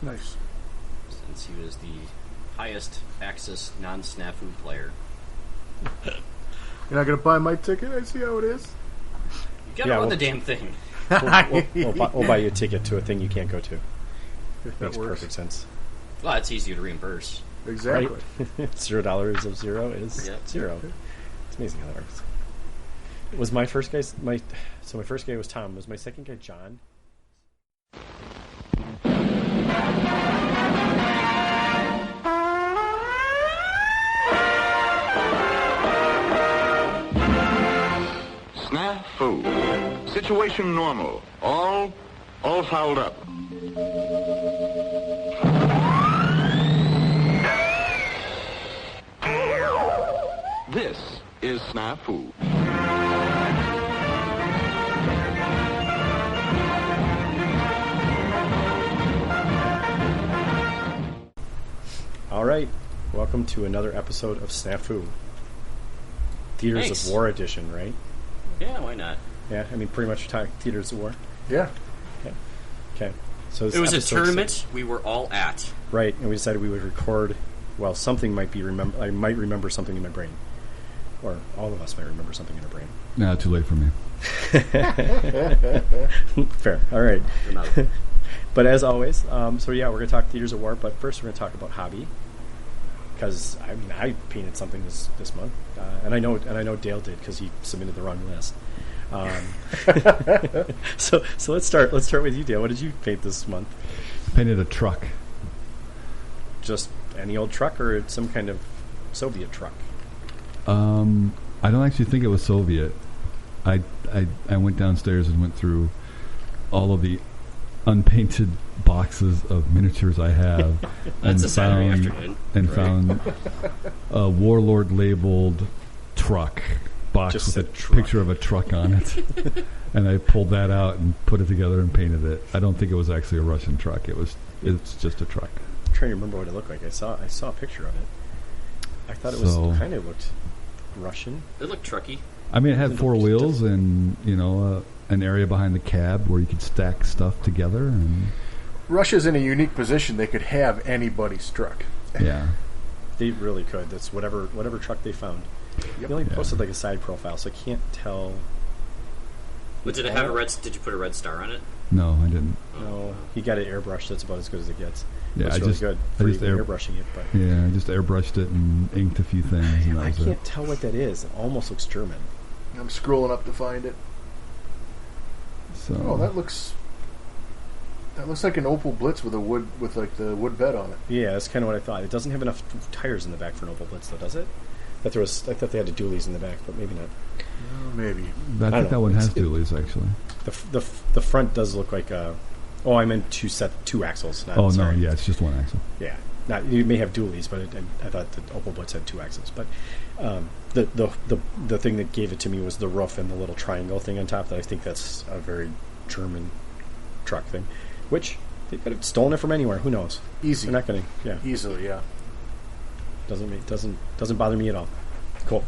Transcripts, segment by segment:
Nice. Since he was the highest access non-SNAFU player. You're not going to buy my ticket? I see how it is. You gotta run the damn thing. We'll buy you a ticket to a thing you can't go to. If that Makes works. perfect sense. Well, it's easier to reimburse. Exactly. Right? $0 of zero is zero. It's amazing how that works. Was my first guy my first guy was Tom. Was my second guy John? SNAFU. Situation normal. All fouled up. This is SNAFU. All right. Welcome to another episode of SNAFU. Theaters of War edition, right? Yeah, why not? Yeah, I mean, pretty much Theaters of War. Yeah. Okay. So it was a tournament we were all at. Right, and we decided we would record. Well, something might be I might remember something in my brain, or all of us might remember something in our brain. No, too late for me. Fair. All right. But as always, so yeah, we're going to talk Theaters of War. But first, we're going to talk about hobby, because I painted something this month, and I know Dale did because he submitted the wrong list. So let's start with you, Dale. What did you paint this month? Painted a truck. Just any old truck, or some kind of Soviet truck? I don't actually think it was Soviet. I went downstairs and went through all of the unpainted boxes of miniatures I have, and found a Warlord labeled truck box Just with a truck. picture of a truck on it, and I pulled that out and put it together and painted it. I don't think it was actually a Russian truck. It's just a truck. I'm trying to remember what it looked like. I saw a picture of it. I thought it was kind of looked Russian. It looked trucky. I mean, it had four wheels and an area behind the cab where you could stack stuff together. And Russia's in a unique position. They could have anybody's truck. Yeah, they really could. That's whatever truck they found. Yep. They only posted like a side profile, so I can't tell. But did it have a red? Did you put a red star on it? no, I didn't. No, he got it airbrushed. That's about as good as it gets. Yeah, It's really good for airbrushing it, but Yeah, I just airbrushed it and inked a few things. And I that was can't tell what that is. It almost looks German. I'm scrolling up to find it. So, Oh, that looks like an Opel Blitz with the wood bed on it. Yeah, that's kind of what I thought. It doesn't have enough tires in the back for an Opel Blitz, though, does it? I thought they had the dualies in the back, but maybe not. Maybe. I think that one has It's- dualies actually. The front does look like a. Oh, I meant two axles. Oh sorry. no, yeah, it's just one axle. Yeah, you may have dualies, but I thought the Opel Blitz had two axles. But the thing that gave it to me was the roof and the little triangle thing on top. That I think that's a very German truck thing, which they could have stolen it from anywhere. Who knows? Easy. They're not going to. Yeah, Easily, yeah. doesn't bother me at all. Cool.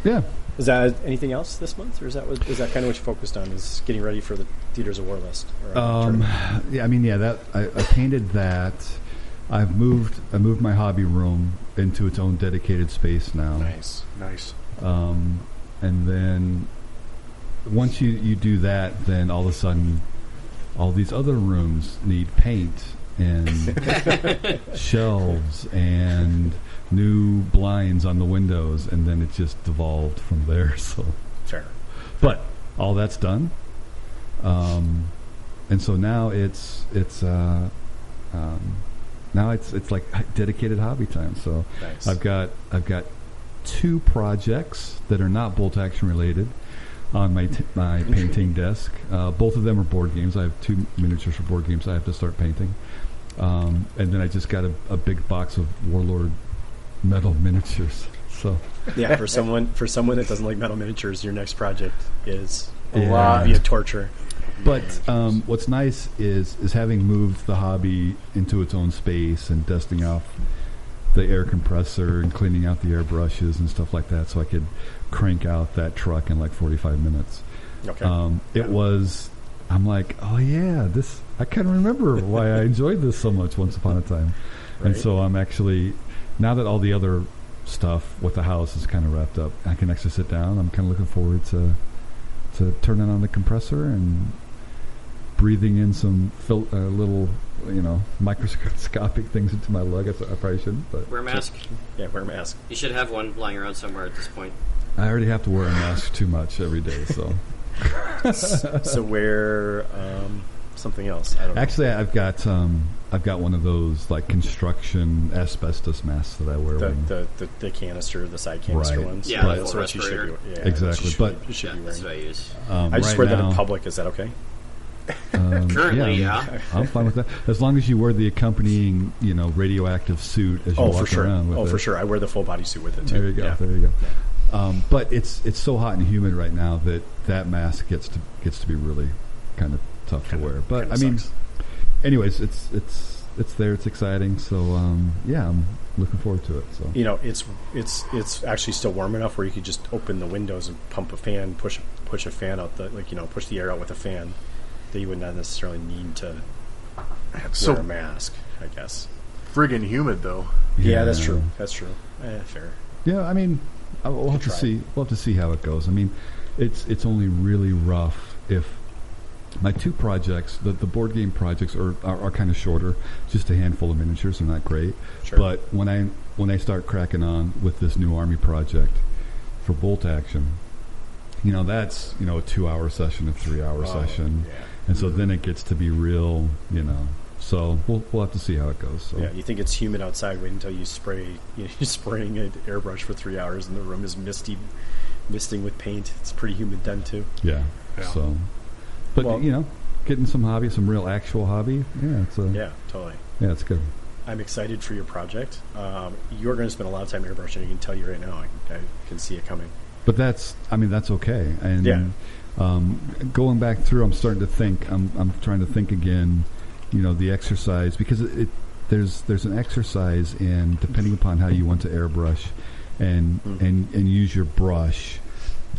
Yeah. Is that anything else this month, or is that kind of what you focused on? Is getting ready for the Theaters of War list? Yeah, I mean, that I painted that. I moved my hobby room into its own dedicated space now. Nice. And then once you do that, then all of a sudden, all these other rooms need paint and shelves and new blinds on the windows, and then it just devolved from there. So Fair. but all that's done, and so now it's like dedicated hobby time. So Nice. I've got two projects that are not bolt action related on my painting desk. Both of them are board games. I have two miniatures for board games I have to start painting, and then I just got a big box of Warlord metal miniatures. So Yeah, for someone that doesn't like metal miniatures, your next project is Yeah. be a torture. But what's nice is having moved the hobby into its own space and dusting off the air compressor and cleaning out the airbrushes and stuff like that, so I could crank out that truck in like 45 minutes. Okay. It was I'm like, oh yeah, this. I kind of remember why I enjoyed this so much once upon a time, and so I'm actually now that all the other stuff with the house is kind of wrapped up, I can actually sit down. I'm kind of looking forward to turning on the compressor and breathing in some little, microscopic things into my lung. I probably shouldn't, but wear a mask. Yeah, wear a mask. You should have one lying around somewhere at this point. I already have to wear a mask too much every day, so. So wear something else. I don't know. Actually, I've got one of those like construction asbestos masks that I wear. The canister, the side canister ones. Yeah, that's what you should be. Yeah, exactly. You should be wearing. That's what I use. I just wear that in public. Is that okay? Currently, yeah. I'm fine with that. As long as you wear the accompanying, radioactive suit as you walk around with it. For sure. I wear the full body suit with it too. There you go. Yeah. There you go. Yeah. But it's so hot and humid right now that mask gets to be really kind of tough to wear. But I mean, anyways, it's there. It's exciting. So I'm looking forward to it. So it's actually still warm enough where you could just open the windows and pump a fan, push a fan out push the air out with a fan. That you would not necessarily need to wear a mask, I guess. Friggin' humid, though. Yeah, that's true. Fair. Yeah, I mean, we'll have to see. We'll have to see how it goes. I mean, it's only really rough if my two projects, the board game projects, are kind of shorter, just a handful of miniatures. They're not great. Sure. But when I start cracking on with this new army project for bolt action, that's a 2-hour session, a 3-hour session. Yeah. And so then it gets to be real, So we'll have to see how it goes. So. Yeah, you think it's humid outside? Wait until you spray. You're spraying an airbrush for 3 hours, and the room is misting with paint. It's pretty humid then too. Yeah. So, but getting some real actual hobby. Yeah, totally. Yeah, it's good. I'm excited for your project. You're going to spend a lot of time airbrushing. I can tell you right now. I can see it coming. But that's okay. And going back through, I'm starting to think. I'm trying to think again. The exercise, because there's an exercise in depending upon how you want to airbrush, and use your brush.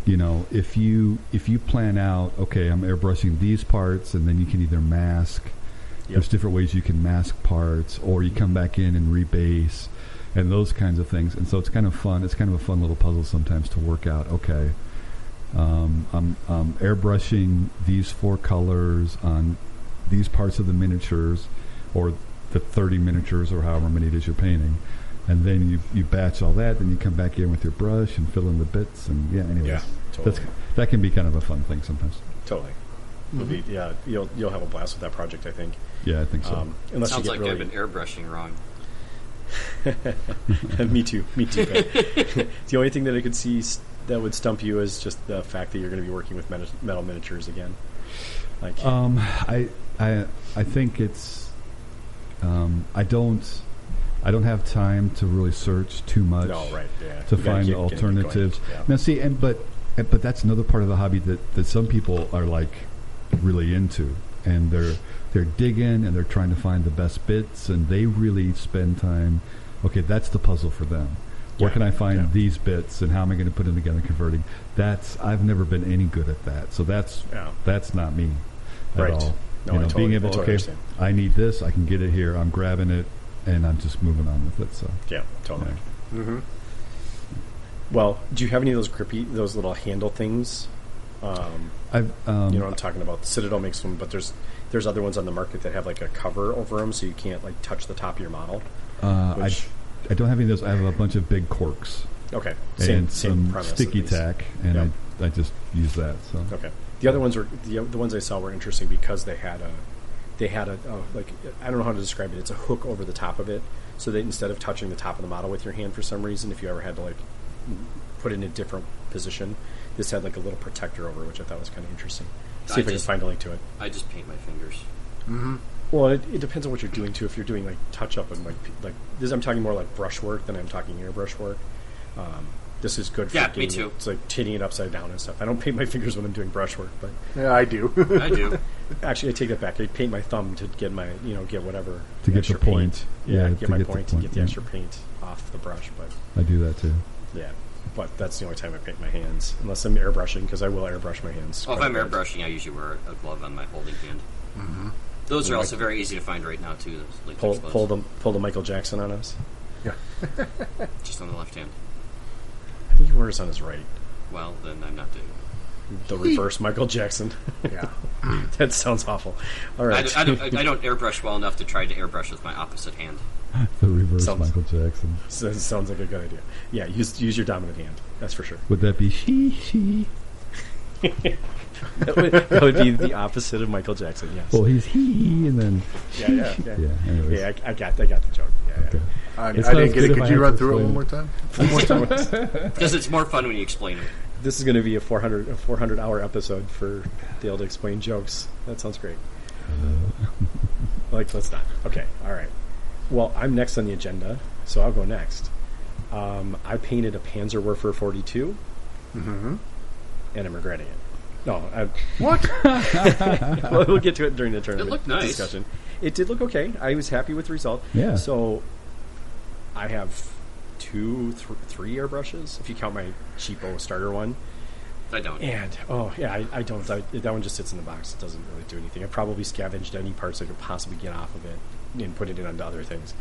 If you plan out, okay, I'm airbrushing these parts, and then you can either mask. Yep. There's different ways you can mask parts, or you come back in and rebase, and those kinds of things. And so it's kind of fun. It's kind of a fun little puzzle sometimes to work out. Okay, I'm airbrushing these 4 colors on these parts of the miniatures, or the 30 miniatures, or however many it is you're painting, and then you batch all that. Then you come back in with your brush and fill in the bits, and anyways, totally. That can be kind of a fun thing sometimes. Totally. Mm-hmm. You'll have a blast with that project, I think. Yeah, I think so. Unless sounds you get like I've been airbrushing wrong. Me too. The only thing that I could see that would stump you is just the fact that you're going to be working with metal miniatures again. I think it's I don't have time to really search too much. No, right, yeah. To find alternatives. Yeah. Now, see, but that's another part of the hobby that some people are like really into, and they're digging and they're trying to find the best bits, and they really spend time. Okay, that's the puzzle for them. Where can I find these bits, and how am I going to put them together and converting? I've never been any good at that, so that's not me at all. No, being able, understand. I need this, I can get it here, I'm grabbing it, and I'm just moving on with it. So yeah, totally. Yeah. Mm-hmm. Well, do you have any of those little handle things? I've you know what I'm talking about. Citadel makes them, but there's other ones on the market that have like a cover over them, so you can't like touch the top of your model. I don't have any of those. I have a bunch of big corks. Okay, same same premise, sticky tack, and I just use that. So okay. The other ones the ones I saw were interesting because they had a like, I don't know how to describe it. It's a hook over the top of it, so that instead of touching the top of the model with your hand for some reason, if you ever had to like put it in a different position, this had like a little protector over it, which I thought was kind of interesting. See if I can find a link to it. I just paint my fingers. Mm-hmm. Well, it depends on what you're doing too. If you're doing like touch up and like this, I'm talking more like brush work than I'm talking airbrush work. This is good for me too. It's like tinting it upside down and stuff. I don't paint my fingers when I'm doing brush work, but yeah, I do. I do. Actually, I take that back. I paint my thumb to get my get whatever to get the point. Paint. Yeah, get my point to get the extra paint off the brush. But I do that too. Yeah, but that's the only time I paint my hands, unless I'm airbrushing, because I will airbrush my hands. Well, if I'm airbrushing, I usually wear a glove on my holding hand. Mm-hmm. Those are also very easy to find right now too. Those pull the Michael Jackson on us. Yeah. Just on the left hand. I think he wears on his right. Well, then I'm not doing it. The reverse Michael Jackson. Yeah. That sounds awful. All right. I don't airbrush well enough to try to airbrush with my opposite hand. The reverse Michael Jackson. Sounds like a good idea. Yeah, use your dominant hand. That's for sure. Would that be she? that would be the opposite of Michael Jackson. Yes. Well, he's he, and then yeah. Anyways. Yeah, I got the joke. Yeah. Okay. I didn't get it. Could you run through it one more time? Because it's more fun when you explain it. This is going to be a 400 hour episode for Dale to explain jokes. That sounds great. Let's not. Okay, all right. Well, I'm next on the agenda, so I'll go next. I painted a Panzerwerfer 42, and I'm regretting it. No, what? Well, we'll get to it during the tournament. It looked nice. Discussion. It did look okay. I was happy with the result. Yeah. So I have 3 airbrushes, if you count my cheapo starter one. I don't. And, I don't. That one just sits in the box. It doesn't really do anything. I probably scavenged any parts I could possibly get off of it and put it in onto other things.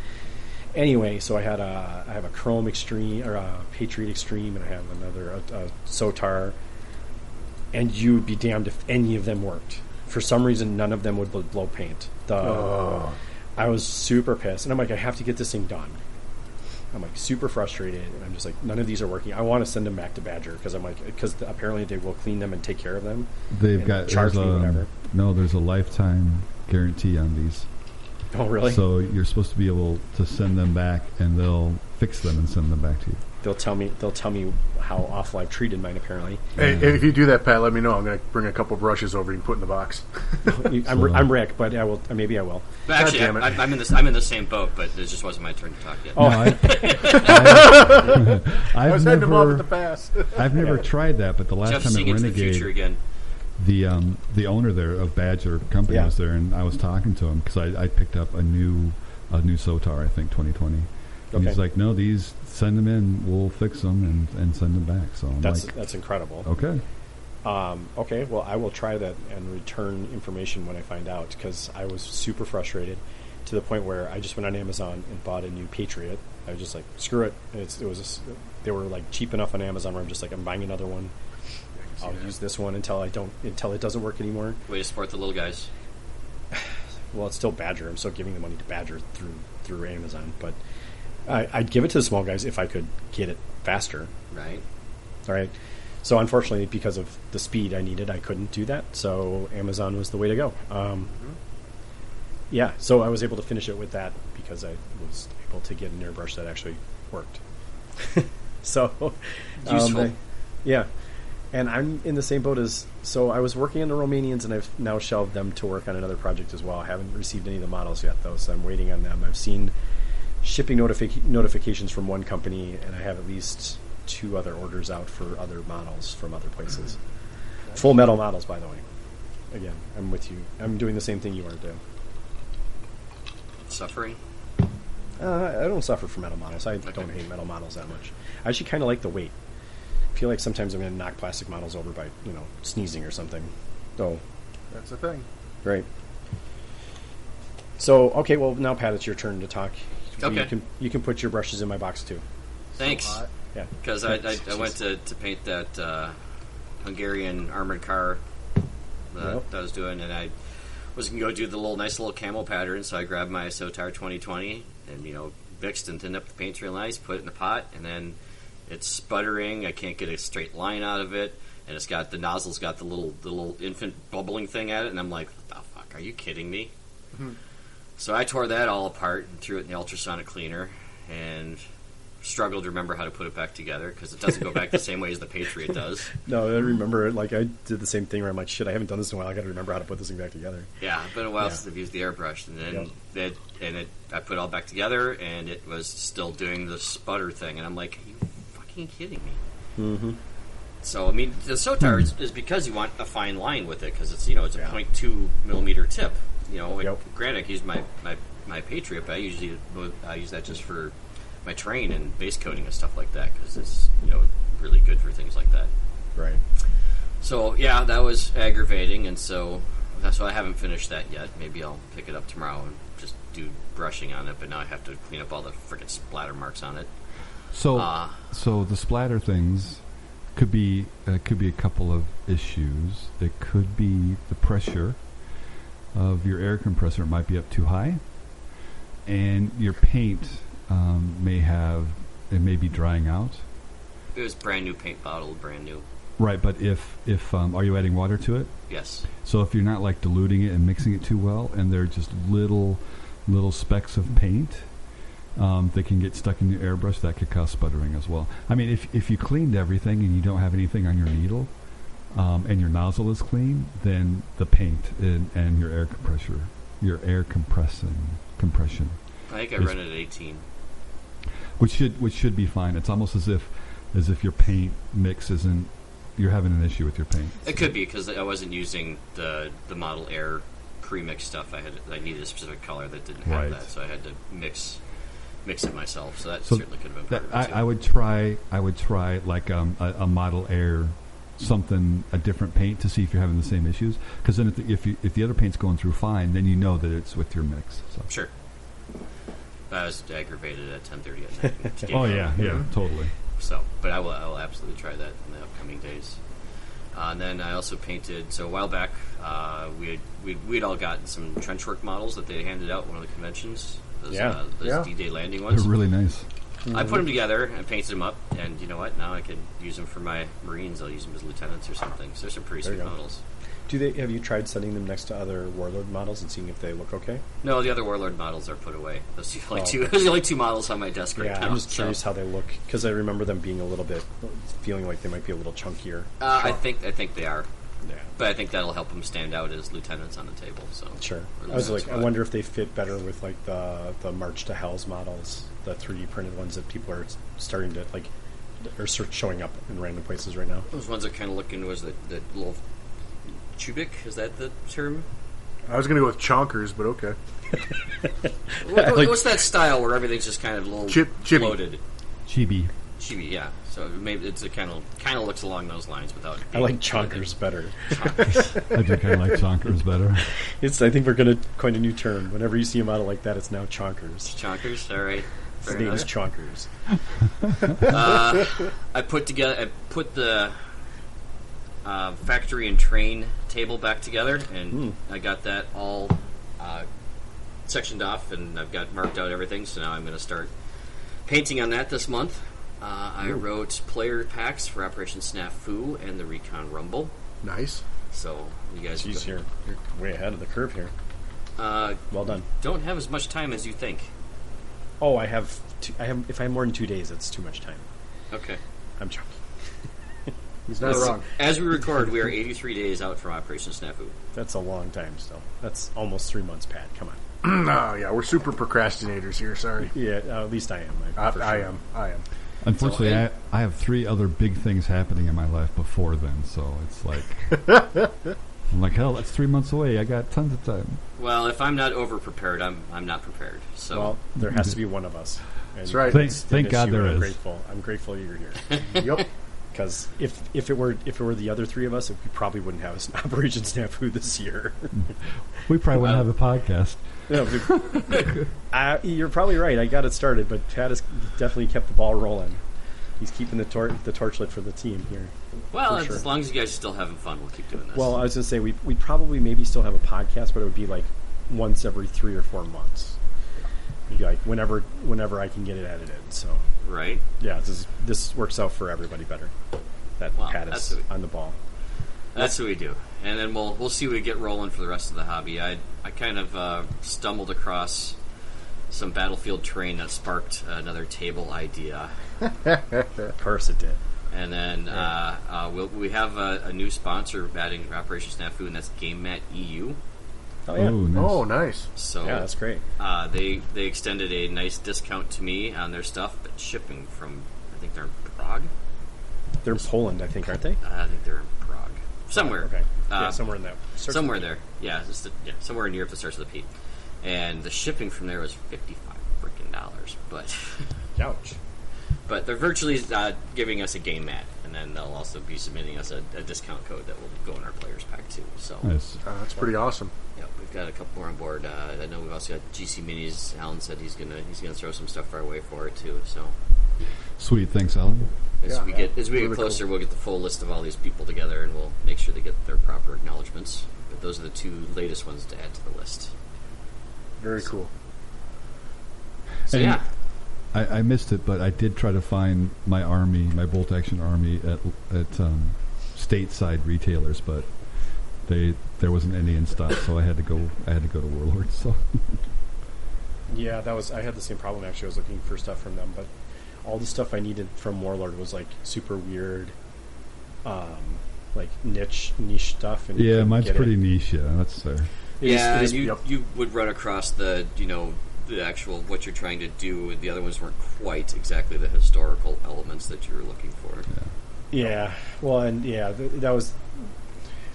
Anyway, so I have a Chrome Extreme, or a Patriot Extreme, and I have another Sotar. And you would be damned if any of them worked. For some reason, none of them would blow paint. I was super pissed. And I'm like, I have to get this thing done. I'm like super frustrated, and I'm just like, none of these are working. I want to send them back to Badger because apparently they will clean them and take care of them. They've got charge me whatever. No, there's a lifetime guarantee on these. Oh, really? So you're supposed to be able to send them back, and they'll fix them and send them back to you. They'll tell me how awful I've treated mine. Apparently. Hey, if you do that, Pat, let me know. I'm going to bring a couple brushes over you and put in the box. I'm Rick, but I will. Maybe I will. But actually, I'm in the same boat, but it just wasn't my turn to talk yet. Oh, I was heading them off with the pass. I've never tried that, but the last Jeff's time seeing at into the future Renegade, again. the owner there of Badger Company was there, and I was talking to him because I picked up a new Sotar, I think 2020. And he's like, no, these, send them in, we'll fix them and send them back. So that's incredible. Okay. Okay, well, I will try that and return information when I find out, because I was super frustrated to the point where I just went on Amazon and bought a new Patriot. I was just like, screw it. They were like cheap enough on Amazon where I'm just like, I'm buying another one. I'll use this one until it doesn't work anymore. Way to support the little guys. Well, it's still Badger. I'm still giving the money to Badger through Amazon, but I'd give it to the small guys if I could get it faster. Right. All right. So unfortunately, because of the speed I needed, I couldn't do that. So Amazon was the way to go. Yeah. So I was able to finish it with that because I was able to get an airbrush that actually worked. So useful. Yeah. And I'm in the same boat so I was working on the Romanians, and I've now shelved them to work on another project as well. I haven't received any of the models yet, though, so I'm waiting on them. I've seen shipping notifications from one company, and I have at least 2 other orders out for other models from other places. Full metal models, by the way. Again, I'm with you. I'm doing the same thing you are doing. Suffering? I don't suffer from metal models. I don't hate metal models that much. I actually kind of like the weight. I feel like sometimes I'm going to knock plastic models over by, sneezing or something. So that's the thing. Right. So, okay, well, now, Pat, it's your turn to talk. Okay. You can put your brushes in my box, too. Thanks. So yeah. Because I went to paint that Hungarian armored car that I was doing, and I was going to go do the nice little camo pattern, so I grabbed my Sotar 2020 and, mixed and thinned up the paint real nice, put it in the pot, and then it's sputtering. I can't get a straight line out of it, and the nozzle's got the little infant bubbling thing at it, and I'm like, what the fuck, are you kidding me? Mm-hmm. So I tore that all apart and threw it in the ultrasonic cleaner, and struggled to remember how to put it back together, because it doesn't go back the same way as the Patriot does. No, I remember it. Like, I did the same thing where I'm like, shit, I haven't done this in a while. I got to remember how to put this thing back together. Yeah, it's been a while since I've used the airbrush, and then I put it all back together, and it was still doing the sputter thing, and I'm like, are you fucking kidding me? Mm-hmm. So, I mean, the Sotar is because you want a fine line with it, because it's, it's a 0.2 millimeter tip. Granted, I used my Patriot, but I use that just for my train and base coating and stuff like that, because it's really good for things like that. Right. So yeah, that was aggravating, and so I haven't finished that yet. Maybe I'll pick it up tomorrow and just do brushing on it. But now I have to clean up all the frickin' splatter marks on it. So the splatter things could be a couple of issues. It could be the pressure of your air compressor might be up too high, and your paint may be drying out. It was brand new paint bottle, brand new. Right, but if are you adding water to it? Yes. So if you're not like diluting it and mixing it too well, and they're just little specks of paint, they can get stuck in your airbrush. That could cause sputtering as well. I mean, if you cleaned everything and you don't have anything on your needle, and your nozzle is clean, then the paint and your air compression. I think I run it at 18. Which should be fine. It's almost as if your paint mix isn't. You're having an issue with your paint. It could be because I wasn't using the Model Air pre-mix stuff. I needed a specific color that didn't have that, so I had to mix it myself. So that certainly could have been part of it too. I would try like a Model Air, a different paint to see if you're having the same issues. Because then if the other paint's going through fine, then you know that it's with your mix. So. Sure. I was aggravated at 10:30 at night. Oh yeah, totally. So, but I will absolutely try that in the upcoming days. And then I also painted. So a while back, we'd all gotten some trench work models that they handed out at one of the conventions. Those D-Day landing ones. They're really nice. Mm-hmm. I put them together and painted them up, and you know what? Now I can use them for my Marines. I'll use them as lieutenants or something. So there's some pretty sweet models. Have you tried setting them next to other Warlord models and seeing if they look okay? No, the other Warlord models are put away. Those are the only two models on my desk right now. I'm just curious how they look, because I remember them being feeling like they might be a little chunkier. I think they are. Yeah. But I think that'll help them stand out as lieutenants on the table. So sure. I wonder if they fit better with like the March to Hell's models, the 3D printed ones that people are starting to like, are showing up in random places right now. Those ones are kind of looking the little Chubik, is that the term? I was going to go with chonkers, but okay. What's that style where everything's just kind of a little bloated? Chibi, yeah. So maybe it kind of looks along those lines without. I like chonkers better. I do kind of like chonkers better. I think we're going to coin a new term. Whenever you see a model like that, it's now chonkers. Chonkers, all right. His name is Chonkers. I put the factory and train table back together, and I got that all sectioned off, and I've got marked out everything. So now I'm going to start painting on that this month. I wrote player packs for Operation SNAFU and the Recon Rumble. Nice. So you guys, you're way ahead of the curve here. Well done. Don't have as much time as you think. Oh, I have. If I have more than 2 days, it's too much time. Okay. I'm joking. He's not wrong. As we record, we are 83 days out from Operation SNAFU. That's a long time still. That's almost 3 months, Pat. Come on. Oh, yeah, we're super procrastinators here. Sorry. Yeah, at least I am. I am. Unfortunately, I have 3 other big things happening in my life before then, so it's like I'm like, hell, that's 3 months away. I got tons of time. Well, if I'm not over prepared, I'm not prepared. So well, there has to be one of us. And that's right. Thank God there is. I'm grateful you're here. Yep. Because if it were the other 3 of us, we probably wouldn't have an Operation SNAFU this year. We probably wouldn't have a podcast. Yeah, you're probably right. I got it started, but Pat has definitely kept the ball rolling. He's keeping the torch lit for the team here. Well, as long as you guys are still having fun, we'll keep doing this. Well, I was going to say we'd probably maybe still have a podcast, but it would be like once every 3 or 4 months. It'd be like whenever I can get it edited. So right. Yeah, this works out for everybody better. Pat is on the ball. That's what we do, and then we'll see we get rolling for the rest of the hobby. I kind of stumbled across some Battlefield terrain that sparked another table idea. Of course it did. And then we have a new sponsor adding Operation SNAFU, and that's GameMat EU. Oh yeah. Ooh, nice. Oh, nice. So yeah, that's great. They extended a nice discount to me on their stuff, but shipping from, I think they're in Prague. They're in Poland, I think, aren't they? I think they're in Prague. Somewhere. Okay. Yeah, somewhere in there. Somewhere there. Yeah, somewhere in Europe that starts with a P. And the shipping from there was $55 freaking, but ouch. but they're virtually giving us a game mat, and then they'll also be submitting us a discount code that will go in our players pack too. So Nice. That's pretty awesome. yeah, we've got a couple more on board. I know we've also got GC Minis. Alan said he's gonna throw some stuff our way for it too. So Sweet. Thanks, Alan. as we get really closer, cool. we'll get the full list of all these people together, and we'll make sure they get their proper acknowledgments. But those are the 2 latest ones to add to the list. Very cool. So And yeah. I missed it, but I did try to find my army, my bolt action army at stateside retailers, but there wasn't any in stock, so I had to go to Warlords. So Yeah, I had the same problem actually. I was looking for stuff from them, but all the stuff I needed from Warlord was like super weird, like niche stuff. And you yeah, couldn't mine's get pretty it. niche. Yeah, that's fair. Yeah, It is- you would run across the actual what you're trying to do. The other ones weren't quite exactly the historical elements that you were looking for. Yeah, well, and yeah, that was.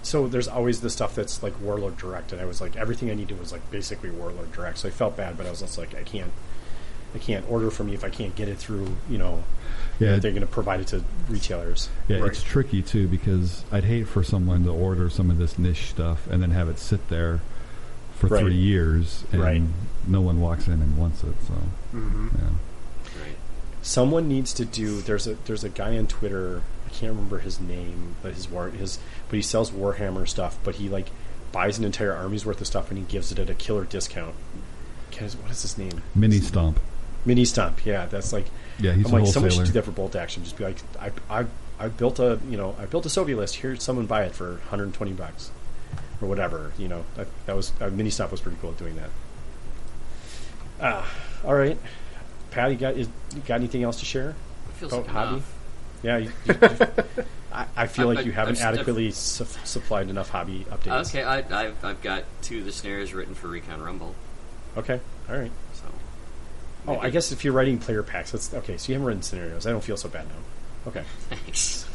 So there's always the stuff that's like Warlord Direct, and I was like, everything I needed was like basically Warlord Direct. So I felt bad, but I was just like, I can't order from you if I can't get it through. Yeah, they're going to provide it to retailers. yeah, Right. it's tricky too because I'd hate for someone to order some of this niche stuff and then have it sit there for Right. 3 years and Right. no one walks in and wants it. So Mm-hmm. yeah. Right. Someone needs to do. There's a guy on Twitter. I can't remember his name, but but he sells Warhammer stuff. But he like buys an entire army's worth of stuff and he gives it at a killer discount. What is his name? Mini Stomp. Mini Stomp. Yeah, that's like. Yeah, he's I'm a like, someone should wholesaler. do that for bolt action. Just be like, I built a Soviet list. Here, someone buy it for $120 or whatever. That was Mini Stomp was pretty cool at doing that. All right, Pat, you got anything else to share It feels about like hobby? enough. Yeah, I feel like you haven't I've- adequately supplied enough hobby updates. Okay, I've got 2 of the snares written for Recon Rumble. Okay. All right. So. Oh, maybe- I guess if you're writing player packs, that's okay. So you haven't written scenarios. I don't feel so bad now. Okay. Thanks.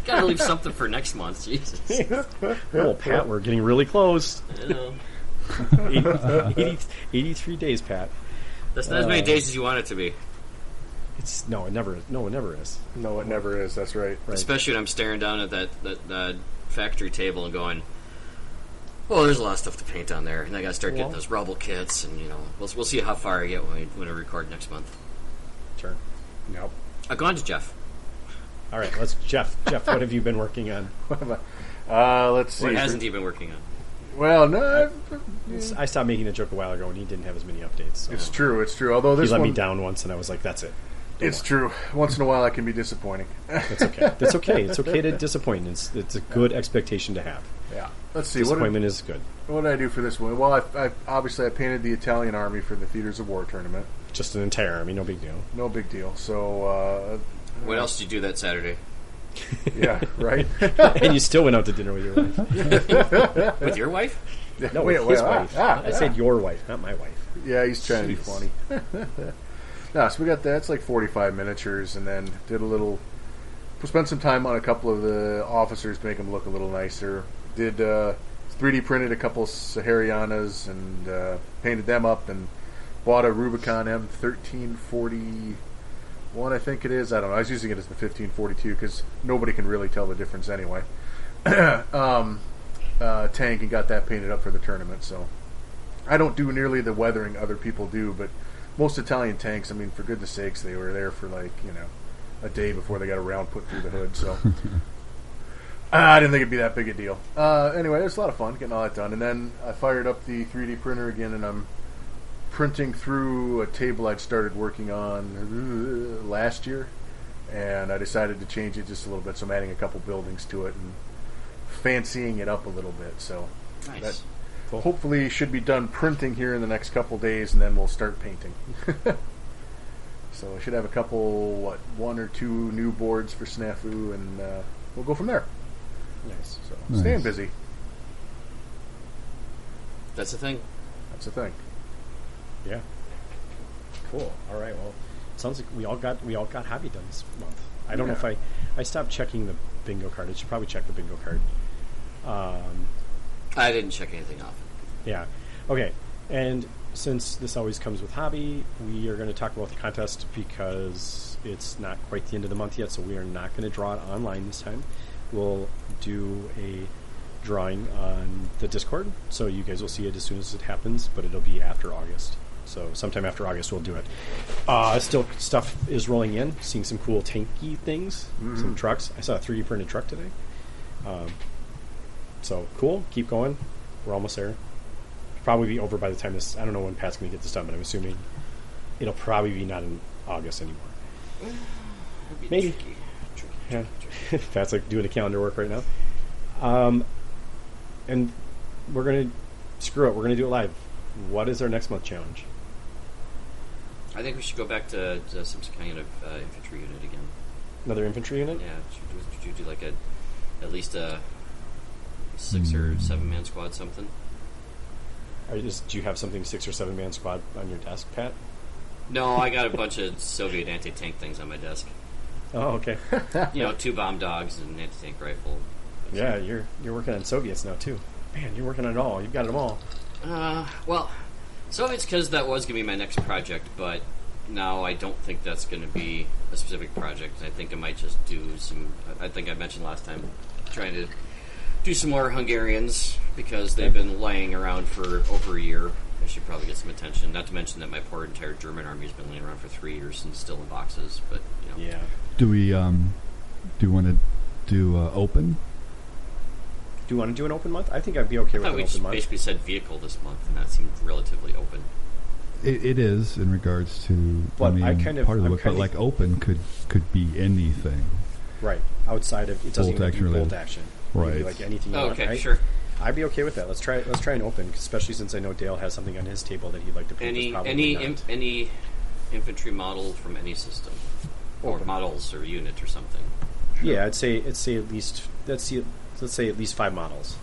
Gotta leave something for next month. Jesus. Oh, Pat, we're getting really close. I know. 83 days, Pat. That's not as many days as you want it to be. It never is. No, it never is. No, it never is. That's right. Right. Especially when I'm staring down at that factory table and going, well, there's a lot of stuff to paint on there, and I got to start getting those rubble kits, and we'll see how far I get when I record next month. Sure. Nope. I've gone to Jeff. All right, Jeff, what have you been working on? Let's see. What hasn't he been working on? Well, no, I stopped making the joke a while ago, and he didn't have as many updates. So. it's true. It's true. Although He this let one, me down once, and I was like, "That's it." it's true. Once in a while, I can be disappointing. That's okay. That's okay. It's okay to disappoint. It's a good expectation to have. Yeah. Let's see. Disappointment is good. What did I do for this one? Well, I obviously I painted the Italian army for the Theaters of War tournament. Just an entire army, no big deal. No big deal. So, What else did you do that Saturday? yeah, right. And you still went out to dinner with your wife. With your wife? No, Wait, with his wait, wife. I said your wife, not my wife. Yeah, he's trying to be Jeez. funny. No, so we got that. It's like 45 miniatures, and then did a little. We spent some time on a couple of the officers to make them look a little nicer. Did 3D printed a couple Saharianas and painted them up, and bought a Rubicon M1341, I think it is. I don't know. I was using it as the 1542 because nobody can really tell the difference anyway. Tank and got that painted up for the tournament. So I don't do nearly the weathering other people do, but most Italian tanks, I mean, for goodness sakes, they were there for like, a day before they got a round put through the hood. So I didn't think it'd be that big a deal. Anyway, it was a lot of fun getting all that done. And then I fired up the 3D printer again, and I'm printing through a table I'd started working on last year. And I decided to change it just a little bit, so I'm adding a couple buildings to it and fancying it up a little bit. So Nice. that hopefully should be done printing here in the next couple days, and then we'll start painting. So I should have a couple, 1 or 2 new boards for SNAFU, and we'll go from there. Nice. So Nice. staying busy. That's the thing. That's the thing. Yeah. Cool. All right. Well, sounds like we all got hobby done this month. I don't know if I stopped checking the bingo card. I should probably check the bingo card. I didn't check anything off. Yeah. Okay. And since this always comes with hobby, we are going to talk about the contest because it's not quite the end of the month yet, so we are not going to draw it online this time. We'll do a drawing on the Discord, so you guys will see it as soon as it happens, but it'll be after August. So sometime after August we'll do it. Still stuff is rolling in, seeing some cool tanky things, some trucks. I saw a 3D printed truck today. So cool, keep going. We're almost there. Probably be over by the time this, I don't know when Pat's going to get this done, but I'm assuming it'll probably be not in August anymore. Maybe. Tricky. Pat's like doing the calendar work right now. And we're going to, screw it, we're going to do it live. What is our next month challenge? I think we should go back to some kind of infantry unit again. Another infantry unit? Yeah, should you do like at least a 6 or 7 man squad something? Do you have something 6 or 7 man squad on your desk, Pat? No, I got a bunch of Soviet anti-tank things on my desk. Oh, okay. 2 bomb dogs and an anti-tank rifle. Yeah, you're working on Soviets now too. Man, you're working on it all. You've got them all. Well, Soviets, because that was going to be my next project, but now I don't think that's going to be a specific project. I think I might just do some, I think I mentioned last time, trying to do some more Hungarians, because they've been laying around for over a year. I should probably get some attention. Not to mention that my poor entire German army has been laying around for 3 years and still in boxes, but, Yeah. Do we, do you want to do open? Do you want to do an open month? I think I'd be okay with I an thought we open just month. basically said vehicle this month, and that seemed relatively open. It is in regards to, But part of the book, but like open could be anything. Right. Outside of, it doesn't even have to be bolt action. It could be Right. like anything you want, Okay, right? sure. I'd be okay with that. Let's try an open, especially since I know Dale has something on his table that he'd like to prove. Any infantry model from any system, or Open. models or unit or something. Yeah, I'd say at least let's say at least 5 models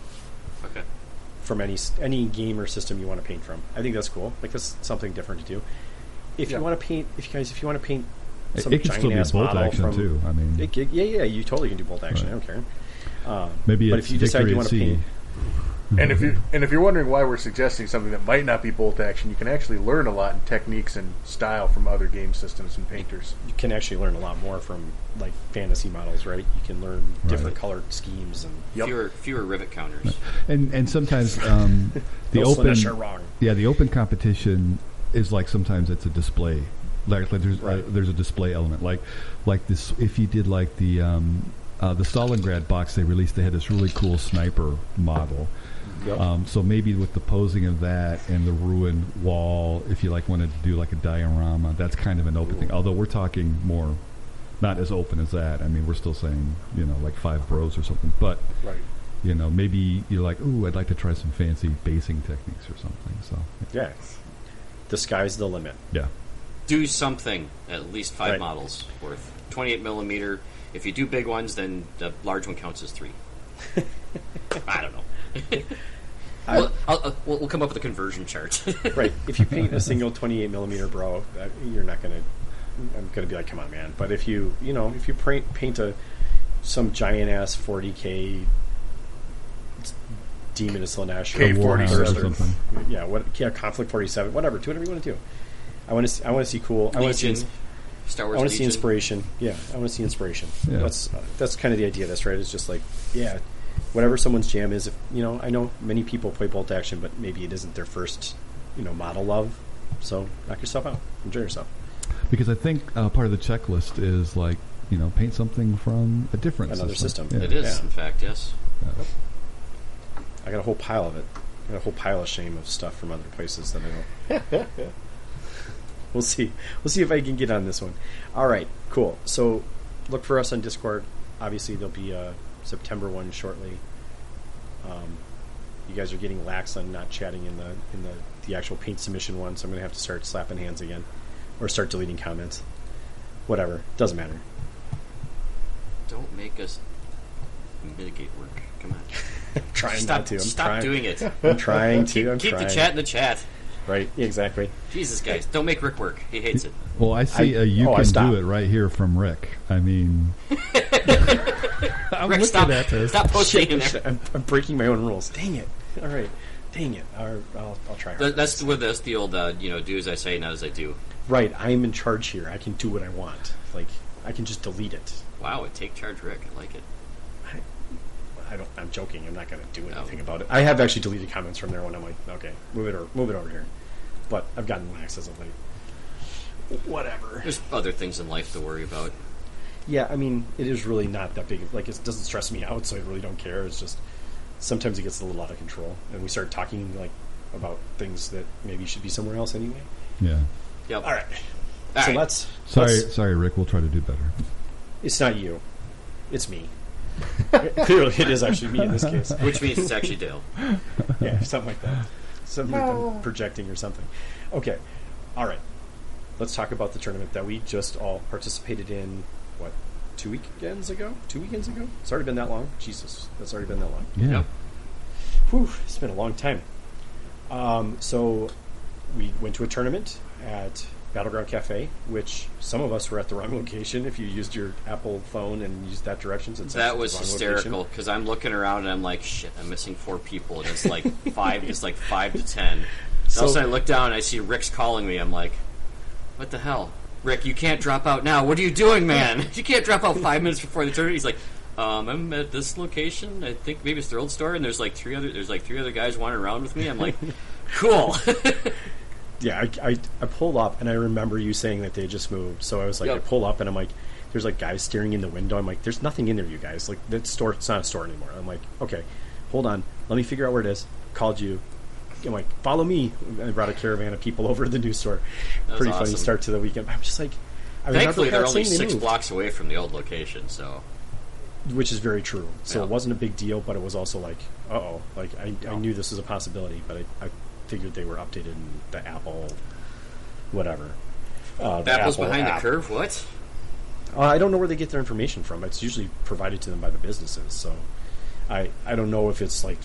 Okay. from any game or system you want to paint from. I think that's cool. Like, that's something different to do. If you want to paint, if you want to paint some It can still be giant-ass bolt model action from, too. I mean, yeah, you totally can do bolt action. Right. I don't care. maybe but it's if you decide you want to paint, And if you're wondering why we're suggesting something that might not be bolt action, you can actually learn a lot in techniques and style from other game systems and painters. you can actually learn a lot more from like fantasy models, right? You can learn different colored schemes and Fewer rivet counters. and sometimes the no open, Slaanesh are wrong. yeah, the open competition is like sometimes it's a display. Like there's there's a display element. Like this, if you did like the Stalingrad box they released, they had this really cool sniper model. Yep. So maybe with the posing of that and the ruined wall, if you like wanted to do like a diorama, that's kind of an open thing. Although we're talking more, not as open as that. I mean, we're still saying like 5 bros or something. But maybe you're like, ooh, I'd like to try some fancy basing techniques or something. So Yeah, the sky's the limit. yeah. Do something. At least 5 Right. models worth 28 millimeter. If you do big ones, then the large one counts as 3. I don't know. We'll come up with a conversion chart. Right. If you paint a single 28 millimeter bro, you're not gonna. I'm gonna be like, come on, man. But if you paint some giant ass 40K demon of Slaanesh, K-47. Conflict 47, whatever. Do whatever you want to do. I want to see cool. I want to Legion, see. Star I Wars want to see Legion. inspiration. Yeah, I want to see inspiration. Yeah. That's kind of the idea of this, right? It's just like, yeah, whatever someone's jam is. If I know many people play bolt action, but maybe it isn't their first, model love. So knock yourself out, enjoy yourself. Because I think part of the checklist is like paint something from a different Another system. Yeah. It is, Yeah. in fact, yes. I got a whole pile of it. I got a whole pile of shame of stuff from other places that I don't. We'll see. We'll see if I can get on this one. All right, cool. So look for us on Discord. Obviously, there'll be a September one shortly. You guys are getting lax on not chatting in the actual paint submission one, so I'm going to have to start slapping hands again, or start deleting comments. Whatever, doesn't matter. Don't make us mitigate work. Come on. I'm trying not to. Stop doing it. I'm trying to. Keep the chat in the chat. Right, exactly. Jesus, guys, don't make Rick work. He hates it. Well, I see you I can stopped. do it right here from Rick. I mean, I'm Rick, looking stop! at this. Stop posting in there. I'm breaking my own rules. Dang it. All right. Dang it. I'll try harder. That's the old, do as I say, not as I do. Right, I am in charge here. I can do what I want. Like, I can just delete it. Wow, take charge, Rick. I like it. I'm joking. I'm not going to do anything about it. I have actually deleted comments from there when I'm like, okay, move it over here. But I've gotten lax as of late. Whatever. There's other things in life to worry about. Yeah, I mean, it is really not that big. Like, it doesn't stress me out, so I really don't care. It's just sometimes it gets a little out of control, and we start talking like about things that maybe should be somewhere else anyway. Yeah. Yep. All right. All so right. let's. Sorry, Rick. We'll try to do better. It's not you. It's me. Clearly, it is actually me in this case. Which means it's actually Dale. Yeah, something like that. Something like I'm projecting or something. Okay. All right. Let's talk about the tournament that we just all participated in, 2 weekends ago? 2 weekends ago? It's already been that long? Jesus, that's already been that long. Yeah. Yep. Whew, it's been a long time. So we went to a tournament at Battleground Cafe, which some of us were at the wrong location. If you used your Apple phone and used that directions, that was hysterical because I'm looking around and I'm like, shit, I'm missing 4 people. And it's like 5. It's like 5 to 10. So all of a sudden I look down and I see Rick's calling me. I'm like, what the hell? Rick, you can't drop out now. What are you doing, man? You can't drop out 5 minutes before the tournament. He's like, I'm at this location. I think maybe it's their old store, and there's like three other guys wandering around with me. I'm like, cool. Yeah, I pulled up, and I remember you saying that they just moved. So I was like, Yep. I pull up, and I'm like, there's like guys staring in the window. I'm like, there's nothing in there, you guys. Like, that store, it's not a store anymore. I'm like, okay, hold on. Let me figure out where it is. Called you. I'm like, follow me. I brought a caravan of people over to the new store. Pretty awesome. funny start to the weekend. I'm just like, Thankfully, they're only saying they 6 moved, blocks away from the old location, so. which is very true. So Yeah. it wasn't a big deal, but it was also like, uh-oh. Like, I knew this was a possibility, but I figured they were updated in the Apple, whatever. The Apple's Apple behind app. the curve? What? I don't know where they get their information from. It's usually provided to them by the businesses. So I don't know if it's like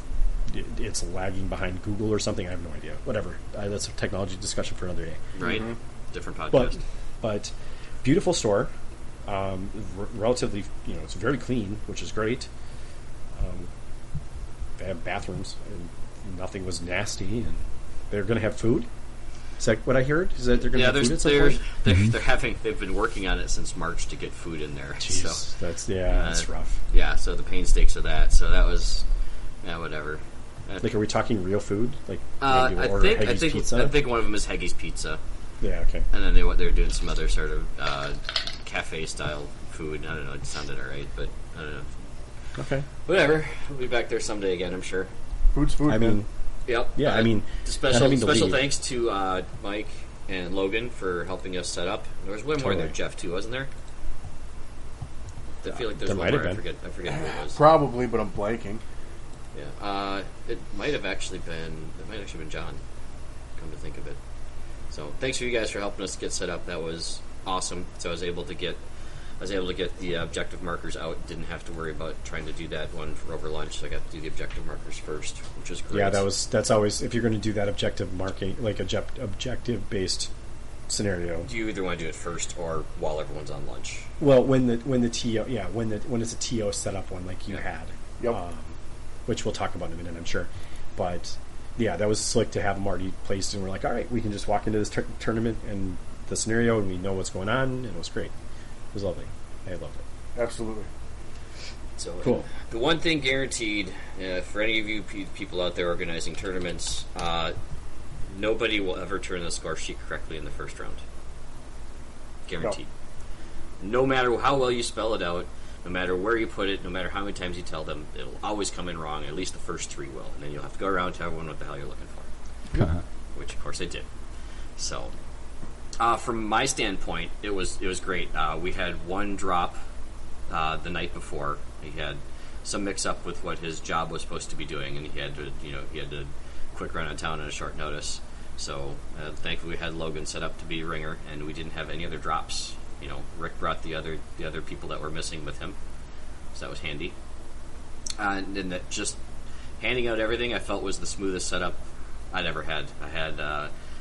it's lagging behind Google or something. I have no idea. Whatever. That's a technology discussion for another day. Right. Different podcast. But beautiful store. Relatively, it's very clean, which is great. They have bathrooms, and nothing was nasty. And they're going to have food. Is that what I heard? Is that they're going to have food at some point? They've been working on it since March to get food in there. Jeez, So that's rough. yeah, so the painstaking of that. So that was whatever. Like, are we talking real food? Like, I maybe we'll order Haggis pizza? think one of them is Haggis Pizza, Yeah, okay. and then they're doing some other sort of cafe style food. I don't know. It sounded alright, but I don't know. Okay. Whatever. We'll be back there someday again, I'm sure. Food's food. I man. mean, Yep. yeah, I mean, special having to leave. thanks to Mike and Logan for helping us set up. There was way more in there, Totally. Jeff, too, wasn't there? I feel like there's There one might more. have been. I forget who it was. Probably, but I'm blanking. Yeah. It might have actually been John. Come to think of it. So thanks for you guys for helping us get set up. That was awesome. So I was able to get the objective markers out. Didn't have to worry about trying to do that one for over lunch. So I got to do the objective markers first, which is great. Yeah, that's always, if you're going to do that objective marking, like objective based scenario. Do you either want to do it first or while everyone's on lunch? Well, when it's a TO setup one like you Yeah. had, Yep. which we'll talk about in a minute, I'm sure. But yeah, that was slick to have them already placed, and we're like, all right, we can just walk into this tournament and the scenario, and we know what's going on, and it was great. It was lovely. I loved it. Absolutely. So Cool. The one thing guaranteed for any of you people out there organizing tournaments, nobody will ever turn the score sheet correctly in the first round. Guaranteed. No matter how well you spell it out, no matter where you put it, no matter how many times you tell them, it'll always come in wrong. At least the first 3 will, and then you'll have to go around and tell everyone what the hell you're looking for. Which, of course, I did. So, from my standpoint, it was great. We had one drop the night before. He had some mix-up with what his job was supposed to be doing, and he had to quick run out of town on a short notice. So, thankfully, we had Logan set up to be ringer, and we didn't have any other drops. Rick brought the other people that were missing with him, so that was handy. And then that just handing out everything, I felt was the smoothest setup I'd ever had.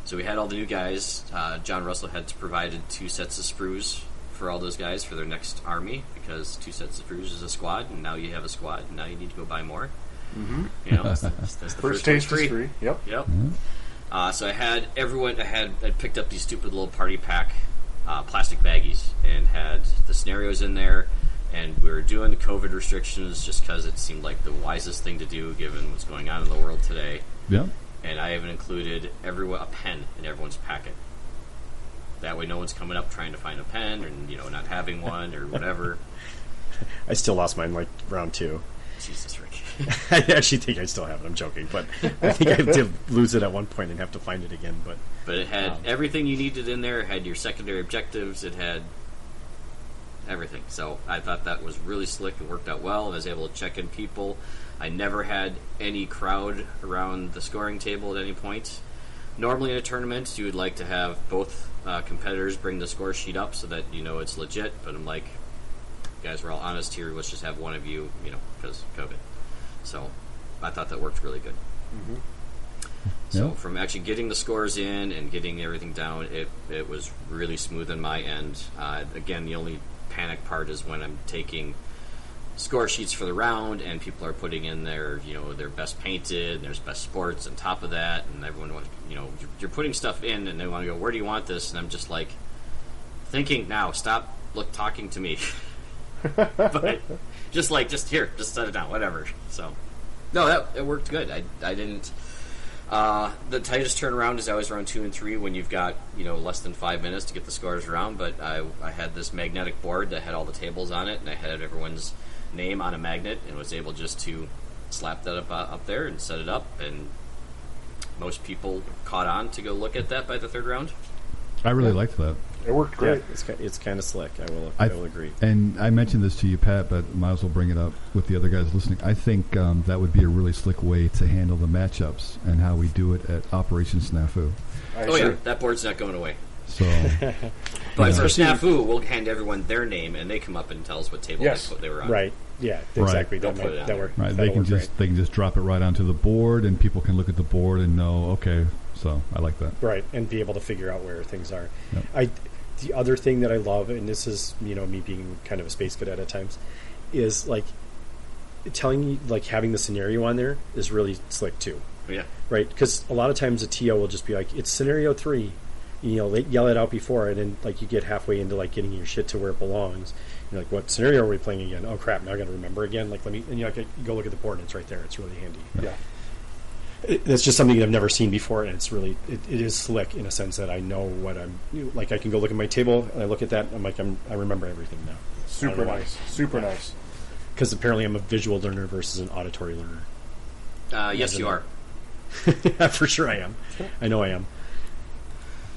So we had all the new guys. John Russell had provided 2 sets of sprues for all those guys for their next army, because 2 sets of sprues is a squad, and now you have a squad, and now you need to go buy more. You know, that's the First taste is free. Yep. Yep. So I had everyone. I picked up these stupid little party pack plastic baggies and had the scenarios in there. And we were doing the COVID restrictions just because it seemed like the wisest thing to do given what's going on in the world today. Yeah. And I even included a pen in everyone's packet. That way, no one's coming up trying to find a pen and not having one or whatever. I still lost mine like round 2. Jesus, Rick. I actually think I still have it. I'm joking, but I think I did lose it at one point and have to find it again. But it had everything you needed in there. It had your secondary objectives. It had everything. So I thought that was really slick. It worked out well. I was able to check in people. I never had any crowd around the scoring table at any point. Normally in a tournament, you would like to have both competitors bring the score sheet up so that it's legit. But I'm like, you guys, we're all honest here. Let's just have one of you, because COVID. So I thought that worked really good. So from actually getting the scores in and getting everything down, it was really smooth on my end. Again, the only panic part is when I'm taking score sheets for the round and people are putting in their best painted and there's best sports on top of that, and everyone wants, you're putting stuff in and they want to go, where do you want this? And I'm just like thinking, now stop talking to me. But just here, just set it down, whatever. So no, it worked good. I didn't the tightest turnaround is always round 2 and 3 when you've got less than 5 minutes to get the scores around. But I had this magnetic board that had all the tables on it, and I had everyone's name on a magnet, and was able just to slap that up there and set it up. And most people caught on to go look at that by the third round. I really liked that. It worked great. Yeah, it's kind of slick. I will agree. And I mentioned this to you, Pat, but might as well bring it up with the other guys listening. I think that would be a really slick way to handle the matchups and how we do it at Operation SNAFU. Yeah, that board's not going away. So, but for SNAFU, we'll hand everyone their name, and they come up and tell us what table they were on. Right. Yeah. Exactly. Right. That worked. Right. They can just drop it right onto the board, and people can look at the board and know. Okay. So I like that. Right, and be able to figure out where things are. Yep. The other thing that I love, and this is me being kind of a space cadet at times, is like telling you, like having the scenario on there is really slick too. Yeah. Right, because a lot of times a TO will just be like, it's scenario 3. They yell it out before, and then like you get halfway into like getting your shit to where it belongs. You're like, what scenario are we playing again? Oh crap! Now I got to remember again. Like you go look at the board, and it's right there. It's really handy. Yeah. It's just something I've never seen before, and it's really it is slick in a sense that I know what I'm like. I can go look at my table and I look at that, and I'm like, I remember everything now. Super nice. Because apparently I'm a visual learner versus an auditory learner. Yes, you are. For sure, I am. I know I am.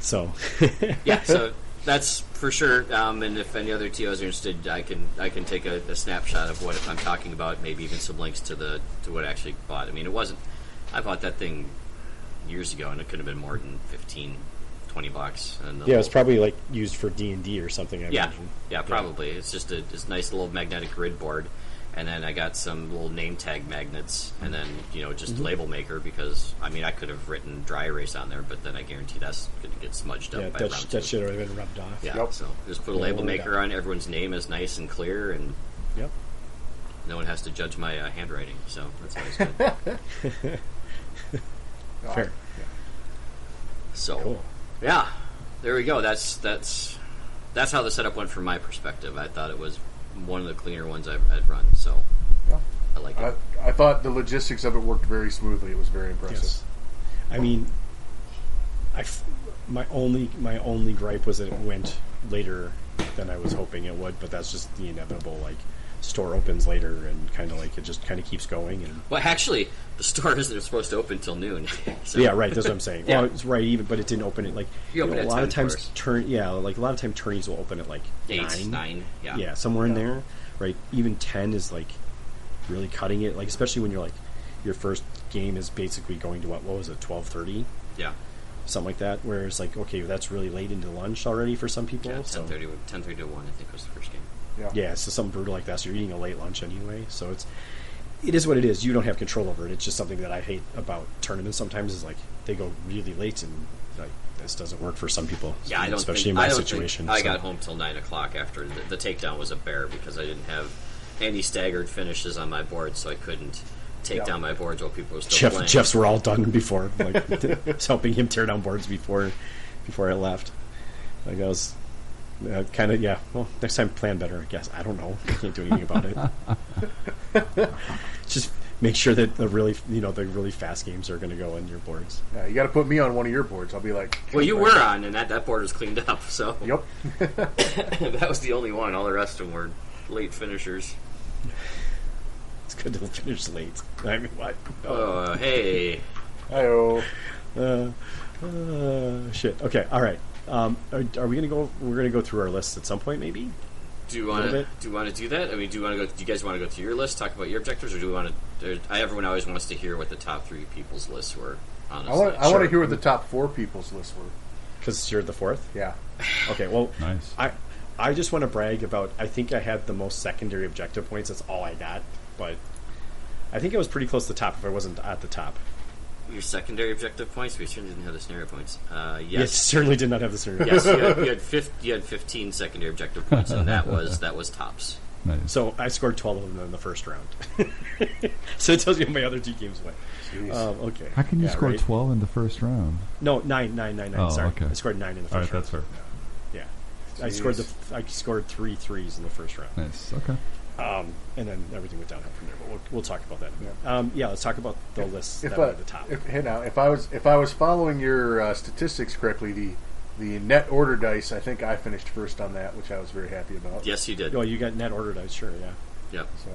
So yeah, so that's for sure. And if any other TOs are interested, I can take a snapshot of what I'm talking about. Maybe even some links to what I actually bought. I mean, it wasn't. I bought that thing years ago, and it could have been more than $15-20. And yeah, it's probably like used for D&D or something. I imagine. Yeah, probably. It's just this nice little magnetic grid board, and then I got some little name tag magnets, and then just label maker because I could have written dry erase on there, but then I guarantee that's going to get smudged up. By round 2. That should have been rubbed off. Yeah, so just put a label maker on. Everyone's name is nice and clear, and no one has to judge my handwriting. So that's always good. Fair. So, cool. Yeah, there we go. That's how the setup went from my perspective. I thought it was one of the cleaner ones I've run. So, I like it. I thought the logistics of it worked very smoothly. It was very impressive. Yes. I mean, my only gripe was that it went later than I was hoping it would, but that's just the inevitable. Like, store opens later, and kind of like it just kind of keeps going. And well, actually, the store isn't supposed to open till noon. So. Yeah, right. That's what I'm saying. Well, it's right, but it didn't open at like a lot of times. Like a lot of times, tourneys will open at like 9. Yeah, somewhere in there. Right, even 10 is like really cutting it. Like especially when you're like your first game is basically going to what was it, 12:30? Yeah. Something like that, where it's like, okay, that's really late into lunch already for some people. Yeah, 10:30 to 1, I think, was the first game. Yeah, so something brutal like that. So you're eating a late lunch anyway. So it is what it is. You don't have control over it. It's just something that I hate about tournaments. Sometimes is like they go really late, and like this doesn't work for some people. Yeah, especially in my situation. I got home till 9 o'clock after the takedown was a bear because I didn't have any staggered finishes on my board, so I couldn't take down my boards while people were still playing. Jeff's were all done before. Like, I was helping him tear down boards before I left. Like I was kind of Well, next time plan better. I guess I don't know. I can't do anything about it. Just make sure that the really fast games are going to go on your boards. Yeah, you got to put me on one of your boards. I'll be like, well, you were on, and that board was cleaned up. So yep, that was the only one. All the rest of them were late finishers. It's good to finish late. I mean, what? Oh, hey. Hi-oh. Shit. Okay. All right. Are we gonna go? We're gonna go through our lists at some point, maybe. Do you want to do that? I mean, do you guys want to go through your list, talk about your objectives, or do we want to? Everyone always wants to hear what the top 3 people's lists were. Honestly, I want to hear what the top 4 people's lists were. Because you're the 4th. Yeah. Okay. Well, nice. I just want to brag about. I think I had the most secondary objective points. That's all I got, but I think I was pretty close to the top if I wasn't at the top. Your secondary objective points? We certainly didn't have the scenario points. Yes. Yes, certainly did not have the scenario. Yes, you had 15 secondary objective points, and that was tops. Nice. So I scored 12 of them in the first round. So it tells you how my other 2 games went. Okay. How can you score 12 in the first round? No, 9. Oh, Sorry, okay. I scored 9 in the first All round. right, that's fair. Yeah, I scored 3 threes in the first round. Nice. Okay. And then everything went downhill from there. But we'll talk about that. Let's talk about the lists that were at the top. If I was following your statistics correctly, the net order dice, I think I finished first on that, which I was very happy about. Yes, you did. Oh, you got net order dice, sure, yeah. Yep. So,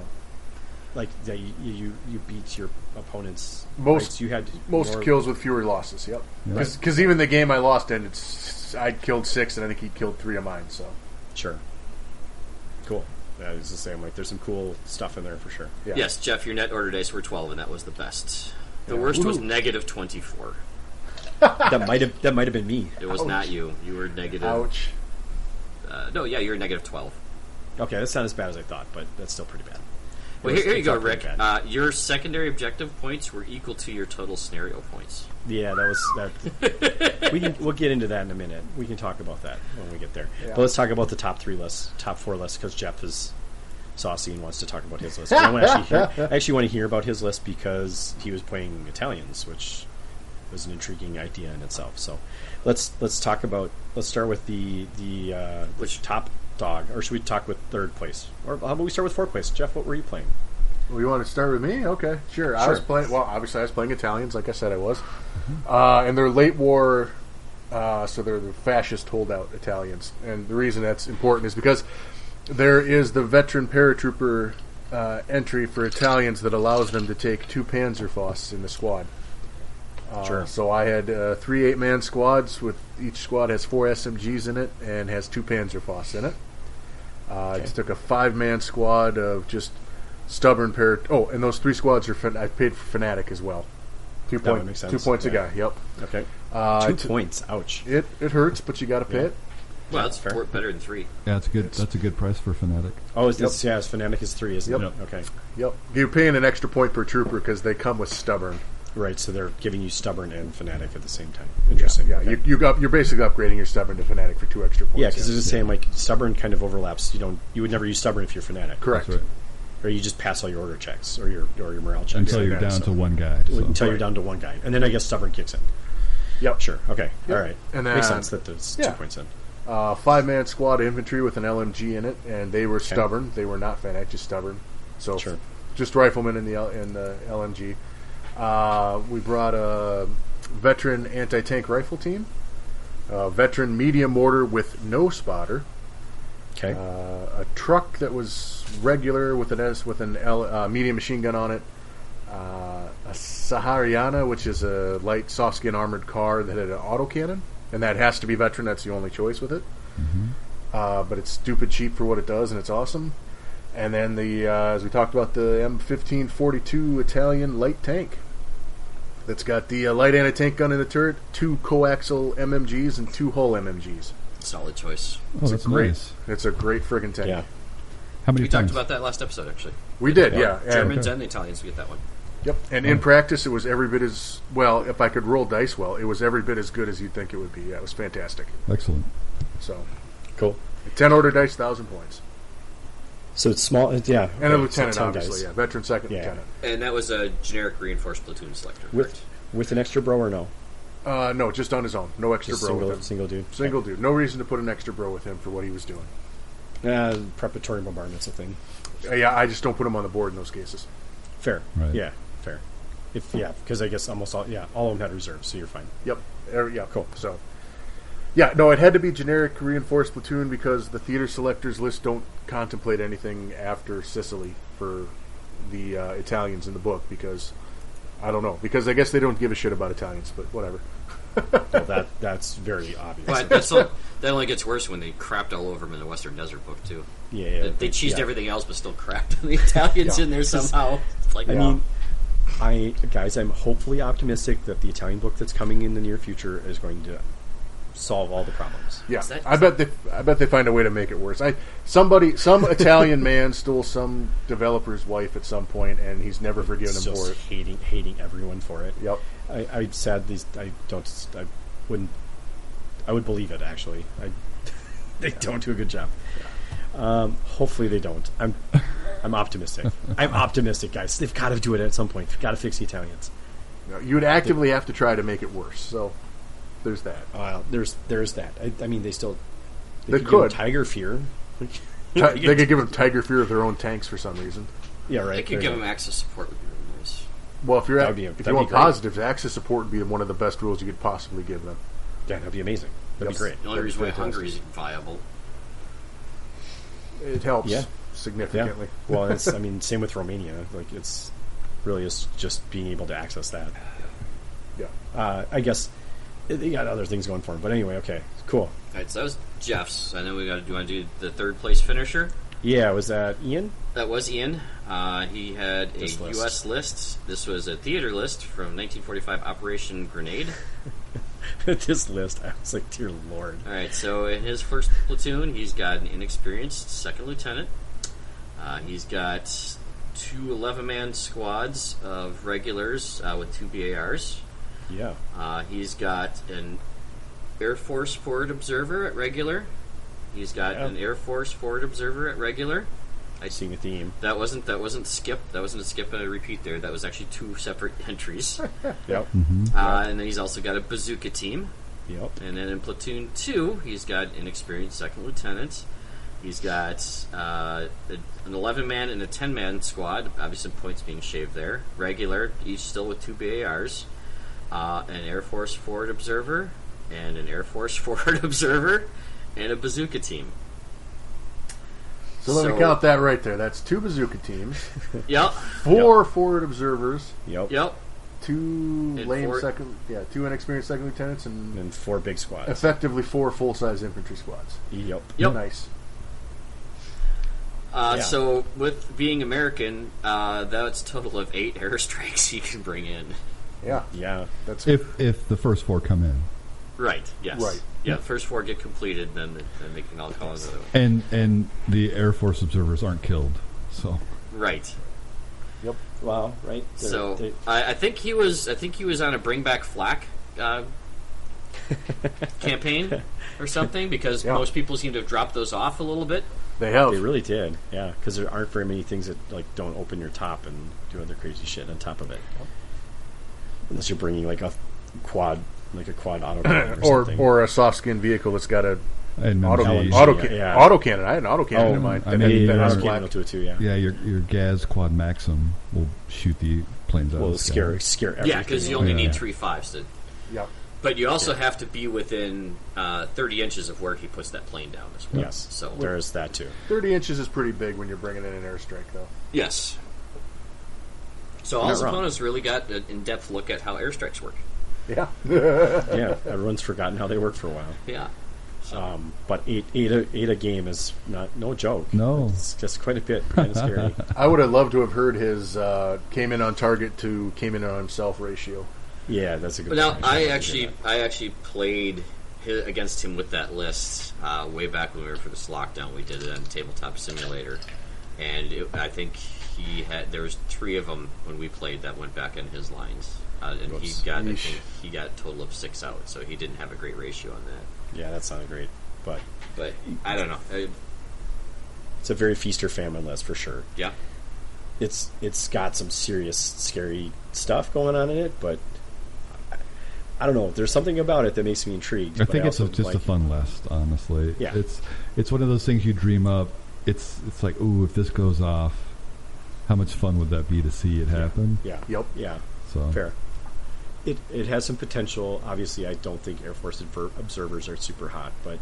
like, you beat your opponents. Most you had most kills with fewer losses. Yep. Because even the game I lost in, I killed 6, and I think he killed 3 of mine. So sure. Cool. Yeah, I was just saying, like, there's some cool stuff in there for sure. yeah. Yes, Jeff, your net order dice were 12, and that was the best. The worst was negative 24. That might have been me. It was not you. You were negative. Ouch. You were negative 12. Okay, that's not as bad as I thought, but that's still pretty bad. Well, here you go, Rick. Your secondary objective points were equal to your total scenario points. Yeah, that was that. We'll get into that in a minute. We can talk about that when we get there. Yeah. But let's talk about the top 3 lists, top 4 lists, because Jeff is saucy and wants to talk about his list. I actually want to hear about his list because he was playing Italians, which was an intriguing idea in itself. So let's start with the which top dog, or should we talk with 3rd place, or how about we start with 4th place? Jeff, what were you playing? Well, you want to start with me? Okay, sure. I was playing. Well, obviously, I was playing Italians, like I said, I was, and they're late war, so they're the fascist holdout Italians. And the reason that's important is because there is the veteran paratrooper entry for Italians that allows them to take 2 Panzerfausts in the squad. Sure. So I had 3 8-man squads. With each squad has 4 SMGs in it and has 2 Panzerfausts in it. I just took a 5-man squad of just stubborn and those 3 squads are. I paid for Fanatic as well. 2 points. 2 points a guy. Yep. Okay. 2 points. Ouch. It hurts, but you got to pay it. Well, that's better than 3. Yeah, it's good. That's a good price for Fanatic. Oh, Fanatic is 3, isn't it? Okay. Yep. You're paying an extra point per trooper because they come with stubborn. Right, so they're giving you stubborn and Fanatic at the same time. Interesting. Yeah, okay. You're basically upgrading your stubborn to Fanatic for 2 extra points. Yeah, because it's just saying like stubborn kind of overlaps. You would never use stubborn if you're Fanatic. Correct. That's right. Or you just pass all your order checks or your morale checks until you're down to 1 guy. Until you're down to 1 guy, and then I guess stubborn kicks in. Yep. Sure. Okay. Yep. All right. And then, makes sense that there's 2 points in. 5-man squad infantry with an LMG in it, and they were stubborn. They were not Fanatic, just stubborn. So just riflemen in the LMG. We brought a veteran anti-tank rifle team, a veteran medium mortar with no spotter, a truck that was regular with an medium machine gun on it, a Sahariana, which is a light soft skin armored car that had an autocannon, and that has to be veteran. That's the only choice with it. But it's stupid cheap for what it does, and it's awesome. And then as we talked about, the M1542 Italian light tank. That's got the light anti-tank gun in the turret, 2 coaxial MMGs, and 2 hull MMGs. Solid choice. Oh, that's nice. It's a great friggin' tank. Yeah. How many we times? talked about that last episode, actually. We did, yeah. Germans and the Italians get that one. Yep. And in practice, it was every bit as well. If I could roll dice well, it was every bit as good as you'd think it would be. Yeah, it was fantastic. Excellent. So cool. 10 order dice, 1,000 points. So it's small, yeah. And a okay, lieutenant, so 10 obviously, guys. yeah. Veteran second Yeah. lieutenant. And that was a generic reinforced platoon selector. With an extra bro or no? No, just on his own. No extra Just bro with him. single dude. Single dude. No reason to put an extra bro with him for what he was doing. Preparatory bombardment's a thing. Yeah, I just don't put him on the board in those cases. Fair. Right. Yeah, fair. Because I guess almost all of them had reserves, so you're fine. Yep. Yeah. Cool. So, yeah, no, it had to be generic reinforced platoon because the theater selectors list don't contemplate anything after Sicily for the Italians in the book because I don't know, because I guess they don't give a shit about Italians, but whatever. Well, that's very obvious. But that only gets worse when they crapped all over them in the Western Desert book too. Yeah, They cheesed everything else, but still crapped on the Italians in there somehow. It's like, Guys, I'm hopefully optimistic that the Italian book that's coming in the near future is going to solve all the problems. Yeah, I bet they find a way to make it worse. Some Italian man stole some developer's wife at some point, and he's never forgiven him for it. Hating everyone for it. Yep. I would believe it actually. They don't do a good job. Hopefully they don't. I'm optimistic. I'm optimistic, guys. They've got to do it at some point. They've got to fix the Italians. No, you would actively have to try to make it worse. So there's that. There's that. I mean, they could give them Tiger Fear. They could give them Tiger Fear of their own tanks for some reason. Yeah, right. They could give them access support would be really nice. Well, if you want great. positives, access support would be one of the best rules you could possibly give them. Yeah, that'd be amazing. That'd be great. The only reason why Hungary's viable. It helps significantly. Yeah. Well, same with Romania. Like, it's really is just being able to access that. Yeah. I guess they got other things going for them. But anyway, okay, cool. All right, so that was Jeff's. I know we got to do the third place finisher. Yeah, was that Ian? That was Ian. He had a U.S. list. This was a theater list from 1945 Operation Grenade. This list, I was like, dear Lord. All right, so in his first platoon, he's got an inexperienced second lieutenant. He's got two 11-man squads of regulars with two BARs. Yeah. He's got an Air Force forward observer at regular. He's got an Air Force forward observer at regular. I see a theme. That wasn't skip. That wasn't a skip and a repeat there. That was actually two separate entries. Yep. Mm-hmm. And then he's also got a bazooka team. Yep. And then in platoon 2, he's got an experienced second lieutenant. He's got an 11-man and a 10-man squad. Obviously, points being shaved there. Regular, each still with two BARs. An Air Force forward observer, and an Air Force forward observer, and a bazooka team. So let me count that right there. That's two bazooka teams. Yep. Four forward observers. Yep. Two And two inexperienced second lieutenants, and four big squads. Effectively 4 full-size infantry squads. Yep. Nice. So with being American, that's a total of 8 airstrikes you can bring in. Yeah. That's if the first 4 come in. Right. Yes. Right. Yeah. The first 4 get completed, then they can all call another one. And the Air Force observers aren't killed. So right. Yep. Wow. Right. I think he was on a Bring Back Flak campaign or something because most people seem to have dropped those off a little bit. They have. They really did. Yeah, because there aren't very many things that don't open your top and do other crazy shit on top of it. Unless you're bringing like a quad autocannon or something. Or a soft skin vehicle that's got a autocannon. Autocannon. I had an autocannon in mind. Autocannon will do it too. Yeah, your Gaz Quad Maxim will shoot the planes out. Well, scare everything. Yeah, because you only need 3 5s to. Yeah. But you also have to be within 30 inches of where he puts that plane down as well. Yes, so there is that too. 30 inches is pretty big when you're bringing in an airstrike, though. Yes. So all his opponents really got an in-depth look at how airstrikes work. Yeah. Yeah, everyone's forgotten how they work for a while. Yeah. So. But eight a game is no joke. No. It's just quite a bit. Kind of scary. I would have loved to have heard his came in on target to came in on himself ratio. Yeah, that's a good Now, point. I actually played against him with that list way back when we were for this lockdown. We did it on Tabletop Simulator, and I think there was 3 of them when we played that went back in his lines, and he got a total of 6 out, so he didn't have a great ratio on that. Yeah, that sounded great, but I don't know. It's a very feast or famine list for sure. Yeah. It's got some serious, scary stuff going on in it, but I don't know. There's something about it that makes me intrigued. I think it's just a fun list, honestly. Yeah. It's one of those things you dream up. It's like, ooh, if this goes off, how much fun would that be to see it happen? Yeah. Yep. Yeah. So fair. It has some potential. Obviously, I don't think Air Force observers are super hot, but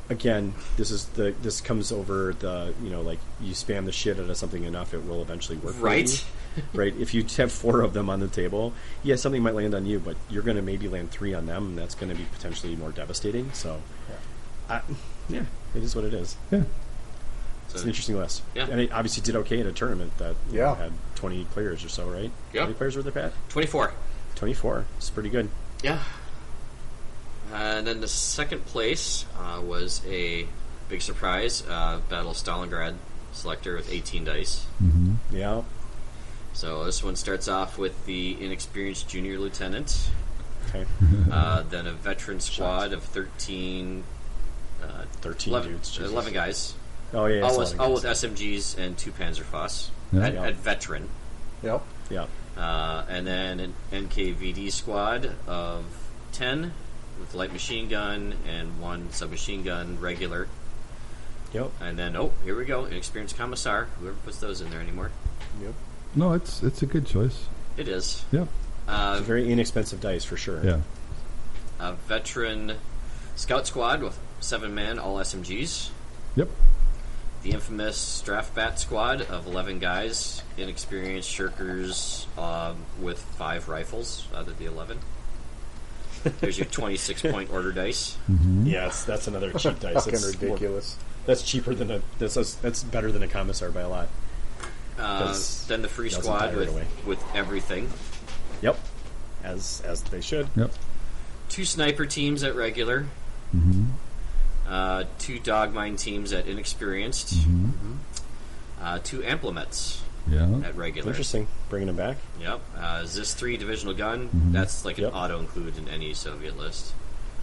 again, this comes over the like you spam the shit out of something enough, it will eventually work. Right. For you. Right. If you have 4 of them on the table, yeah, something might land on you, but you're going to maybe land 3 on them, and that's going to be potentially more devastating. So, yeah, it is what it is. Yeah. It's an interesting list. Yeah. And it obviously did okay in a tournament that Yeah. had 20 players or so, right? Yeah. How many players were there, Pat? 24. 24. It's pretty good. Yeah. And then the second place was a big surprise, Battle of Stalingrad selector with 18 dice. Mm-hmm. Yeah. So this one starts off with the inexperienced junior lieutenant, Okay. then a veteran squad of 13... 13 dudes. Jesus. 11 guys. Oh, yeah. All with SMGs and 2 Panzerfaust Yeah. at veteran. Yep. Yeah. And then an NKVD squad of 10 with light machine gun and 1 submachine gun regular. Yep. And then, here we go, inexperienced commissar. Whoever puts those in there anymore. Yep. No, it's a good choice. It is. Yep. It's a very inexpensive dice for sure. Yeah. A veteran scout squad with 7 men, all SMGs. Yep. The infamous draft bat squad of 11 guys, inexperienced shirkers with 5 rifles out of the 11. There's your 26-point order dice. Mm-hmm. Yes, that's another cheap dice. Fucking ridiculous. That's cheaper than that's better than a commissar by a lot. Then the free doesn't squad tire it away. with everything. Yep. As they should. Yep. 2 sniper teams at regular. Mm-hmm. 2 dog mine teams at inexperienced. Mm-hmm. 2 amplements Yeah. at regular. Interesting. Bringing them back. Yep. ZIS-3 divisional gun. Mhm. That's like an Yep. auto include in any Soviet list.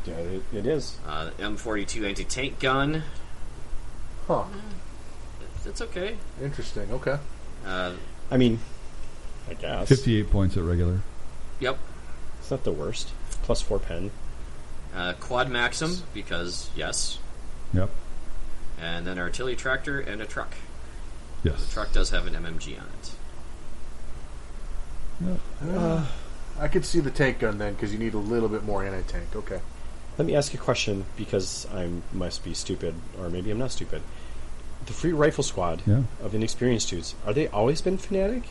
Yeah, it is. M42 anti-tank gun. Huh. It's okay. Interesting. Okay. I mean, I guess 58 points at regular. Yep. it's not the worst. Plus 4 pen. Quad Maxim, because yes. Yep. And then artillery tractor and a truck. Yes. The truck does have an MMG on it. Yep. I could see the tank gun then, because you need a little bit more anti-tank. Okay. Let me ask you a question because I must be stupid, or maybe I'm not stupid. The free rifle squad Yeah. of inexperienced dudes, are they always been fanatic?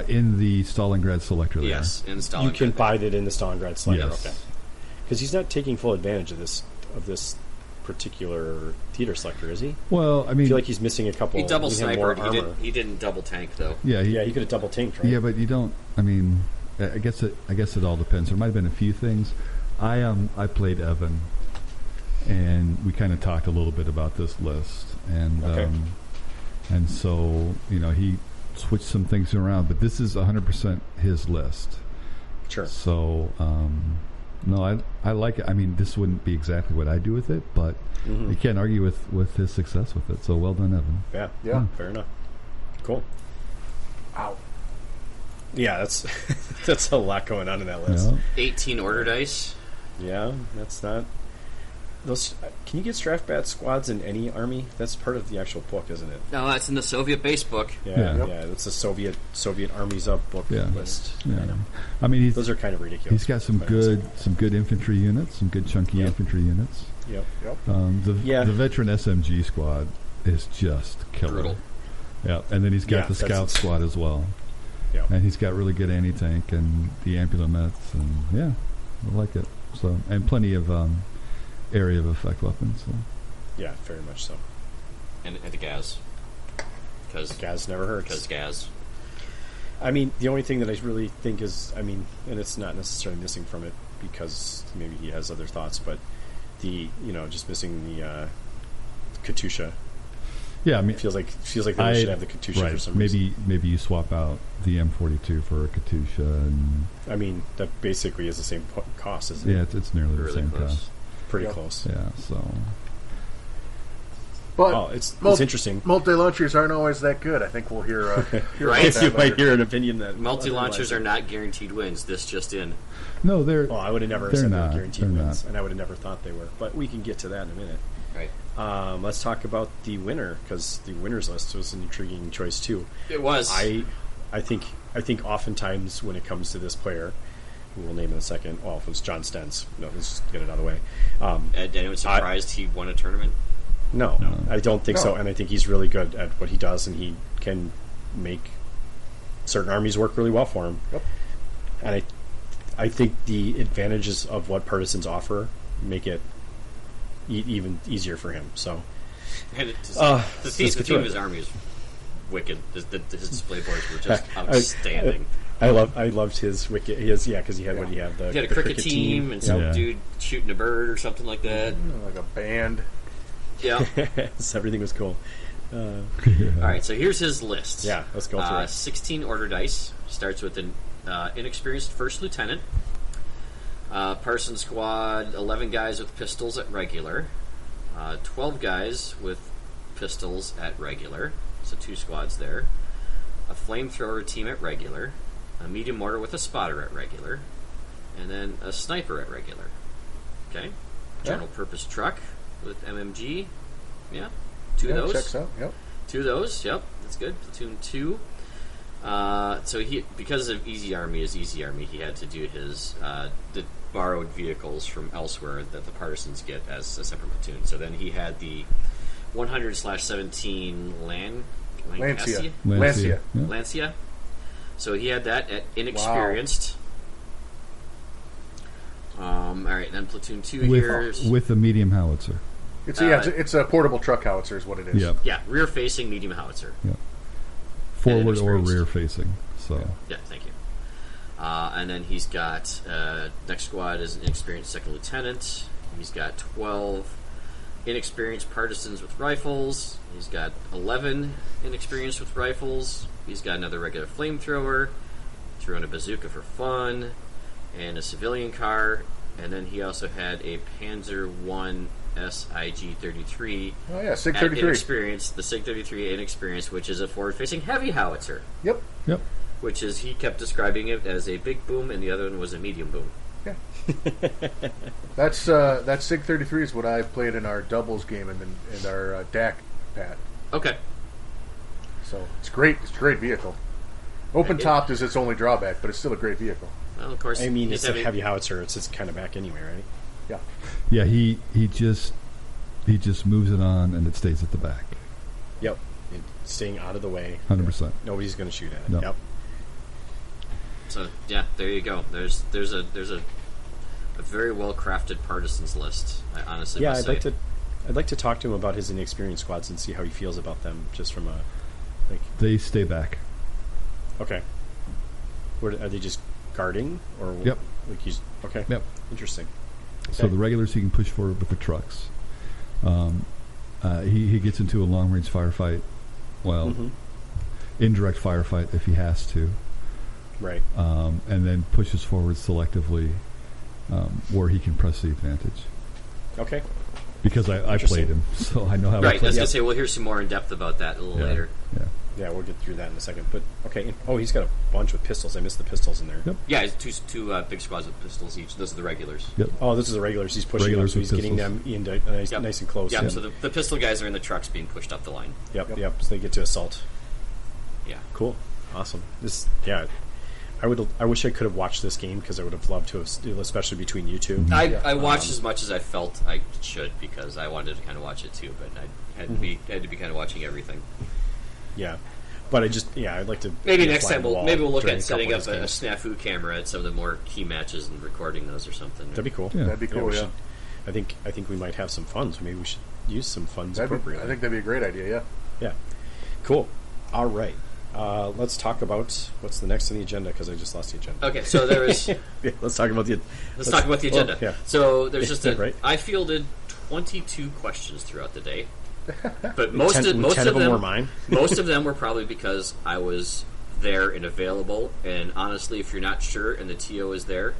In the Stalingrad selector there. Yes, in Stalingrad. You can buy that in the Stalingrad Slayer. Yes. Okay. Because he's not taking full advantage of this particular theater selector, is he? Well, I I mean... feel like he's missing a couple. He double he had more snipered. armor. He didn't double tank though. yeah, Yeah, he could have double tanked, right? Yeah, but you don't. I mean, I guess it all depends. There might have been a few things. I played Evan, and we kind of talked a little bit about this list, and Okay. and so he switched some things around, but this is 100% his list. Sure. So no, I like it. I mean, this wouldn't be exactly what I do with it, but Mhm. you can't argue with his success with it. So well done, Evan. Yeah. Yeah. Fair enough. Cool. Ow. Yeah, that's that's a lot going on in that list. Yeah. 18 order dice. Yeah, that's not. Those can you get draft bat squads in any army? That's part of the actual book, isn't it? No, that's in the Soviet base book. Yeah, Yeah. yeah. That's a Soviet armies of book Yeah. list. Yeah. I know. I mean, Those are kind of ridiculous. he's got some quite good infantry units, some good chunky Yep. infantry units. honestly. Yep. Yep. Yeah. The veteran SMG squad is just killer. Brutal. Yeah, and then he's got Yeah, the that's- scout squad as well, Yep. and he's got really good anti-tank and the ambulances, and yeah, I like it. So and plenty of area of effect weapons. So. Yeah, very much so. And the gas. Because Gas never hurts. gas. I mean, the only thing that I really think is, and it's not necessarily missing from it because maybe he has other thoughts, but just missing the Katusha. Yeah, I mean, It feels like they should have the Katusha right. for some reason. Maybe you swap out the M42 for a Katusha, and I mean, that basically is the same cost, isn't it? yeah, it's nearly the Really same close. cost. Pretty Yep. close. Yeah, so But it's interesting. Multi-launchers aren't always that good. I think we'll hear Right. about that You later. might hear an opinion that Multi-launchers are not guaranteed wins. This just in. No, they're. Well, I would have never They're said not. they were guaranteed They're wins, not. and I would have never thought they were. But we can get to that in a minute. Right. Let's talk about the winner, because the winners list was an intriguing choice too. It was. I think oftentimes when it comes to this player, who we'll name in a second. Well, if it was John Stentz, no, let's just get it out of the way. Anyone surprised he won a tournament? No, I don't think so, and I think he's really good at what he does, and he can make certain armies work really well for him. Yep. And I think the advantages of what partisans offer make it even easier for him. So, And the let's theme get of through his it. army is wicked. His display boards were just outstanding. I loved his wicket. Because he had what he had the He had a cricket team and some Yeah. dude shooting a bird or something like that. Like a band. Yeah. so everything was cool. All right, so here's his list. Yeah, let's go through it. 16 order dice. Starts with an inexperienced first lieutenant. Partisan squad, 11 guys with pistols at regular. 12 guys with pistols at regular. So 2 squads there. A flamethrower team at regular. A medium mortar with a spotter at regular. And then a sniper at regular. Okay? General purpose truck with MMG. Yeah. 2 of those. Checks out. Yep. 2 of those, yep, that's good. Platoon 2. So he, because of Easy Army is Easy Army, he had to do his the borrowed vehicles from elsewhere that the partisans get as a separate platoon. So then he had the 100/17 Lancia. Yeah. Lancia. So he had that at inexperienced. All right, then platoon 2 here. With a medium howitzer. It's a portable truck howitzer is what it is. Yep. Yeah, rear-facing medium howitzer. Yep. Forward or inexperienced. rear facing. So Yeah, thank you. And then he's got next squad is an inexperienced second lieutenant. He's got 12 inexperienced partisans with rifles. He's got 11 inexperienced with rifles. He's got another regular flamethrower. Threw in a bazooka for fun, and a civilian car. And then he also had a Panzer I SIG-33. Oh yeah, SIG at 33. inexperienced, the SIG-33 inexperienced, which is a forward-facing heavy howitzer. Yep. Yep. Which is, he kept describing it as a big boom, and the other one was a medium boom. Yeah. That's that SIG 33 is what I played in our doubles game in our DAC pad. Okay. So it's great. It's a great vehicle. Open topped is its only drawback, but it's still a great vehicle. Well, of course. I mean, he's it's a heavy howitzer. It's just kind of back anyway, right? Yeah. Yeah, he just moves it on and it stays at the back. Yep. Staying out of the way. 100%. Nobody's going to shoot at it. No. Yep. So yeah, there you go. There's a very well crafted partisans list. I honestly Yeah, must I'd say. like to talk to him about his inexperienced squads and see how he feels about them. Just from a They stay back. okay. Are they just guarding or Yep. Like he's okay. Yep. Interesting. So Okay. the regulars he can push forward with the trucks. He gets into a long range firefight. Well, Mhm. indirect firefight if he has to. Right. And then pushes forward selectively where he can press the advantage. Okay. Because I Interesting. played him, so I know how to Right, I play. was going to say, we'll hear some more in depth about that a little Yeah. later. Yeah. Yeah, we'll get through that in a second. But okay. Oh, he's got a bunch with pistols. I missed the pistols in there. Yep. Yeah, it's two big squads with pistols each. Those are the regulars. Yep. Oh, this is the regulars. He's pushing Regulars up, so with he's getting pistols. them into nice and close. Yep, so the pistol guys are in the trucks being pushed up the line. Yep. So they get to assault. Yeah. Cool. Awesome. I wish I could have watched this game because I would have loved to have, especially between you two. I watched as much as I felt I should because I wanted to kind of watch it too, but I had to be kind of watching everything. Yeah. But I'd like to Maybe be a next fly time on the wall we'll look during at a couple setting of up these a games. SNAFU camera at some of the more key matches and recording those or something. That'd be cool. Yeah. That'd be cool. we Yeah. should- I think we might have some funds. Maybe we should use some funds I appropriately. think that'd be a great idea. Yeah. Yeah. Cool. All right. Let's talk about what's the next on the agenda because I just lost the agenda. Okay, so there was. Yeah, let's talk about the. Let's talk about the agenda. yeah. So there's just Right. I fielded 22 questions throughout the day, but most 10 of them them were mine. most of them were probably because I was there and available. And honestly, if you're not sure and the TO is there,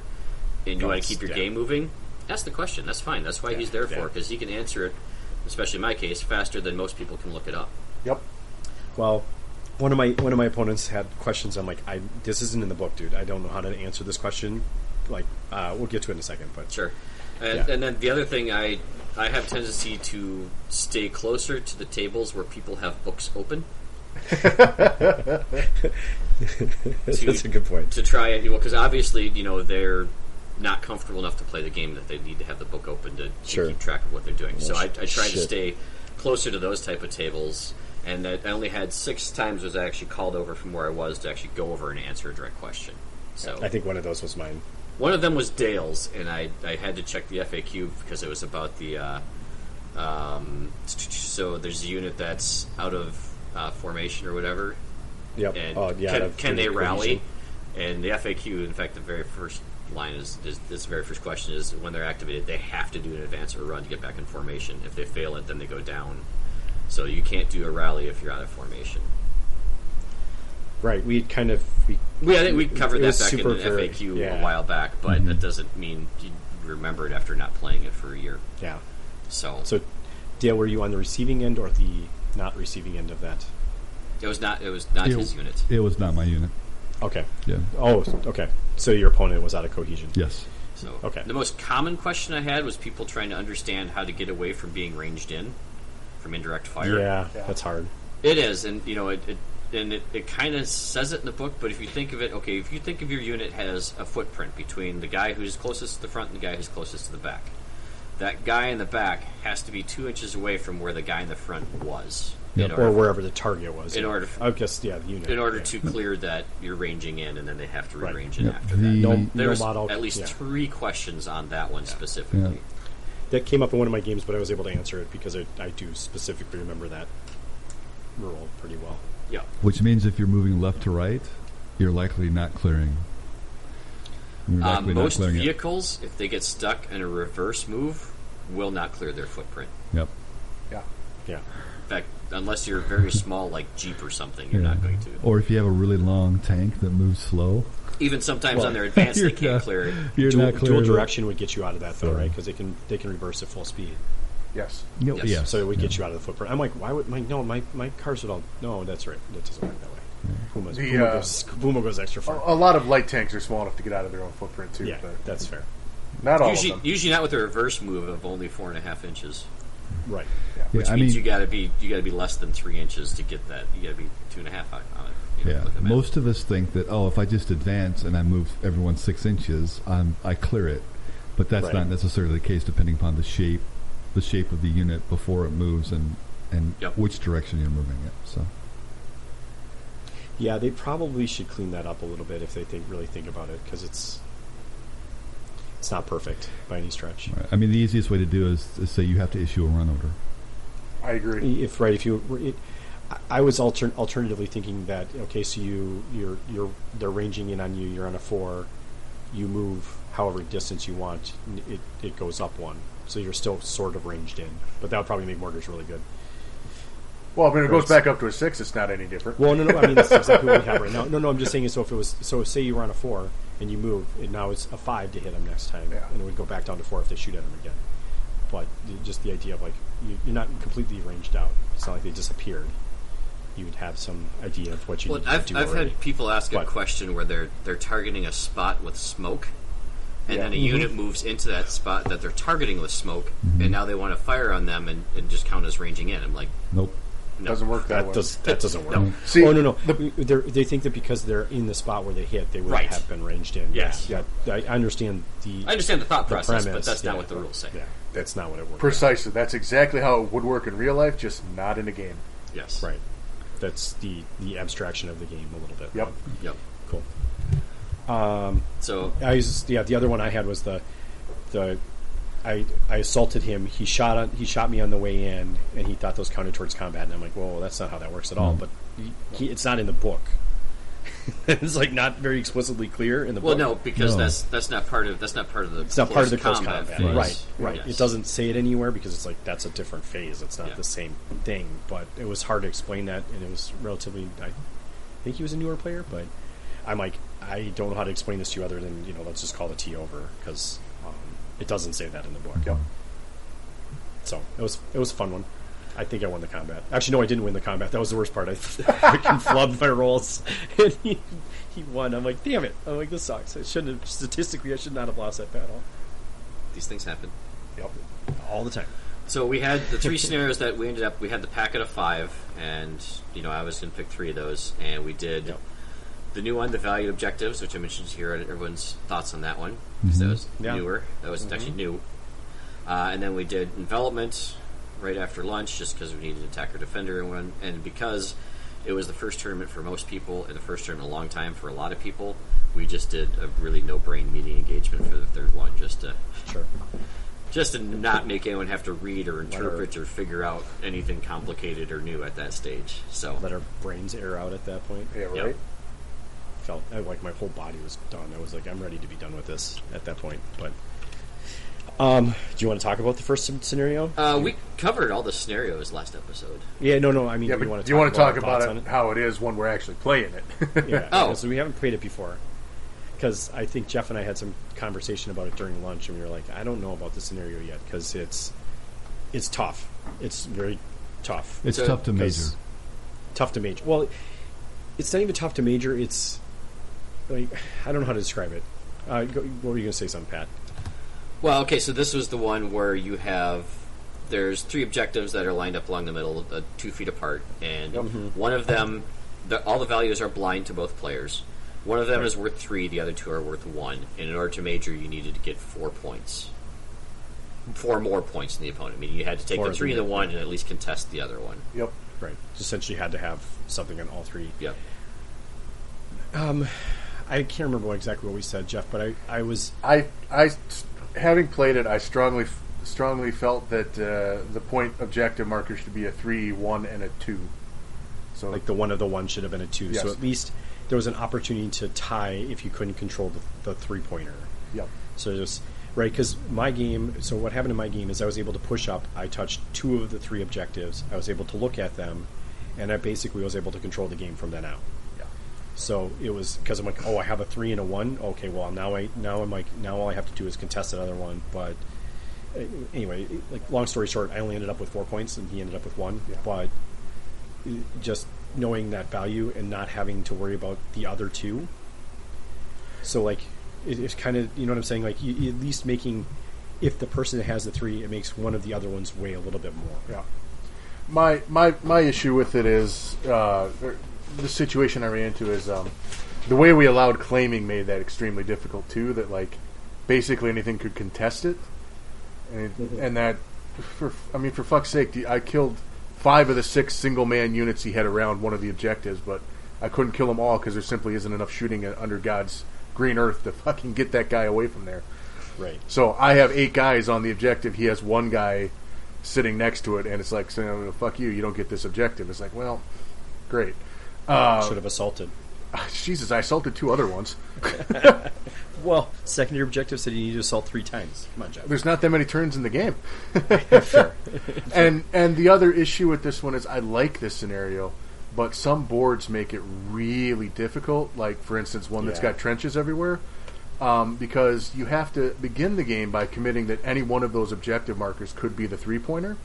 and you want to keep your game moving, ask the question. That's fine. That's why he's there for, because he can answer it especially in my case, faster than most people can look it up. Yep. Well, one of my opponents had questions. I'm like, this isn't in the book, dude. I don't know how to answer this question. Like, we'll get to it in a second, but Sure. And then the other thing, I have tendency to stay closer to the tables where people have books open. That's a good point. To try it, because obviously, they're not comfortable enough to play the game that they need to have the book open to keep track of what they're doing. So I try to stay closer to those type of tables, and I only had 6 times was I actually called over from where I was to actually go over and answer a direct question. So I think one of those was mine. One of them was Dale's, and I had to check the FAQ because it was about the so there's a unit that's out of formation or whatever. Yep. And can they rally? And the FAQ, in fact, the very first line is this very first question is when they're activated, they have to do an advance or run to get back in formation. If they fail it, then they go down. So you can't do a rally if you're out of formation. Right. I think we covered that back in the FAQ a while back, but that doesn't mean you remember it after not playing it for a year. Yeah. So Dale, were you on the receiving end or the not receiving end of that? It was not his unit. It was not my unit. Okay. Yeah. Oh, okay. So your opponent was out of cohesion. Yes. So okay. The most common question I had was people trying to understand how to get away from being ranged in, from indirect fire. Yeah. That's hard. It is, and it kind of says it in the book, but if you think of it, if you think of your unit has a footprint between the guy who's closest to the front and the guy who's closest to the back, that guy in the back has to be 2 inches away from where the guy in the front was. Yep. Or wherever the target was. The unit. In order to clear that, you're ranging in, and then they have to re-range in after that. There's at least 3 questions on that one specifically. Yeah. That came up in one of my games, but I was able to answer it because I do specifically remember that rule pretty well. Yeah. Which means if you're moving left to right, you're likely not clearing. Most vehicles, if they get stuck in a reverse move, will not clear their footprint. Yep. Yeah. In fact, unless you're very small, like Jeep or something, you're not going to. Or if you have a really long tank that moves slow. Even sometimes on their advance, they can't clear it. Dual direction would get you out of that, though, right? Because they can reverse at full speed. Yes. Yes. So it would get you out of the footprint. I'm like, why would my cars would all? No, that's right. That doesn't work that way. Puma goes extra far. A lot of light tanks are small enough to get out of their own footprint too. Yeah, but that's fair. Not all of them. Usually not with a reverse move of only 4.5 inches. Right. Yeah. Which means you got to be less than 3 inches to get that. You got to be 2.5 on it. Most of us think that if I just advance and I move everyone 6 inches, I clear it, but that's not necessarily the case depending upon the shape of the unit before it moves and which direction you're moving it. So. Yeah, they probably should clean that up a little bit if they really think about it, because it's not perfect by any stretch. Right. I mean, the easiest way to do is say you have to issue a run order. I agree. I was alternatively thinking that so they're ranging in on you. You're on a 4. You move however distance you want. It goes up 1, so you're still sort of ranged in. But that would probably make mortars really good. Well, when it goes back up to a 6, it's not any different. Well, no. I mean, that's exactly what we have right now. No. I'm just saying. So say you were on a 4 and you move, and now it's a 5 to hit them next time, and it would go back down to 4 if they shoot at them again. But just the idea of you're not completely ranged out. It's not like they disappeared. You would have some idea of what you need to do. I've had people ask a question where they're targeting a spot with smoke, and then a unit moves into that spot that they're targeting with smoke, and now they want to fire on them and just count as ranging in. I'm like, nope. No. Doesn't work that way. That doesn't work. No. See, no. They think that because they're in the spot where they hit, they would have been ranged in. Yes. Yeah. I understand the thought process, premise, but that's not what the rules say. Yeah, that's not what it works. Precisely. That's exactly how it would work in real life, just not in a game. Yes. Right. That's the abstraction of the game a little bit. Yep. Cool. So the other one I had was I assaulted him. He shot me on the way in, and he thought those counted towards combat. And I'm like, well, that's not how that works at all. But it's not in the book. It's not very explicitly clear in the book. Well, no, because that's not part of the. It's not part of the close combat phase. Right. Yes. It doesn't say it anywhere because it's that's a different phase. It's not the same thing. But it was hard to explain that, and it was relatively. I think he was a newer player, but I'm like, I don't know how to explain this to you other than let's just call the T over because. It doesn't say that in the book. Yep. So it was a fun one. I think I won the combat. Actually, no, I didn't win the combat. That was the worst part. I freaking flubbed my rolls, and he won. I'm like, damn it! I'm like, this sucks. I shouldn't have. Statistically, I should not have lost that battle. These things happen. Yep, all the time. So we had the 3 scenarios that we ended up. We had the packet of 5, and I was going to pick 3 of those, and we did the new one, the valued objectives, which I mentioned here. Everyone's thoughts on that one because that was newer. That was actually new. And then we did envelopment right after lunch, just because we needed attacker defender and one, and because it was the first tournament for most people and the first tournament in a long time for a lot of people, we just did a really no-brain meeting engagement for the third one, just to not make anyone have to read or interpret or figure out anything complicated or new at that stage. So let our brains air out at that point. Yeah, right. Yep. Felt like my whole body was done. I was like, I'm ready to be done with this at that point. But do you want to talk about the first scenario? We covered all the scenarios last episode. Yeah, no. I mean, Yeah, do but you want to talk about it? how it is when we're actually playing it? Yeah. Oh. So we haven't played it before. Because I think Jeff and I had some conversation about it during lunch, and we were like, I don't know about the scenario yet, because it's tough. It's very tough. It's tough to major. Tough to major. Well, it's not even tough to major. It's like, I don't know how to describe it. What were you going to say, something, Pat? Well, okay, so this was the one where there's 3 objectives that are lined up along the middle, 2 feet apart, and one of them, all the values are blind to both players. One of them is worth 3, the other 2 are worth 1. And in order to major, you needed to get 4 points. 4 more points than the opponent. Meaning you had to take the 3 and the 1 and at least contest the other one. Yep. Right. Essentially had to have something on all 3. Yep. I can't remember exactly what we said, Jeff, but I having played it, I strongly felt that the point objective marker should be a 3, 1, and a 2. So like the one of the 1 should have been a 2. Yes. So at least there was an opportunity to tie if you couldn't control the 3-pointer. Yep. So just right, because my game. So what happened in my game is I was able to push up. I touched 2 of the 3 objectives. I was able to look at them, and I basically was able to control the game from then out. Yeah. So it was because I'm like, oh, I have a 3 and a 1. Okay, well now I'm like, now all I have to do is contest another one. But anyway, like long story short, I only ended up with 4 points, and he ended up with 1. Yeah. But just knowing that value and not having to worry about the other 2. So like it's kind of, you know what I'm saying, like you at least making, if the person that has the 3, it makes one of the other ones weigh a little bit more. Yeah. My issue with it is the situation I ran into is the way we allowed claiming made that extremely difficult too, that like basically anything could contest it, and that for fuck's sake, I killed 5 of the 6 single-man units he had around one of the objectives, but I couldn't kill them all because there simply isn't enough shooting under God's green earth to fucking get that guy away from there. Right. So I have 8 guys on the objective. He has 1 guy sitting next to it, and it's like saying, oh, fuck you don't get this objective. It's like, well, great. Should have assaulted. Jesus, I assaulted 2 other ones. Well, secondary objective said you need to assault 3 times. Come on, Jeff. There's not that many turns in the game. Fair. And the other issue with this one is I like this scenario, but some boards make it really difficult. Like, for instance, one that's got trenches everywhere. Because you have to begin the game by committing that any one of those objective markers could be the 3-pointer.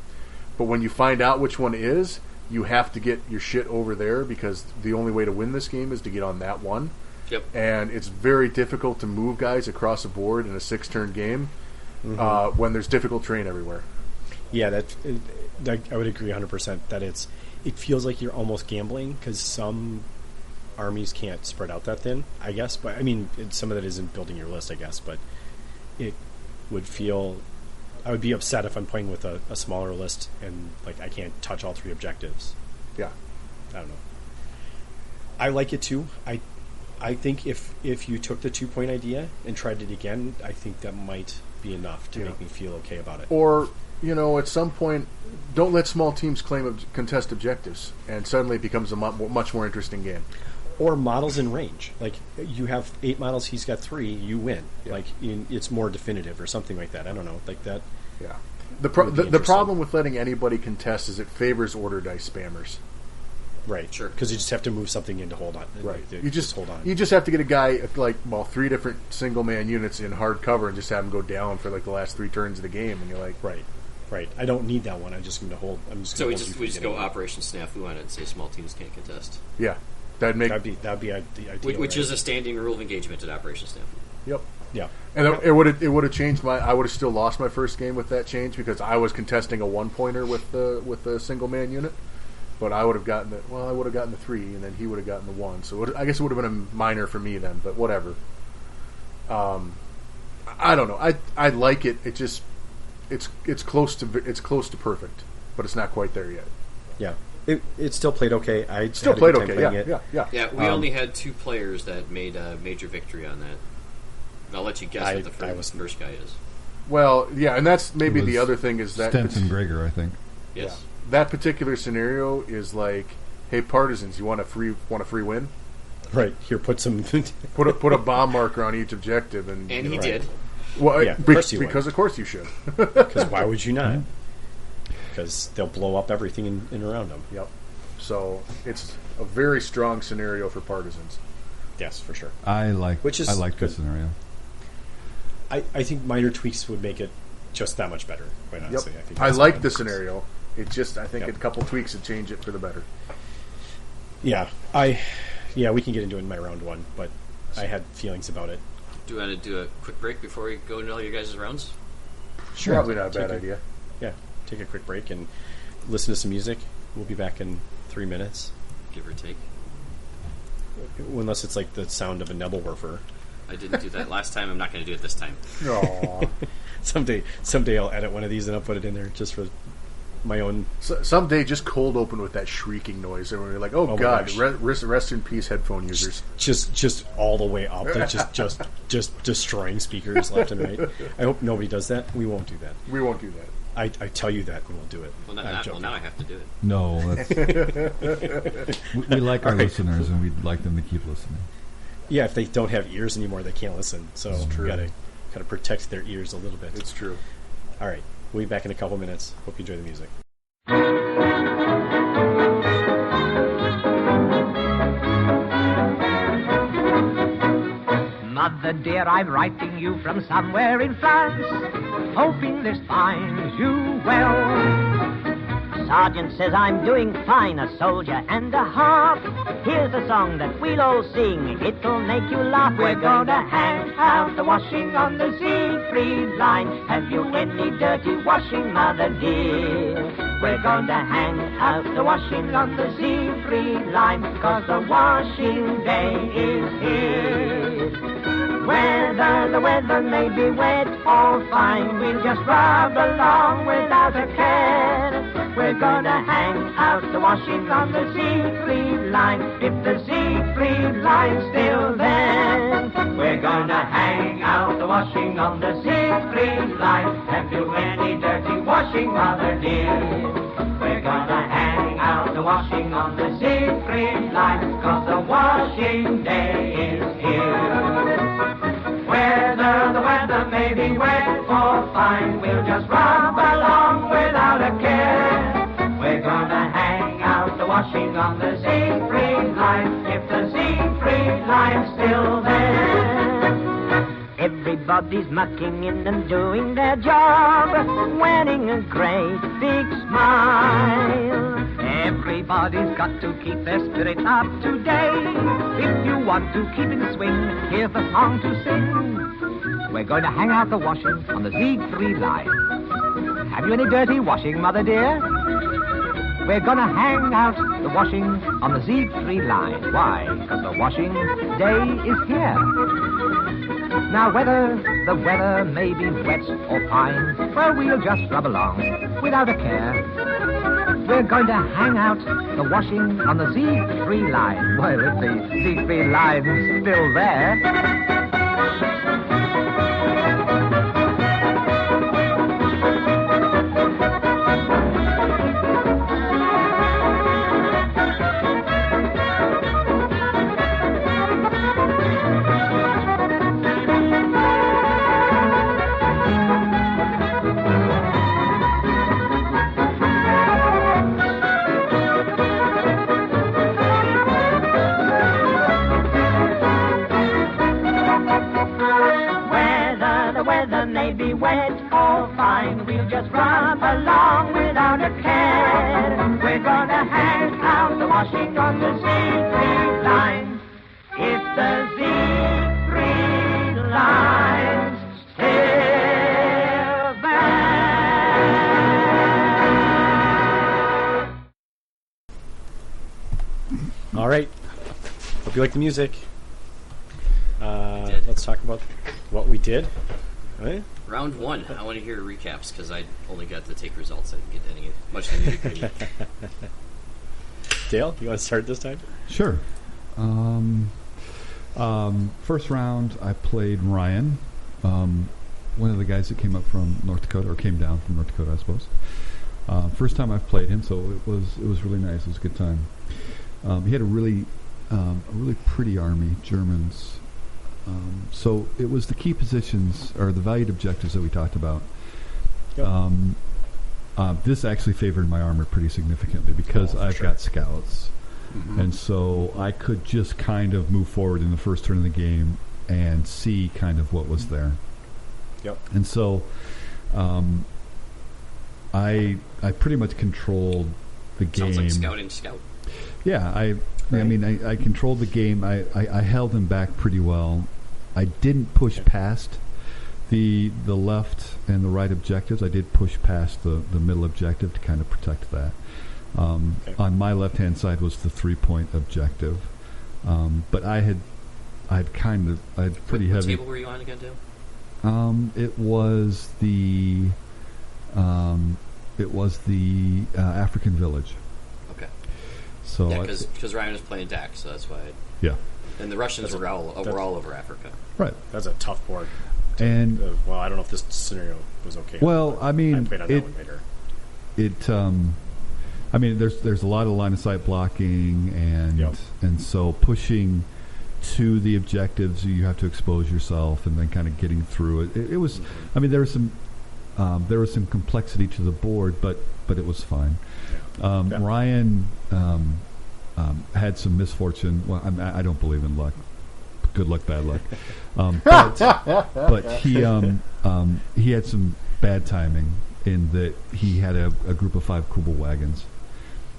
But when you find out which one is, you have to get your shit over there, because the only way to win this game is to get on that one. Yep. And it's very difficult to move guys across a board in a 6-turn game when there's difficult terrain everywhere. Yeah, I would agree 100% that it feels like you're almost gambling, because some armies can't spread out that thin, I guess. But I mean, some of that isn't building your list, I guess. But it would feel, I would be upset if I'm playing with a smaller list and like I can't touch all 3 objectives. Yeah. I don't know. I like it too. I think if you took the 2-point idea and tried it again, I think that might be enough to make me feel okay about it. Or, at some point, don't let small teams contest objectives, and suddenly it becomes a much more interesting game. Or models in range. Like, you have 8 models, he's got 3, you win. Yeah. Like, it's more definitive or something like that. I don't know. Like that. Yeah. The problem with letting anybody contest is it favors order dice spammers. Right. Sure. Because you just have to move something in to hold on. Right. You just hold on. You just have to get a guy, 3 different single-man units in hard cover and just have him go down for, the last 3 turns of the game, and you're like... Right. Right. I don't need that one. I'm just going to hold. So we just go Operation Snafu on it and say small teams can't contest. Yeah, that'd be the ideal. Which is a standing rule of engagement at Operation Snafu. Yep. Yeah. And it would have changed I would have still lost my first game with that change because I was contesting a 1-pointer with the single man unit, but I would have gotten it. Well, I would have gotten the 3, and then he would have gotten the 1. So I guess it would have been a minor for me then, but whatever. I don't know. I like it. It just it's close to perfect, but it's not quite there yet. Yeah. It still played okay. I still played okay. Yeah. Yeah, we only had 2 players that made a major victory on that. I'll let you guess what the first guy is. Well, yeah, and that's maybe the other thing is that Stenson Gregor, I think. Yes. Yeah, that particular scenario is like, hey, partisans, you want a free win? Right. Here, put some put a bomb marker on each objective, and he did. Well, yeah, because of course you should. Because why would you not? Because they'll blow up everything in around them. Yep. So it's a very strong scenario for partisans. Yes, for sure. I like this scenario. I think minor tweaks would make it just that much better. Quite honestly, yep. I like the scenario. It just I think a couple tweaks would change it for the better. Yeah, we can get into it in my round 1, but I had feelings about it. Do you want to do a quick break before we go into all your guys' rounds? Sure. Probably not a bad idea. Yeah, take a quick break and listen to some music. We'll be back in 3 minutes. Give or take. Unless it's like the sound of a Nebelwerfer. I didn't do that last time. I'm not going to do it this time. Aww. Someday I'll edit one of these and I'll put it in there just for my own. Someday just cold open with that shrieking noise, and we're like, "Oh God, rest in peace, headphone users." Just all the way up, like just destroying speakers left and right. I hope nobody does that. We won't do that. We won't do that. I tell you that, and we'll do it. Well, now I have to do it. No, we like our listeners, and we'd like them to keep listening. Yeah, if they don't have ears anymore, they can't listen. So we gotta protect their ears a little bit. It's true. All right, we'll be back in a couple minutes. Hope you enjoy the music. Mother dear, I'm writing you from somewhere in France, hoping this finds you well. Sergeant says I'm doing fine, a soldier and a half. Here's a song that we'll all sing, it'll make you laugh. We're gonna hang out the washing on the Siegfried line. Have you any dirty washing, mother dear? We're gonna hang out the washing on the Siegfried line, 'cause the washing day is here. Whether the weather may be wet or fine, we'll just rub along without a care. We're gonna hang out the washing on the Siegfried line, if the Siegfried line's still there. We're gonna hang out the washing on the Siegfried line. Have you any dirty washing, mother dear? We're gonna hang out the washing on the Siegfried line, 'cause the washing day is here. Whether the weather may be wet or fine, we'll just rub along without a care. We're gonna hang out the washing on the Siegfried line, if the Siegfried line's still there. Everybody's mucking in and doing their job, wearing a great big smile. Everybody's got to keep their spirits up today. If you want to keep in swing, here's the song to sing. We're going to hang out the washing on the Siegfried line. Have you any dirty washing, mother dear? We're going to hang out the washing on the Siegfried line. Why? 'Cause the washing day is here. Now whether the weather may be wet or fine, well, we'll just rub along without a care. We're going to hang out the washing on the Siegfried line. Well, if the Siegfried line's still there. just run along without a care. We're gonna hang out the washing on the Z3 lines. If the Z3 lines still there. All right. Hope you like the music. Let's talk about what we did. Right? Round 1. I want to hear recaps because I only got to take results. I didn't get any much nitty-gritty. Dale, you want to start this time? Sure. First round, I played Ryan, one of the guys that came up from North Dakota, or came down from North Dakota, I suppose. First time I've played him, so it was really nice. It was a good time. He had a really pretty army, Germans. So it was the key positions or the valued objectives that we talked about. Yep. This actually favored my armor pretty significantly because I've got scouts. Mm-hmm. And so I could just kind of move forward in the first turn of the game and see kind of what was there. Yep. And so I pretty much controlled the game. Sounds like scouting scout. Yeah, I mean, I controlled the game. I held him back pretty well. I didn't push past the left and the right objectives. I did push past the middle objective to kind of protect that. On my left-hand side was the 3-point objective, but I had pretty what heavy. What table were you on again, Dale? It was the African village. Okay. So yeah, because Ryan was playing DAC, so that's why. Yeah. And the Russians were all over Africa. Right. That's a tough board. And well, I don't know if this scenario was okay. Well, I mean, I played on that one later. I mean, there's a lot of line of sight blocking, and so pushing to the objectives, you have to expose yourself, and then kind of getting through it. It was, I mean, there was some complexity to the board, but it was fine. Ryan had some misfortune. Well, I don't believe in luck. Good luck, bad luck. But he had some bad timing in that he had a group of 5 Kubel wagons,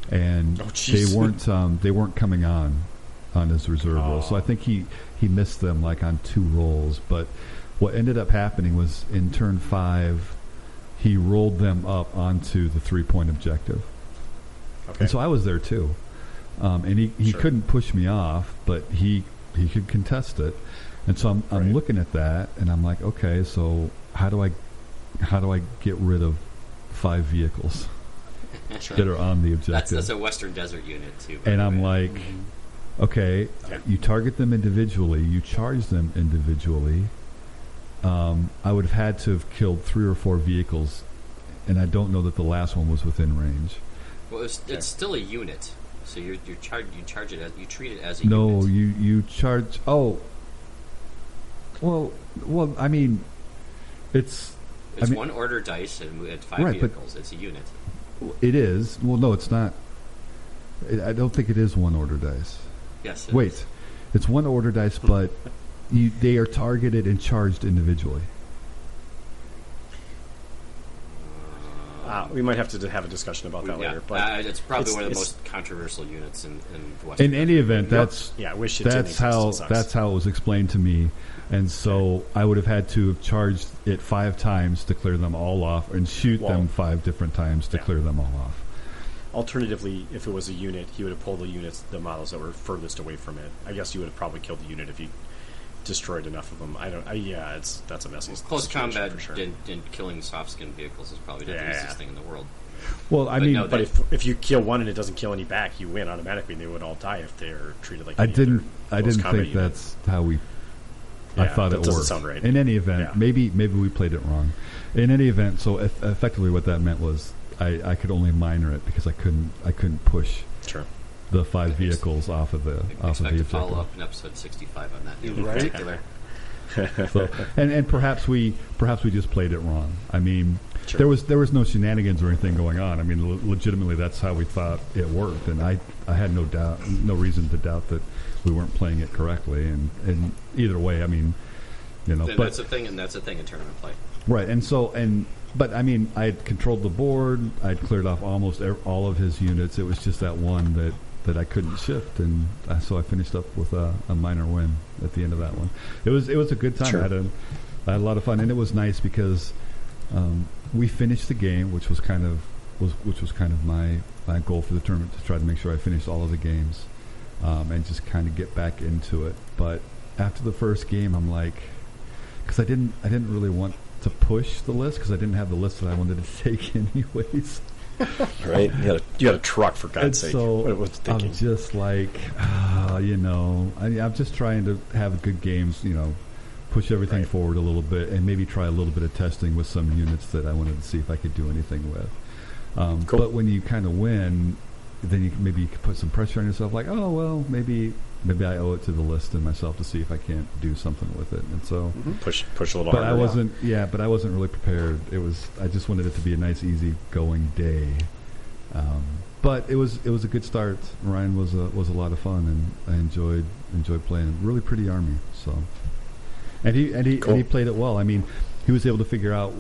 and they weren't coming on his reserve roll. So I think he missed them like on 2 rolls. But what ended up happening was in turn 5, he rolled them up onto the 3-point objective. Okay. And so I was there too, and he couldn't push me off, but he could contest it. And so I'm looking at that, and I'm like, okay, so how do I get rid of 5 vehicles that are on the objective? That's a Western Desert unit too. And I'm like, okay, you target them individually, you charge them individually. I would have had to have killed 3 or 4 vehicles, and I don't know that the last one was within range. Well, it's still a unit, so you treat it as a unit. No, you charge. Oh, well, I mean, it's one order dice and at 5 vehicles. It's a unit. It is. Well, no, it's not. I don't think it is 1 order dice. Yes. Wait, it's 1 order dice, but they are targeted and charged individually. We might have to have a discussion about that later. But it's probably one of the most controversial units in the Western. In any event, that's how it was explained to me, and so I would have had to have charged it 5 times to clear them all off, and shoot them 5 different times to clear them all off. Alternatively, if it was a unit, he would have pulled the models that were furthest away from it. I guess you would have probably killed the unit if he destroyed enough of them. That's a messy. Close combat and killing soft skin vehicles is probably not the easiest thing in the world. Well, but if you kill one and it doesn't kill any back, you win automatically. And they would all die if they're treated like. I didn't think that's how we. I thought it worked. Doesn't sound right. In any event, maybe we played it wrong. In any event, so effectively what that meant was I could only minor it because I couldn't push. Sure. The 5 vehicles off of the objective. To follow up in episode 65 on that in particular. So, and perhaps we just played it wrong. I mean, there was no shenanigans or anything going on. I mean, legitimately, that's how we thought it worked, and I had no reason to doubt that we weren't playing it correctly. And either way, I mean, but that's a thing in tournament play. Right, and so but I mean, I had controlled the board. I'd cleared off almost all of his units. It was just that one that I couldn't shift, and so I finished up with a minor win at the end of that one. It was a good time. Sure. I had a lot of fun, and it was nice because we finished the game, which was kind of my goal for the tournament, to try to make sure I finished all of the games and just kind of get back into it. But after the first game, I'm like, because I didn't really want to push the list because I didn't have the list that I wanted to take anyways. Right? You had a truck, for God's sake. So what was thinking? I'm just like, I'm just trying to have good games, push everything forward a little bit and maybe try a little bit of testing with some units that I wanted to see if I could do anything with. Cool. But when you kind of win, then you can put some pressure on yourself, like, oh, well, maybe I owe it to the list and myself to see if I can't do something with it. And so push a little but harder. But I wasn't really prepared. I just wanted it to be a nice, easy going day. But it was a good start. Ryan was a lot of fun, and I enjoyed playing. Really pretty army. So, and he played it well. I mean, he was able to figure out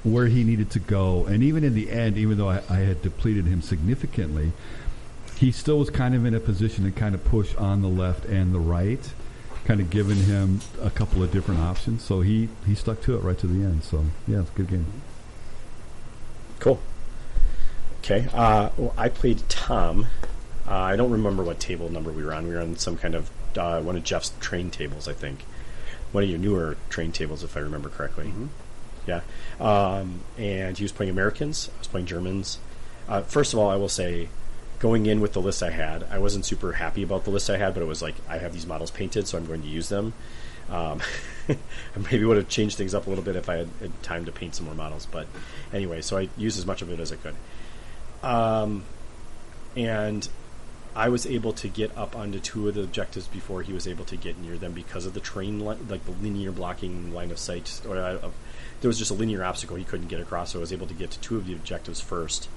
where he needed to go, and even in the end, even though I had depleted him significantly, he still was kind of in a position to kind of push on the left and the right, kind of giving him a couple of different options. So he stuck to it right to the end. So yeah, it's a good game. Cool. Okay. Well, I played Tom. I don't remember what table number we were on. We were on some kind of one of Jeff's train tables, I think. One of your newer train tables, if I remember correctly. Mm-hmm. Yeah. And he was playing Americans. I was playing Germans. First of all, I will say, going in with the list I had, I wasn't super happy about the list I had, but it was like, I have these models painted, so I'm going to use them. I maybe would have changed things up a little bit if I had time to paint some more models. But anyway, so I used as much of it as I could. And I was able to get up onto two of the objectives before he was able to get near them because of the train, like the linear blocking line of sight. There was just a linear obstacle he couldn't get across, so I was able to get to two of the objectives first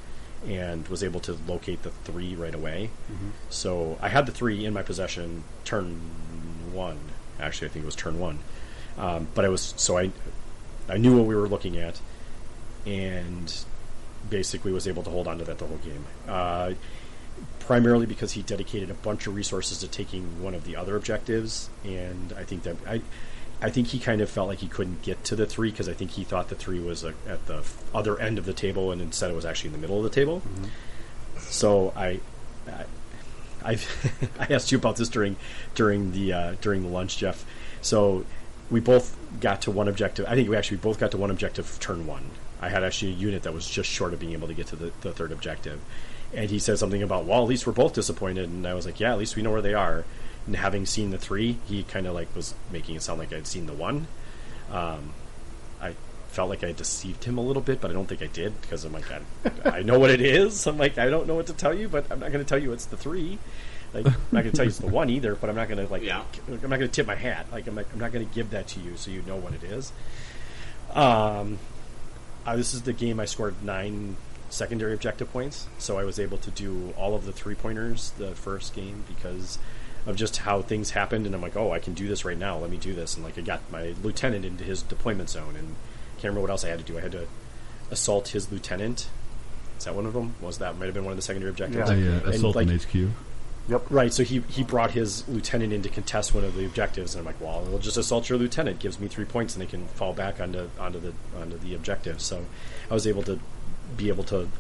and was able to locate the 3 right away. Mm-hmm. So I had the 3 in my possession turn 1. Actually, I think it was turn 1. But I knew what we were looking at and basically was able to hold on to that the whole game. Primarily because he dedicated a bunch of resources to taking one of the other objectives, and I think he kind of felt like he couldn't get to the 3 because I think he thought the 3 was at the other end of the table, and instead it was actually in the middle of the table. Mm-hmm. So I asked you about this during the lunch, Jeff. So we both got to one objective. I think we actually both got to one objective turn 1. I had actually a unit that was just short of being able to get to the third objective. And he said something about, well, at least we're both disappointed. And I was like, yeah, at least we know where they are. And having seen the 3, he kind of was making it sound like I'd seen the 1. I felt like I deceived him a little bit, but I don't think I did because I'm like, I know what it is. I'm like, I don't know what to tell you, but I'm not going to tell you it's the 3. Like, I'm not going to tell you it's the 1 either, but I'm not going to I'm not going to tip my hat. Like, I'm not going to give that to you so you know what it is. This is the game I scored 9 secondary objective points, so I was able to do all of the 3-pointers the first game because of just how things happened, and I'm like, oh, I can do this right now, let me do this, and like I got my lieutenant into his deployment zone, and I can't remember what else I had to do. I had to assault his lieutenant. Is that one of them? Might have been one of the secondary objectives. Yeah, assault an HQ. Yep. Right, so he brought his lieutenant in to contest one of the objectives, and I'm like, well, we'll just assault your lieutenant. It gives me 3 points, and they can fall back onto the objective. So I was able to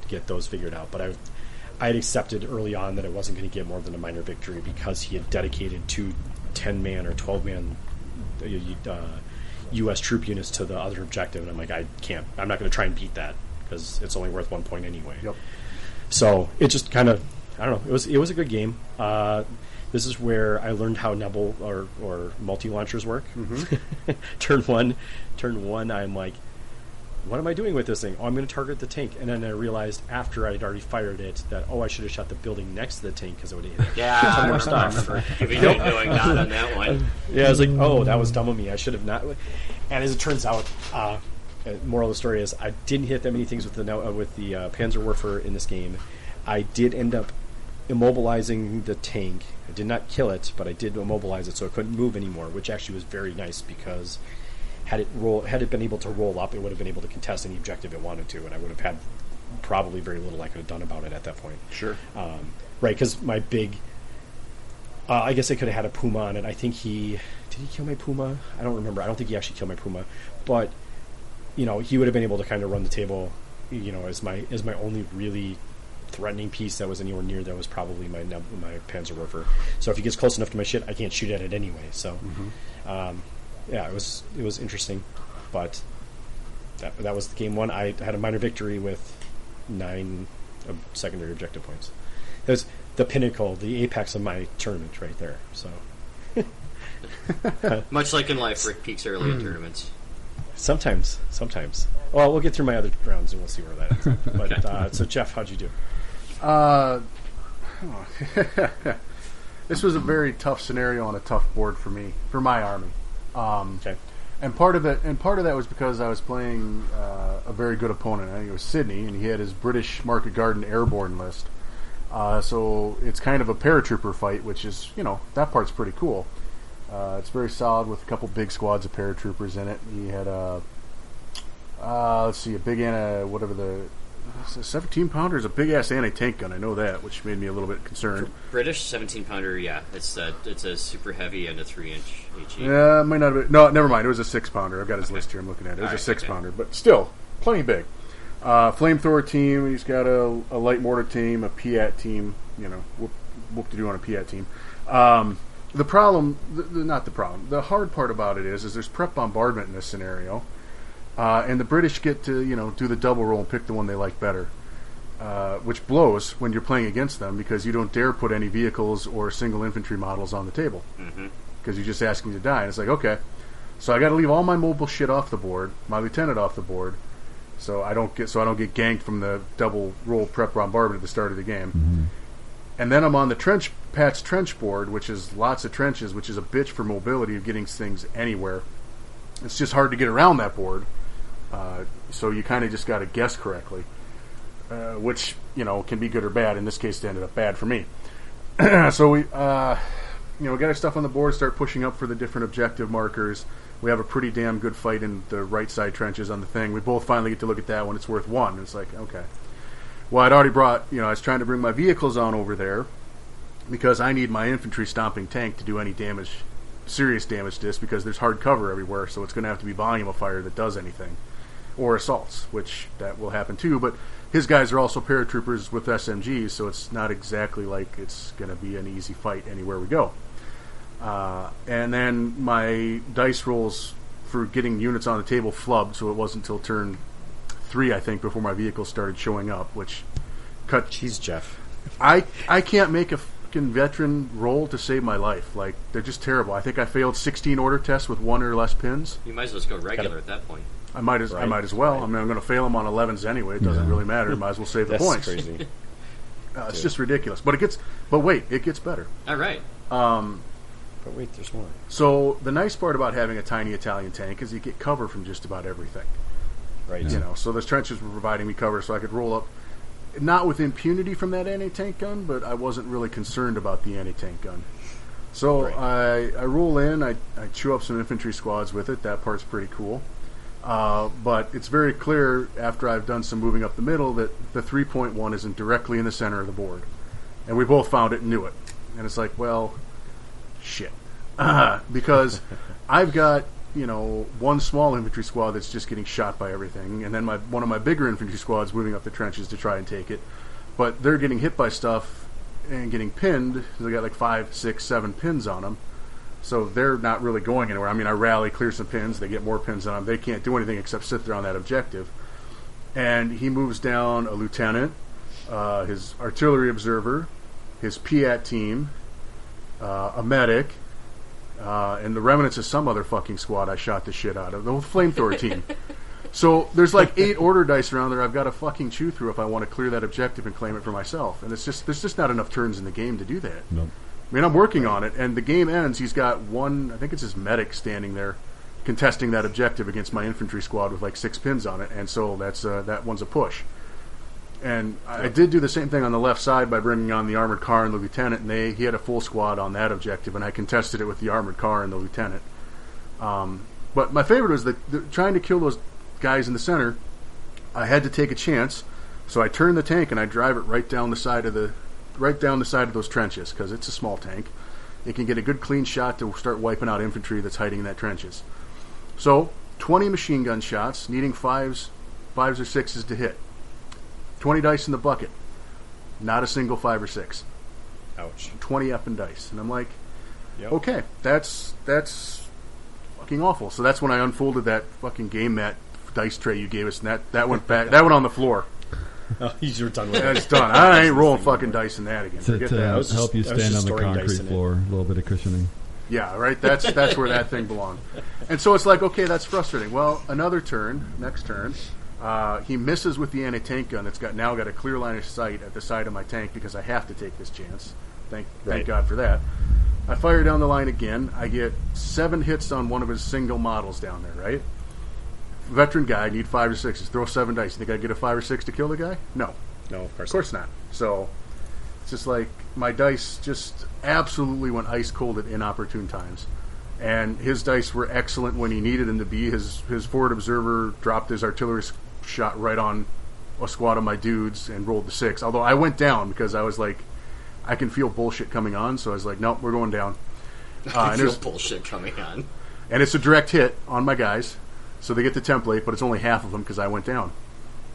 get those figured out. But I had accepted early on that I wasn't going to get more than a minor victory because he had dedicated 2 10-man or 12-man U.S. troop units to the other objective, and I'm like, I'm not going to try and beat that because it's only worth 1 point anyway. Yep. So it just kind of, I don't know. It was a good game. This is where I learned how Nebel or multi-launchers work. Mm-hmm. Turn one, I'm like, what am I doing with this thing? Oh, I'm going to target the tank. And then I realized after I'd already fired it that, I should have shot the building next to the tank because it would have hit some more stuff. Giving you knowing not on that one. Yeah, I was like, that was dumb of me. I should have not. And as it turns out, moral of the story is I didn't hit that many things with the Panzerwerfer in this game. I did end up immobilizing the tank. I did not kill it, but I did immobilize it so it couldn't move anymore, which actually was very nice because had it been able to roll up, it would have been able to contest any objective it wanted to, and I would have had probably very little I could have done about it at that point. Sure. Right, because my big... I guess I could have had a Puma on it. I think did he kill my Puma? I don't remember. I don't think he actually killed my Puma. But, he would have been able to kind of run the table, as my only really threatening piece that was anywhere near that was probably my Panzerwerfer. So if he gets close enough to my shit, I can't shoot at it anyway. So, it was interesting. But that was game one. I had a minor victory with 9 secondary objective points. It was the pinnacle, the apex of my tournament right there. So, much like in life, Rick peaks early in tournaments. Sometimes. Well, we'll get through my other rounds and we'll see where that ends up. But so, Jeff, how'd you do? This was a very tough scenario on a tough board for me, for my army. Okay. And part of that was because I was playing a very good opponent. I think it was Sydney, and he had his British Market Garden Airborne list. So it's kind of a paratrooper fight, which is, that part's pretty cool. It's very solid with a couple big squads of paratroopers in it. He had a big 17-pounder is a big-ass anti-tank gun. I know that, which made me a little bit concerned. British 17-pounder, yeah. It's a super heavy and a 3-inch HE. Yeah, it might not have been. No, never mind. It was a 6-pounder. I've got his list here. I'm looking at it. It was a 6-pounder, but still, plenty big. Flamethrower team. He's got a light mortar team, a Piat team. What to do on a Piat team. The hard part about it is there's prep bombardment in this scenario, and the British get to do the double roll and pick the one they like better, which blows when you're playing against them because you don't dare put any vehicles or single infantry models on the table because you're just asking to die. And it's like, okay, so I got to leave all my mobile shit off the board, my lieutenant off the board. So I don't get ganked from the double roll prep bombardment at the start of the game. And then I'm on the patch trench board, which is lots of trenches, which is a bitch for mobility of getting things anywhere. It's just hard to get around that board. So you kind of just got to guess correctly, which can be good or bad. In this case, it ended up bad for me. So we got our stuff on the board, start pushing up for the different objective markers. We have a pretty damn good fight in the right side trenches on the thing. We both finally get to look at that when it's worth 1. It's like, okay. Well, I'd already brought, I was trying to bring my vehicles on over there because I need my infantry stomping tank to do any damage, serious damage to this because there's hard cover everywhere, so it's going to have to be volume of fire that does anything. Or assaults, which that will happen too, but his guys are also paratroopers with SMGs, so it's not exactly like it's going to be an easy fight anywhere we go. And then my dice rolls for getting units on the table flubbed, so it wasn't until turn 3, I think, before my vehicles started showing up, which cut... Jeez, Jeff. I can't make a fucking veteran roll to save my life. Like, they're just terrible. I think I failed 16 order tests with 1 or less pins. You might as well just go regular at that point. I might as well. Right. I mean, I'm going to fail them on 11s anyway. It doesn't really matter. Might as well save the points. That's crazy. It's just ridiculous. But wait, it gets better. All right. But wait, there's more. So the nice part about having a tiny Italian tank is you get cover from just about everything. Right. So those trenches were providing me cover, so I could roll up, not with impunity from that anti-tank gun, but I wasn't really concerned about the anti-tank gun. So I roll in, I chew up some infantry squads with it. That part's pretty cool. But it's very clear after I've done some moving up the middle that the 3.1 isn't directly in the center of the board. And we both found it and knew it. And it's like, well, shit. Because I've got, one small infantry squad that's just getting shot by everything, and then one of my bigger infantry squads moving up the trenches to try and take it. But they're getting hit by stuff and getting pinned. They got like 5, 6, 7 pins on them. So they're not really going anywhere. I mean, I rally, clear some pins, they get more pins on them. They can't do anything except sit there on that objective. And he moves down a lieutenant, his artillery observer, his Piat team, a medic, and the remnants of some other fucking squad I shot the shit out of. The whole flamethrower team. So there's like 8 order dice around there I've got to fucking chew through if I want to clear that objective and claim it for myself. And there's just not enough turns in the game to do that. Nope. I mean, I'm working on it, and the game ends. He's got one, I think it's his medic standing there contesting that objective against my infantry squad with like 6 pins on it, and so that one's a push. And I did do the same thing on the left side by bringing on the armored car and the lieutenant, and he had a full squad on that objective, and I contested it with the armored car and the lieutenant. But my favorite was trying to kill those guys in the center. I had to take a chance, so I turn the tank and I drive it right down the side of those trenches because it's a small tank. It can get a good clean shot to start wiping out infantry that's hiding in that trenches. So 20 machine gun shots, needing fives or sixes to hit. 20 dice in the bucket, not a single 5 or 6. Ouch. 20 effing dice, and I'm like, Yep. okay, that's fucking awful. So that's when I unfolded that fucking game mat dice tray you gave us, and that went back. That went on the floor. Oh, you're done with it. That's done. I ain't rolling fucking dice in that again. Forget To that. help you stand on the concrete floor, a little bit of cushioning. Yeah, right. That's where that thing belonged. And so it's like, okay, that's frustrating. Well, another turn, next turn, he misses with the anti-tank gun. It's now got a clear line of sight at the side of my tank because I have to take this chance. Thank God for that. I fire down the line again. I get 7 hits on one of his single models down there, right? Veteran guy, need 5 or 6s. Throw 7 dice. You think I get a 5 or 6 to kill the guy? No. No, Of course not. So it's just like my dice just absolutely went ice cold at inopportune times. And his dice were excellent when he needed them to be. His forward observer dropped his artillery shot right on a squad of my dudes and rolled the 6. Although I went down because I was like, I can feel bullshit coming on. So I was like, nope, we're going down. I feel bullshit coming on. And it's a direct hit on my guys. So they get the template, but it's only half of them because I went down.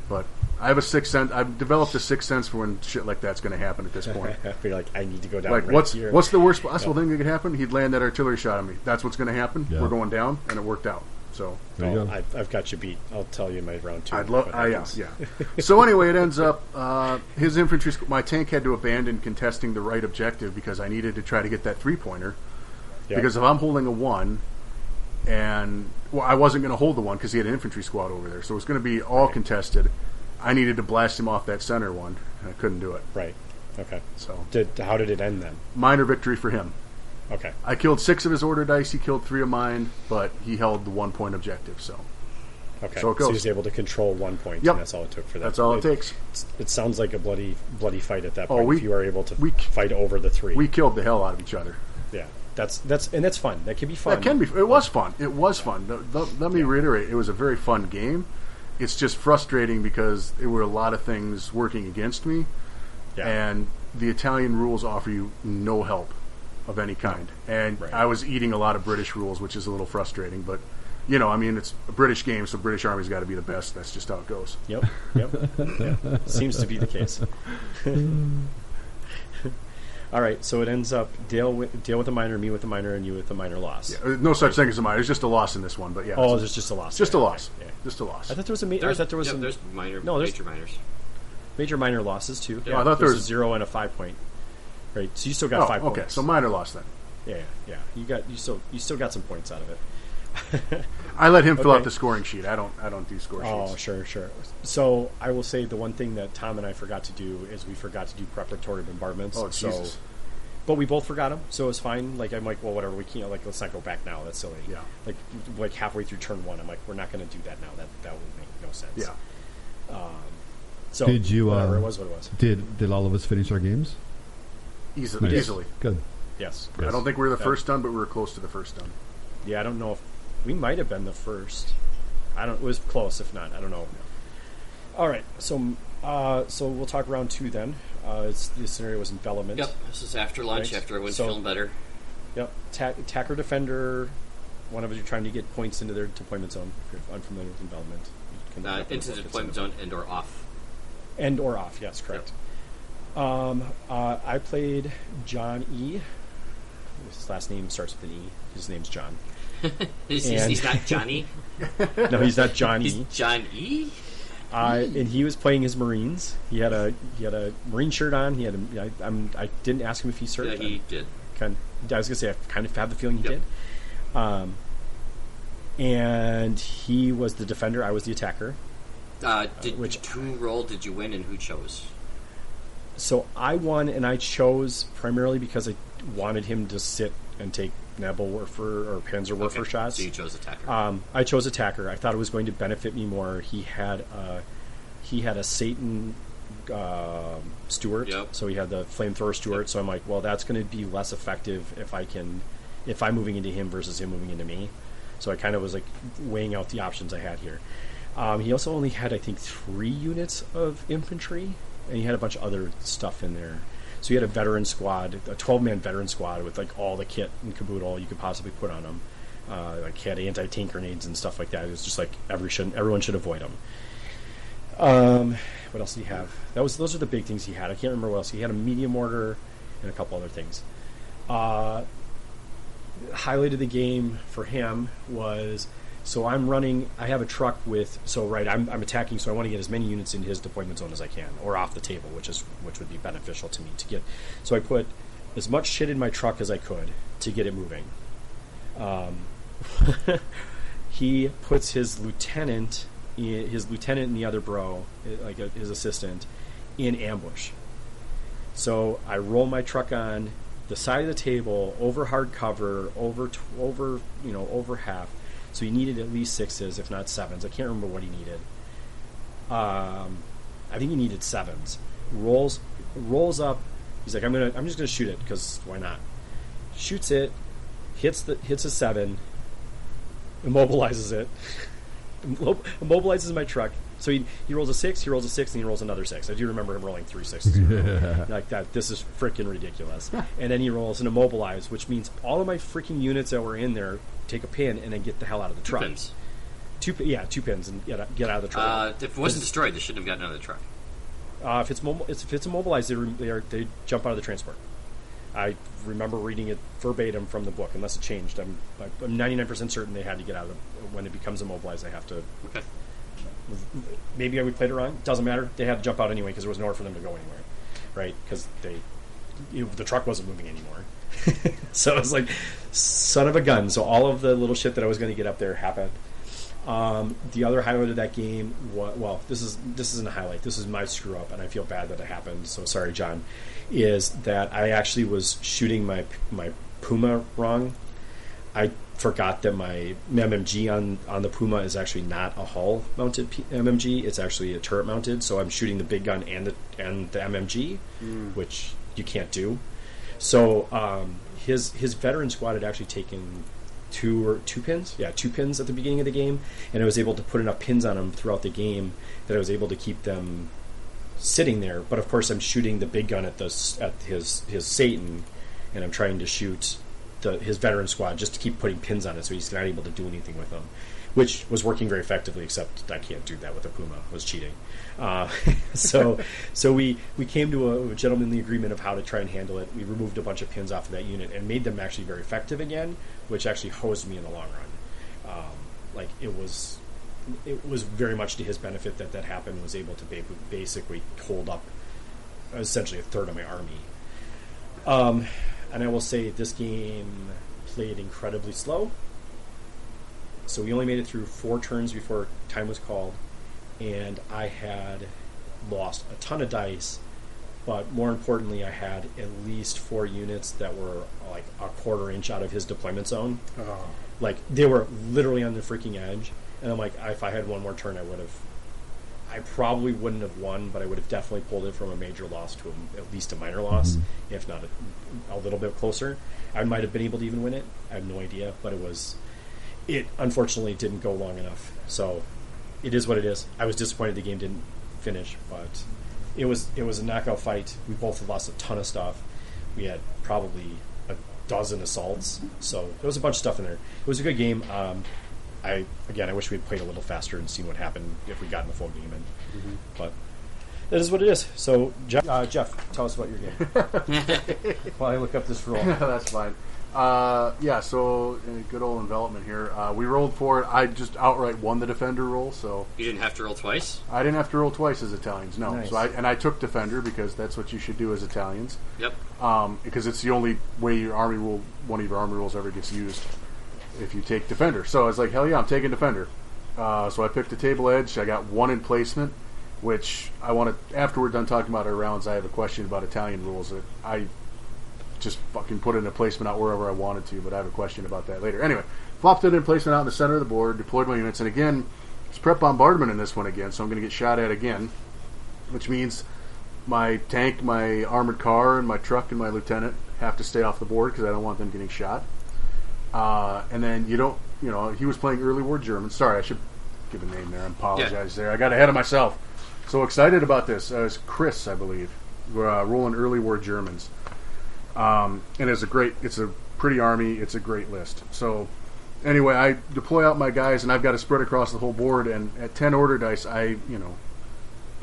But I have a 6th sense. I've developed a 6th sense for when shit like that's going to happen at this point. I feel like I need to go down. Like, right here. what's the worst possible thing that could happen? He'd land that artillery shot on me. That's what's going to happen. Yeah. We're going down, and it worked out. So There you go. I've got you beat. I'll tell you in my round 2. I'd love. Yeah. So anyway, it ends up his infantry. My tank had to abandon contesting the right objective because I needed to try to get that 3-pointer. Yep. Because if I'm holding a 1, and I wasn't going to hold the 1 because he had an infantry squad over there, so it was going to be all contested. I needed to blast him off that center one, and I couldn't do it. Right. Okay. So How did it end then? minor victory for him. Okay. I killed 6 of his order dice. He killed 3 of mine, but he held the 1-point objective. So Okay. So it goes. he was able to control 1 point. Yep. And that's all it took for that. that's all it takes. It sounds like a bloody fight at that Oh, point. If you are able to we- fight over the 3. We killed the hell out of each other. Yeah. That's fun. That can be fun. That can be. It was fun. It was fun. Let me reiterate. It was a very fun game. It's just frustrating because there were a lot of things working against me, Yeah. and the Italian rules offer you no help of any kind. And Right. I was eating a lot of British rules, which is a little frustrating. But I mean, it's a British game, so British Army's got to be the best. That's just how it goes. Yep. Yeah. Seems to be the case. All right, so it ends up Dale with a minor, me with a minor, and you with a minor loss. Yeah, no such thing as a minor. There's just a loss in this one. But yeah. Oh, there's just a loss. just a there. loss. Yeah. Just a loss. I thought there was a There's minor, No, there's- major minors. major minor losses too. Yeah, I thought there there's was a 0 and a 5 point. Right, so you still got 5 okay. points. So minor loss then. Yeah. You still got some points out of it. I let him fill Okay. out the scoring sheet. I don't do score Oh, sheets. sure. So I will say the one thing that Tom and I forgot to do is we forgot to do preparatory bombardments. Oh, Jesus. But we both forgot them, so it was fine. Like I'm like, well, whatever. We can't. Like, let's not go back now. That's silly. Yeah. Like halfway through turn 1, I'm like, we're not going to do that now. That would make no sense. Yeah. So Did you? Whatever, it was what it was. Did all of us finish our games? Easily. Nice. Easily. Good. Yes. I don't think we were the first done, but we were close to the first done. Yeah, I don't know if we might have been the first. It was close, if not. I don't know. All right, so we'll talk round 2 then. The scenario was envelopment. Yep, this is after lunch, Right. after everyone's So- feeling better. Yep. Attacker, defender. One of us, you're trying to get points into their deployment zone. If you're unfamiliar with envelopment, you can look up Into the what fits deployment in. zone and or off. And or off. Yes, correct. I played John E. His last name starts with an E. His name's John. He's not Johnny. No, he's not John He's E. John E. And he was playing his Marines. He had a Marine shirt on. He had I didn't ask him if he served. Yeah, he did. I was gonna say I kind of have the feeling he Yep. did. And he was the defender. I was the attacker. Who rolled? Did you win, and who chose? So I won, and I chose primarily because I wanted him to sit and take Nebelwerfer or Panzerwerfer shots. So you chose attacker. I chose attacker. I thought it was going to benefit me more. He had a Satan Stewart, Yep. so he had the flamethrower Stewart. Yep. So I'm like, well, that's going to be less effective if I'm moving into him versus him moving into me. So I kind of was like weighing out the options I had here. He also only had, I think, 3 units of infantry, and he had a bunch of other stuff in there. So he had a veteran squad, a 12-man veteran squad with like all the kit and caboodle you could possibly put on him. Like he had anti-tank grenades and stuff like that. It was just like everyone should avoid him. What else did he have? Those are the big things he had. I can't remember what else. He had a medium mortar and a couple other things. Highlight of the game for him was, so I'm running. I have a truck with. So right, I'm attacking. So I want to get as many units in his deployment zone as I can, or off the table, which would be beneficial to me to get. So I put as much shit in my truck as I could to get it moving. He puts his lieutenant and the other bro, like his assistant, in ambush. So I roll my truck on the side of the table, over hard cover, over half. So he needed at least 6s, if not 7s. I can't remember what he needed. I think he needed 7s. Rolls up. He's like, I'm just gonna shoot it because why not? Shoots it, hits a 7, immobilizes it, immobilizes my truck. So he rolls a 6, he rolls a 6, and he rolls another 6. I do remember him rolling 3 6s. Like that. This is freaking ridiculous. And then he rolls an immobilize, which means all of my freaking units that were in there take a pin and then get the hell out of the truck. 2 pins. 2 pins and get out of the truck. If it wasn't destroyed, they shouldn't have gotten out of the truck. If it's immobilized, they jump out of the transport. I remember reading it verbatim from the book, unless it changed. I'm 99% certain they had to get out of it. When it becomes immobilized, they have to. Okay. Maybe we played it wrong. Doesn't matter. They had to jump out anyway because there was nowhere for them to go anywhere, right? Because the truck wasn't moving anymore. So it was like, son of a gun. So all of the little shit that I was going to get up there happened. The other highlight of that game, this isn't a highlight. This is my screw up, and I feel bad that it happened. So sorry, John. Is that I actually was shooting my Puma wrong. I forgot that my MMG on the Puma is actually not a hull mounted MMG. It's actually a turret mounted. So I'm shooting the big gun and the MMG, which you can't do. So his veteran squad had actually taken two pins at the beginning of the game, and I was able to put enough pins on them throughout the game that I was able to keep them sitting there. But of course I'm shooting the big gun at his Satan, and I'm trying to shoot his veteran squad just to keep putting pins on it so he's not able to do anything with them, which was working very effectively, except I can't do that with a Puma. I was cheating. So we came to a gentlemanly agreement of how to try and handle it. We removed a bunch of pins off of that unit and made them actually very effective again, which actually hosed me in the long run. It was very much to his benefit that happened, and was able to basically hold up essentially a third of my army. And I will say this game played incredibly slow. So we only made it through 4 turns before time was called, and I had lost a ton of dice, but more importantly, I had at least 4 units that were like a quarter inch out of his deployment zone. Oh. Like, they were literally on the freaking edge, and I'm like, if I had one more turn, I probably wouldn't have won, but I would have definitely pulled it from a major loss to at least a minor loss, if not a little bit closer. I might have been able to even win it. I have no idea, but it unfortunately didn't go long enough. So it is what it is. I was disappointed the game didn't finish, but it was a knockout fight. We both lost a ton of stuff. We had probably a dozen assaults, so there was a bunch of stuff in there. It was a good game. I wish we had played a little faster and seen what happened if we got in the full game. But that is what it is. So, Jeff, tell us about your game. While I look up this roll. That's fine. So good old envelopment here. We rolled for it. I just outright won the Defender roll. So you didn't have to roll twice? I didn't have to roll twice as Italians, no. Nice. So I took Defender because that's what you should do as Italians. Yep. Because it's the only way one of your army rolls ever gets used. If you take Defender. So I was like, hell yeah, I'm taking Defender. So I picked a table edge. I got 1 in placement, which I want to, after we're done talking about our rounds, I have a question about Italian rules that I just fucking put it in a placement out wherever I wanted to, but I have a question about that later. Anyway, flopped it in placement out in the center of the board, deployed my units, and again, it's prep bombardment in this one again, so I'm going to get shot at again, which means my tank, my armored car, and my truck, and my lieutenant have to stay off the board because I don't want them getting shot. And then he was playing early war Germans. Sorry, I should give a name there. I apologize there. I got ahead of myself. So excited about this. It's Chris, I believe. We're rolling early war Germans. And it's a pretty army. It's a great list. So anyway, I deploy out my guys, and I've got to spread across the whole board. And at 10 order dice,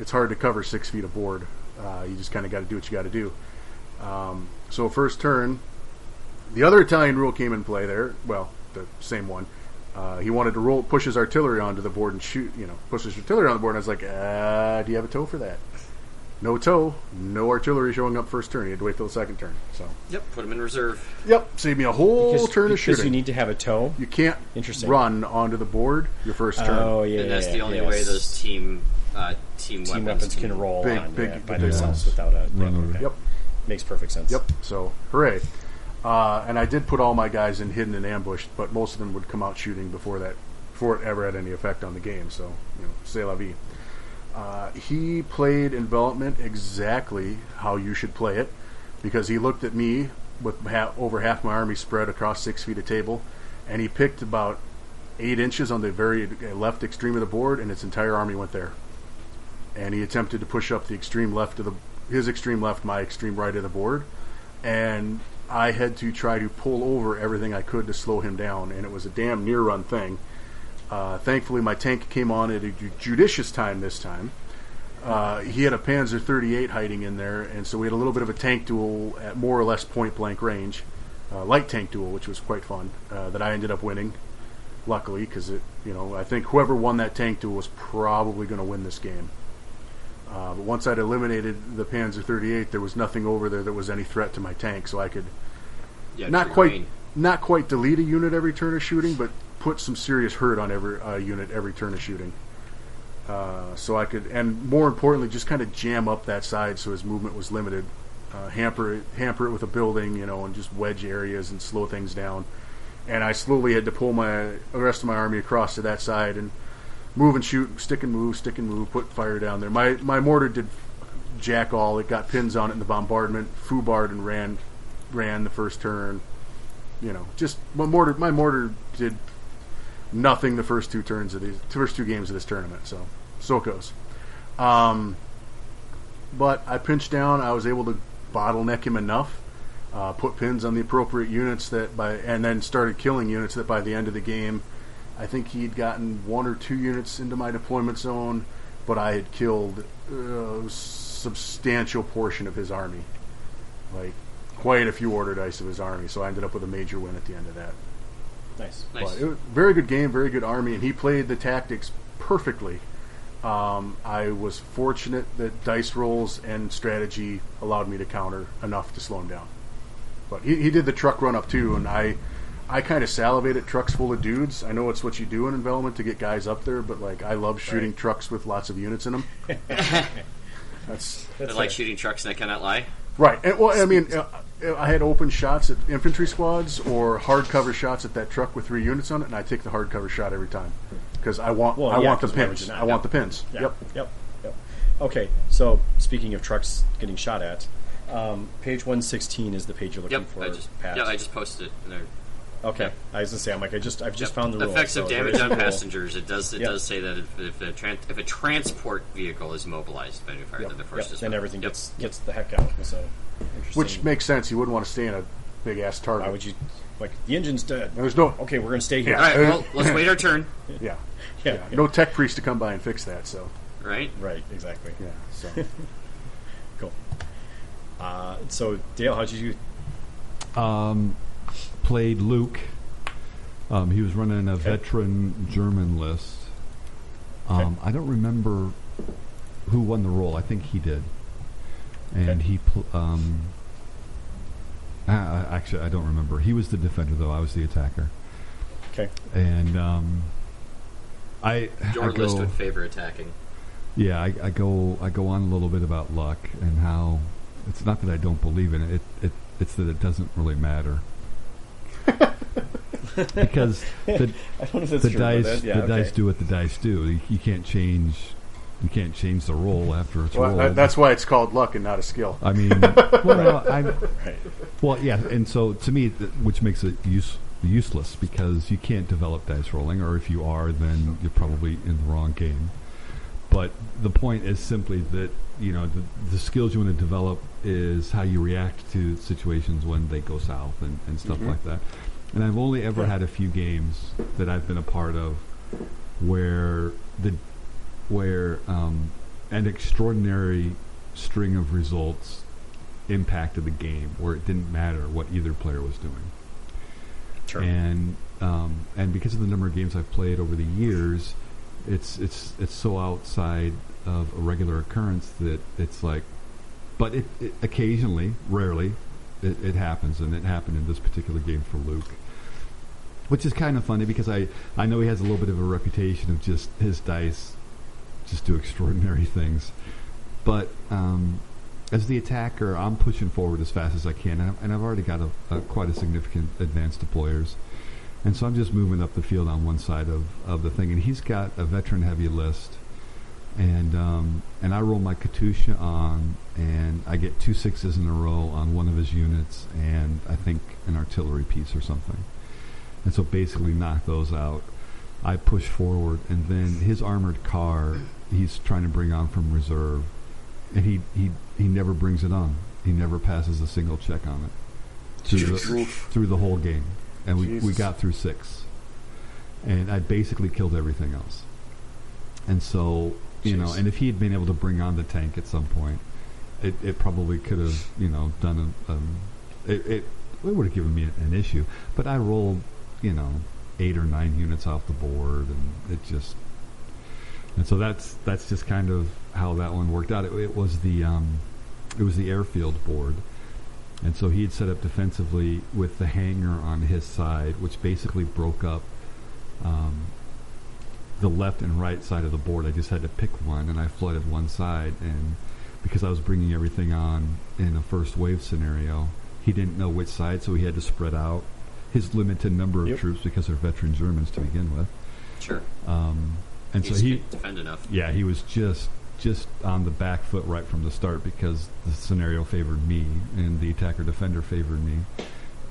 it's hard to cover 6 feet of board. You just kind of got to do what you got to do. So first turn, the other Italian rule came in play there. Well, the same one. He wanted to push his artillery onto the board and shoot. Push his artillery on the board. And I was like, do you have a ToW for that? No ToW, no artillery showing up first turn. He had to wait till the second turn. So put him in reserve. Yep, saved me a whole turn of shooting. Because you need to have a ToW? You can't run onto the board your first turn. Oh, yeah. And that's the only way those team weapons can roll by themselves without a run over. Yep. Makes perfect sense. Yep, so hooray. And I did put all my guys in hidden and ambushed, but most of them would come out shooting before it ever had any effect on the game. So, c'est la vie. He played envelopment exactly how you should play it, because he looked at me with over half my army spread across 6 feet of table, and he picked about 8 inches on the very left extreme of the board, and its entire army went there. And he attempted to push up the extreme left of his extreme left, my extreme right of the board, and I had to try to pull over everything I could to slow him down, and it was a damn near run thing. Thankfully, my tank came on at a judicious time this time. He had a Panzer 38 hiding in there, and so we had a little bit of a tank duel at more or less point-blank range. Light tank duel, which was quite fun, that I ended up winning, luckily, because I think whoever won that tank duel was probably going to win this game. But once I'd eliminated the Panzer 38, there was nothing over there that was any threat to my tank, so I could not quite delete a unit every turn of shooting, but put some serious hurt on every unit every turn of shooting. So I could, and more importantly, just kind of jam up that side so his movement was limited. Hamper it with a building, and just wedge areas and slow things down. And I slowly had to pull the rest of my army across to that side and move and shoot, stick and move, put fire down there. My mortar did jack all. It got pins on it in the bombardment, foobarred and ran the first turn. Just my mortar did nothing the first two games of this tournament. So it goes. But I pinched down. I was able to bottleneck him enough, put pins on the appropriate units and then started killing units that by the end of the game, I think he'd gotten 1 or 2 units into my deployment zone, but I had killed a substantial portion of his army, like quite a few order dice of his army. So I ended up with a major win at the end of that. Nice. But it was a very good game, very good army, and he played the tactics perfectly. I was fortunate that dice rolls and strategy allowed me to counter enough to slow him down. But he did the truck run up too, and I kind of salivate at trucks full of dudes. I know it's what you do in envelopment to get guys up there, but I love shooting trucks with lots of units in them. That's I like shooting trucks, and I cannot lie. Right. And, I had open shots at infantry squads or hardcover shots at that truck with 3 units on it, and I take the hardcover shot every time because I want the pins. I want the pins. Yeah. Yep. Okay, so speaking of trucks getting shot at, page 116 is the page you're looking for. I just posted it in there. Okay, Yep. I was going to say, I've just found the rule. Effects of damage on rule. passengers. It does say that if a transport vehicle is mobilized by fire, then the first is then fire. everything gets the heck out. So, which makes sense. You wouldn't want to stay in a big ass target. Why would you? The engine's dead. There's no. Okay, we're going to stay here. All right, well, let's wait our turn. Yeah. Yeah. No tech priest to come by and fix that. So. Right, exactly. Yeah. So. Cool. So Dale, how'd you do? Played Luke. He was running a veteran German list. I don't remember who won the role. I think he did. And he actually, I don't remember. He was the defender, though. I was the attacker. Okay. And your list would favor attacking. Yeah, I go on a little bit about luck and how it's not that I don't believe in it. It's that it doesn't really matter. Because the dice do what the dice do. You can't change the roll after it's rolled. That's why it's called luck and not a skill. I mean, yeah, and so to me, which makes it useless because you can't develop dice rolling, or if you are, then you're probably in the wrong game. But the point is simply that, you know, the skills you want to develop is how you react to situations when they go south and stuff like that. And I've only ever had a few games that I've been a part of where an extraordinary string of results impacted the game, where it didn't matter what either player was doing. Sure. And because of the number of games I've played over the years, it's so outside of a regular occurrence that it's like, but it occasionally, rarely, it happens, and it happened in this particular game for Luke, which is kind of funny because I know he has a little bit of a reputation of just his dice just do extraordinary things, but as the attacker, I'm pushing forward as fast as I can, and I've already got quite a significant advance to players. And so I'm just moving up the field on one side of the thing, and he's got a veteran-heavy list, and I roll my Katusha on, and I get 2 6s in a row on one of his units, and I think an artillery piece or something. And so basically knock those out. I push forward, and then his armored car, he's trying to bring on from reserve, and he never brings it on. He never passes a single check on it through the whole game. And we got through 6. And I basically killed everything else. And so, you know, and if he had been able to bring on the tank at some point, it probably could have, you know, done it would have given me an issue. But I rolled, you know, 8 or 9 units off the board, and so that's just kind of how that one worked out. It was the airfield board. And so he had set up defensively with the hangar on his side, which basically broke up the left and right side of the board. I just had to pick one, and I flooded one side. And because I was bringing everything on in a first wave scenario, he didn't know which side, so he had to spread out his limited number of troops because they're veteran Germans to begin with. Sure. And so he defend enough. Yeah, he was just on the back foot right from the start because the scenario favored me and the attacker-defender favored me.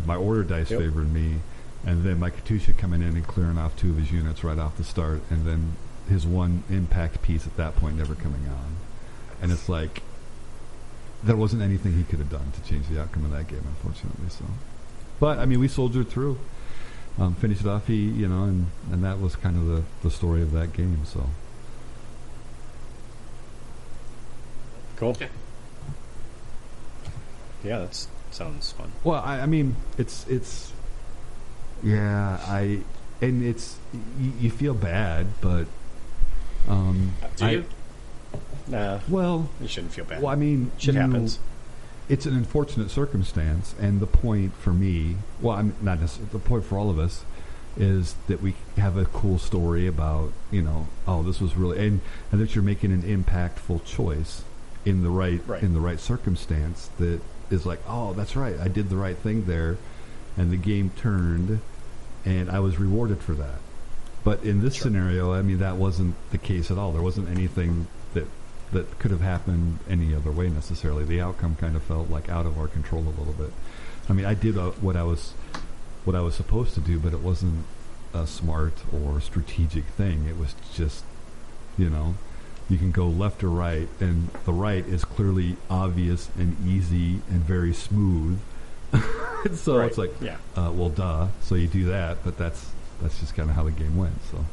My order dice favored me, and then my Katusha coming in and clearing off 2 of his units right off the start, and then his one impact piece at that point never coming on. And it's like, there wasn't anything he could have done to change the outcome of that game, unfortunately. So, but, I mean, we soldiered through. Finished it off, and that was kind of the story of that game, so... Cool. Okay. Yeah, that sounds fun. Well, I mean, it's you feel bad, but do you? Nah. Well, you shouldn't feel bad. Well, I mean, shit happens. It's an unfortunate circumstance, and the point for me, well, I'm not necessarily, the point for all of us is that we have a cool story about, you know, oh, this was really, and that you're making an impactful choice in the right circumstance that is like, oh, that's right, I did the right thing there, and the game turned, and I was rewarded for that. But in this scenario, I mean, that wasn't the case at all. There wasn't anything that could have happened any other way necessarily. The outcome kind of felt like out of our control a little bit. I mean, I did what I was supposed to do, but it wasn't a smart or strategic thing. It was just, you know, you can go left or right, and the right is clearly obvious and easy and very smooth. So it's like, well, duh. So you do that, but that's just kind of how the game went. So,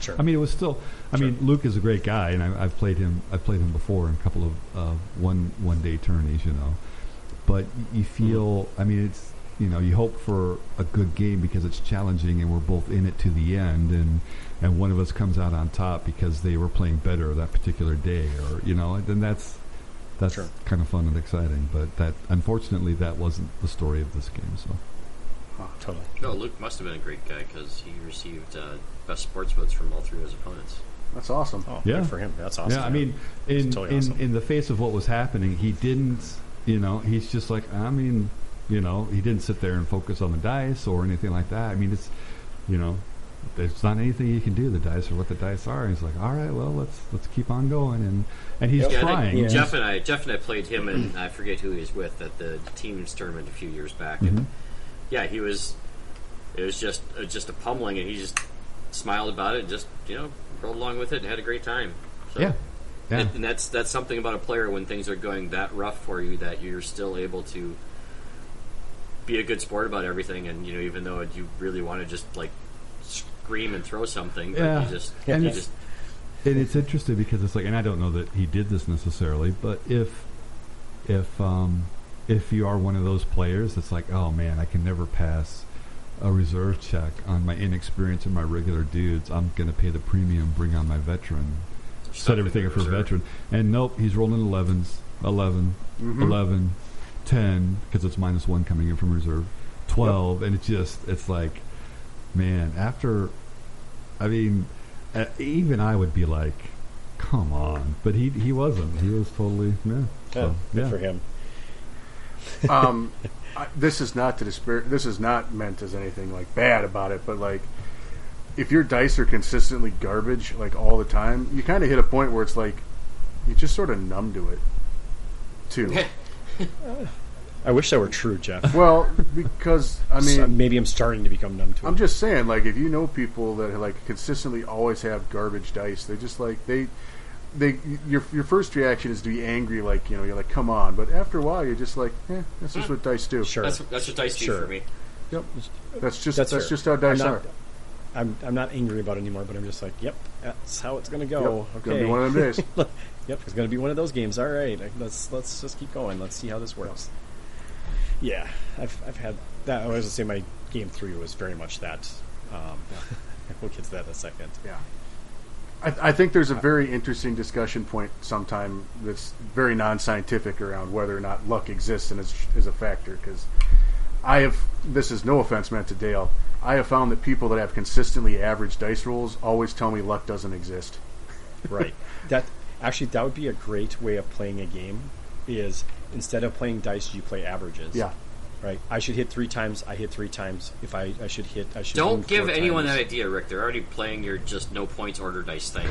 sure. I mean, it was still. I mean, Luke is a great guy, and I've played him before in a couple of one day tourneys, you know. But you feel, I mean, it's, you know, you hope for a good game because it's challenging, and we're both in it to the end, and one of us comes out on top because they were playing better that particular day, or, you know, then that's kind of fun and exciting. But that, unfortunately, that wasn't the story of this game. So, totally. No, Luke must have been a great guy because he received best sports votes from all 3 of his opponents. That's awesome. Oh, good for him. That's awesome. Yeah, I mean, in the face of what was happening, he didn't, you know, he's just like, I mean, you know, he didn't sit there and focus on the dice or anything like that. I mean, it's, you know, there's not anything you can do. The dice are what the dice are. And he's like, all right, well, let's keep on going, and he's trying. Jeff and I played him, and I forget who he was with at the team's tournament a few years back. And yeah, he was it was just a pummeling, and he just smiled about it, and just rolled along with it, and had a great time. So, Yeah. and that's something about a player when things are going that rough for you, that you're still able to be a good sport about everything, and even though you really want to just like scream and throw something, but you just And it's interesting because it's like, and I don't know that he did this necessarily, but if you are one of those players that's like, oh man, I can never pass a reserve check on my inexperience and my regular dudes, I'm going to pay the premium, bring on my veteran, set everything up for veteran. And nope, he's rolling 11s, 11, 11, 10, because it's -1 coming in from reserve, 12, and it's like, man, even I would be like, come on, but he wasn't. He was totally good for him. This is not to despair. This is not meant as anything like bad about it, but like, if your dice are consistently garbage like all the time, you kind of hit a point where it's like you just sort of numb to it too. I wish that were true, Jeff. Well, because I mean, so maybe I'm starting to become numb to it. I'm just saying, like, if you know people that like consistently always have garbage dice, they're just like your first reaction is to be angry, like you're like, come on, but after a while you're just like, that's just what dice do. Sure, that's what dice do for me. Yep, that's just how dice are. I'm not angry about it anymore, but I'm just like, yep, that's how it's going to go. Yep, okay, it's going to be one of them days. Yep, it's going to be one of those games. All right, let's just keep going. Let's see how this works. Yeah, I've had that. I was going to say my game 3 was very much that. We'll get to that in a second. Yeah. I think there's a very interesting discussion point sometime that's very non-scientific around whether or not luck exists and is a factor, because this is no offense meant to Dale, I have found that people that have consistently average dice rolls always tell me luck doesn't exist. Right. That would be a great way of playing a game, is instead of playing dice, you play averages. Yeah. Right. I should hit 3 times. I hit 3 times. If I should hit, I should. Don't give anyone that idea, Rick. They're already playing your just no points order dice thing.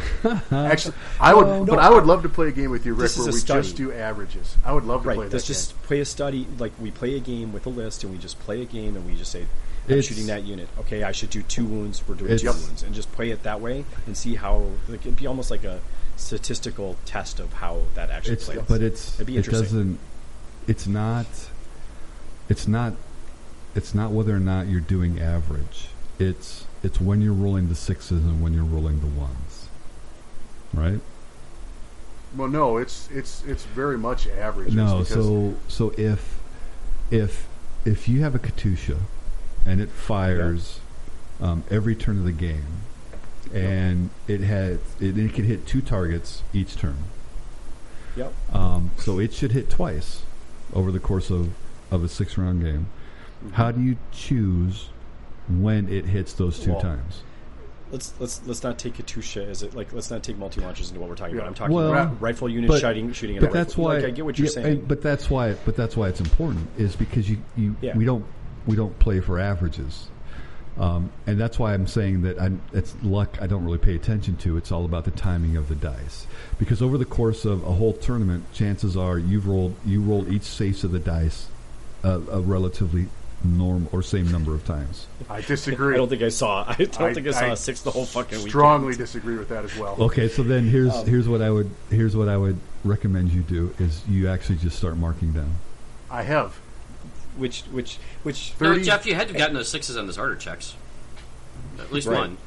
Actually, I would love to play a game with you, Rick, where we just do averages. I would love to play that. Let's just play a study. Like, we play a game with a list, and we just play a game, and we just say, I'm shooting that unit. Okay, I should do 2 wounds. We're doing 2 wounds, and just play it that way and see how. Like, it'd be almost like a statistical test of how that actually plays. But it'd be interesting. It's not whether or not you're doing average. It's when you're rolling the 6s and when you're rolling the 1s, right? Well, no, it's very much average. No, so if you have a Katusha and it fires every turn of the game, and it can hit 2 targets each turn. Yep. So it should hit twice over the course of a 6-round game. How do you choose when it hits those 2 times? Let's not take Katusha as it, like, let's not take multi-launchers into what we're talking about. I'm talking about rifle units shooting. But that's why I get what you're saying. But that's why it's important, is because we don't play for averages. And that's why I'm saying that it's luck I don't really pay attention to. It's all about the timing of the dice. Because over the course of a whole tournament, chances are you roll each face of the dice a relatively norm or same number of times. I disagree. I don't think I saw a 6 the whole fucking weekend. Strongly disagree with that as well. Okay, so then here's what I would recommend you do, is you actually just start marking down. I have. Which 30, no, Jeff, you had to have gotten those 6s on those order checks. At least one.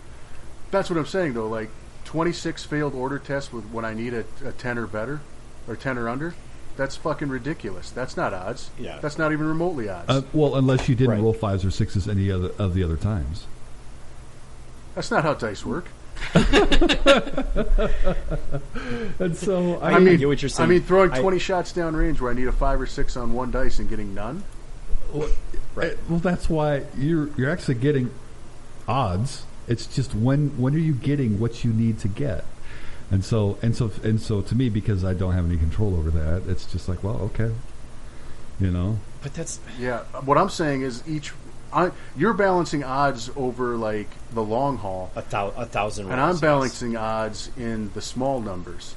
That's what I'm saying, though. Like, 26 failed order tests when I need a 10 or better, or 10 or under. That's fucking ridiculous. That's not odds. Yeah. That's not even remotely odds. Well, unless you didn't roll 5s or 6s any of the other times. That's not how dice work. And so I mean, get what you're saying. I mean, throwing 20 shots down range where I need a 5 or 6 on one dice and getting none. Right. Well, that's why you're actually getting odds. It's just when are you getting what you need to get? And so to me, because I don't have any control over that, it's just like, well, okay, But that's What I'm saying is you're balancing odds over like the long haul, 1,000, and I'm balancing odds in the small numbers.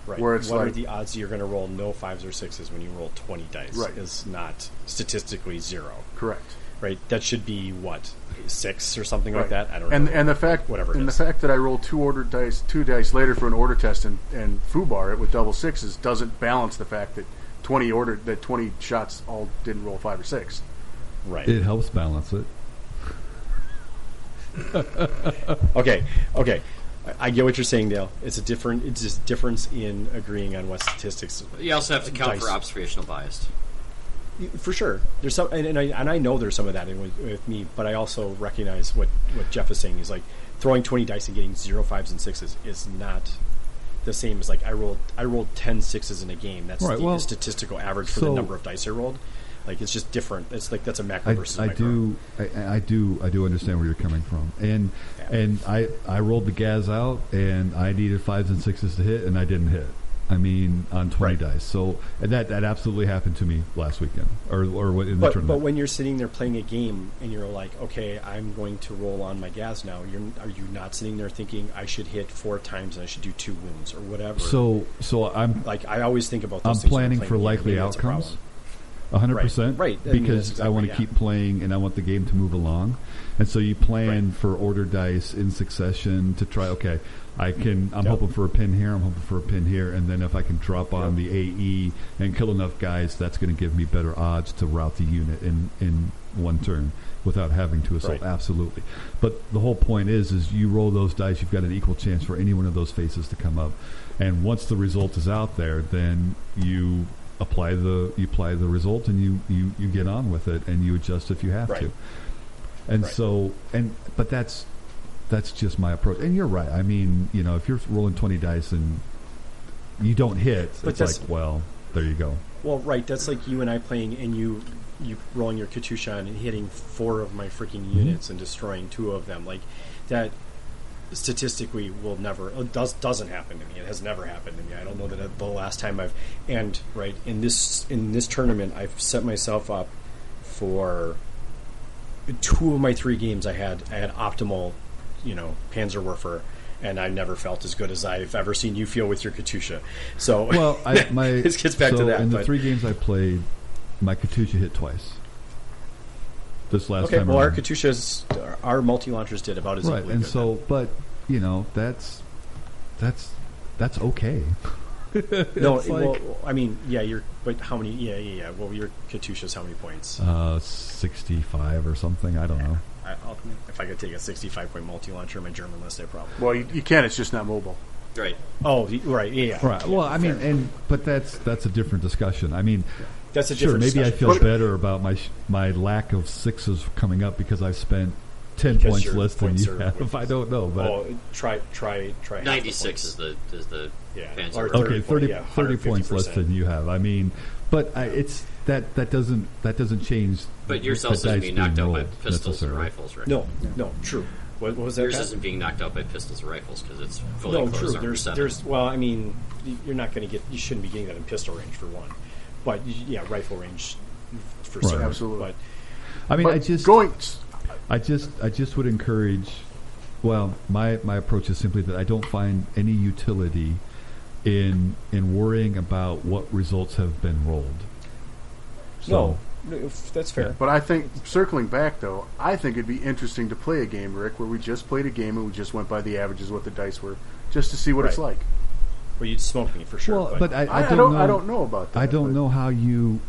Right. Where it's what like, are the odds you're going to roll no 5s or 6s when you roll 20 dice? Right. Is not statistically 0. Correct. right? That should be what, 6 or something like that. I don't know. And the fact, whatever, and the fact that I rolled two dice later for an order test and foobar it with double sixes doesn't balance the fact that 20 shots all didn't roll 5 or 6. Right. It helps balance it. Okay. I get what you're saying, Dale. It's just difference in agreeing on what statistics. You also have to count for observational bias. For sure, there's some, and I know there's some of that with me, but I also recognize what Jeff is saying is like throwing 20 dice and getting 0 5s and 6s is not the same as like I rolled 10 6s in a game. That's the statistical average for the number of dice I rolled. Like it's just different. It's like that's a macro versus micro. I do understand where you're coming from, and I rolled the gas out, and I needed 5s and 6s to hit, and I didn't hit. I mean, on 20 dice. So and that absolutely happened to me last weekend, or in the tournament. But when you're sitting there playing a game, and you're like, okay, I'm going to roll on my gas now. Are you not sitting there thinking I should hit 4 times and I should do 2 wounds or whatever? So I'm like I always think about those I'm things planning for likely outcomes. 100%, right? Because exactly, I want to keep playing and I want the game to move along, and so you plan for order dice in succession to try. Okay, I'm hoping for a pin here. I'm hoping for a pin here, and then if I can drop on the AE and kill enough guys, that's going to give me better odds to route the unit in one turn without having to assault. Right. Absolutely, but the whole point is you roll those dice. You've got an equal chance for any one of those faces to come up, and once the result is out there, then you apply the result and you get on with it and you adjust if you have to. And so but that's just my approach. And you're right. I mean, if you're rolling 20 dice and you don't hit, it's like, well, there you go. Well, right. That's like you and I playing and you rolling your Katusha and hitting 4 of my freaking units and destroying 2 of them. Like that statistically will never doesn't happen to me. It has never happened to me. I don't know that the last time in this tournament I've set myself up for 2 of my 3 games. I had optimal, Panzerwerfer, and I never felt as good as I've ever seen you feel with your Katusha. So this gets back to that. In the 3 games I played, my Katusha hit twice. This last time well, our Katushas, our multi-launchers did about as right, and good. So, but that's okay. No, I mean, but how many? Yeah. Well, your Katushas, how many points? 65 or something. I don't know. If I could take a 65-point multi-launcher on my German list, I probably. Well, you can. It's just not mobile. Right. Oh, right. Yeah. Right. Well, I mean, but that's a different discussion. I mean. That's a different maybe discussion. I feel better about my lack of 6s coming up because I've spent 10 points less than you have. I don't know, but try 96 is the Panzer. Okay, 30 points less than you have. I mean, but that doesn't change. But yours also isn't being knocked out by pistols and rifles, right? No, true. What was that? Yours isn't being knocked out by pistols and rifles because it's fully closed armor setup. There's well, I mean, you're not going to get. You shouldn't be getting that in pistol range for one. But rifle range for certain. Absolutely. But I mean, I just would encourage. Well, my approach is simply that I don't find any utility in worrying about what results have been rolled. So, no, that's fair. But I think circling back though, I think it'd be interesting to play a game, Rick, where we just played a game and we just went by the averages, what the dice were, just to see what it's like. Well, you'd smoke me for sure. Well, but I don't know about that. I don't know how you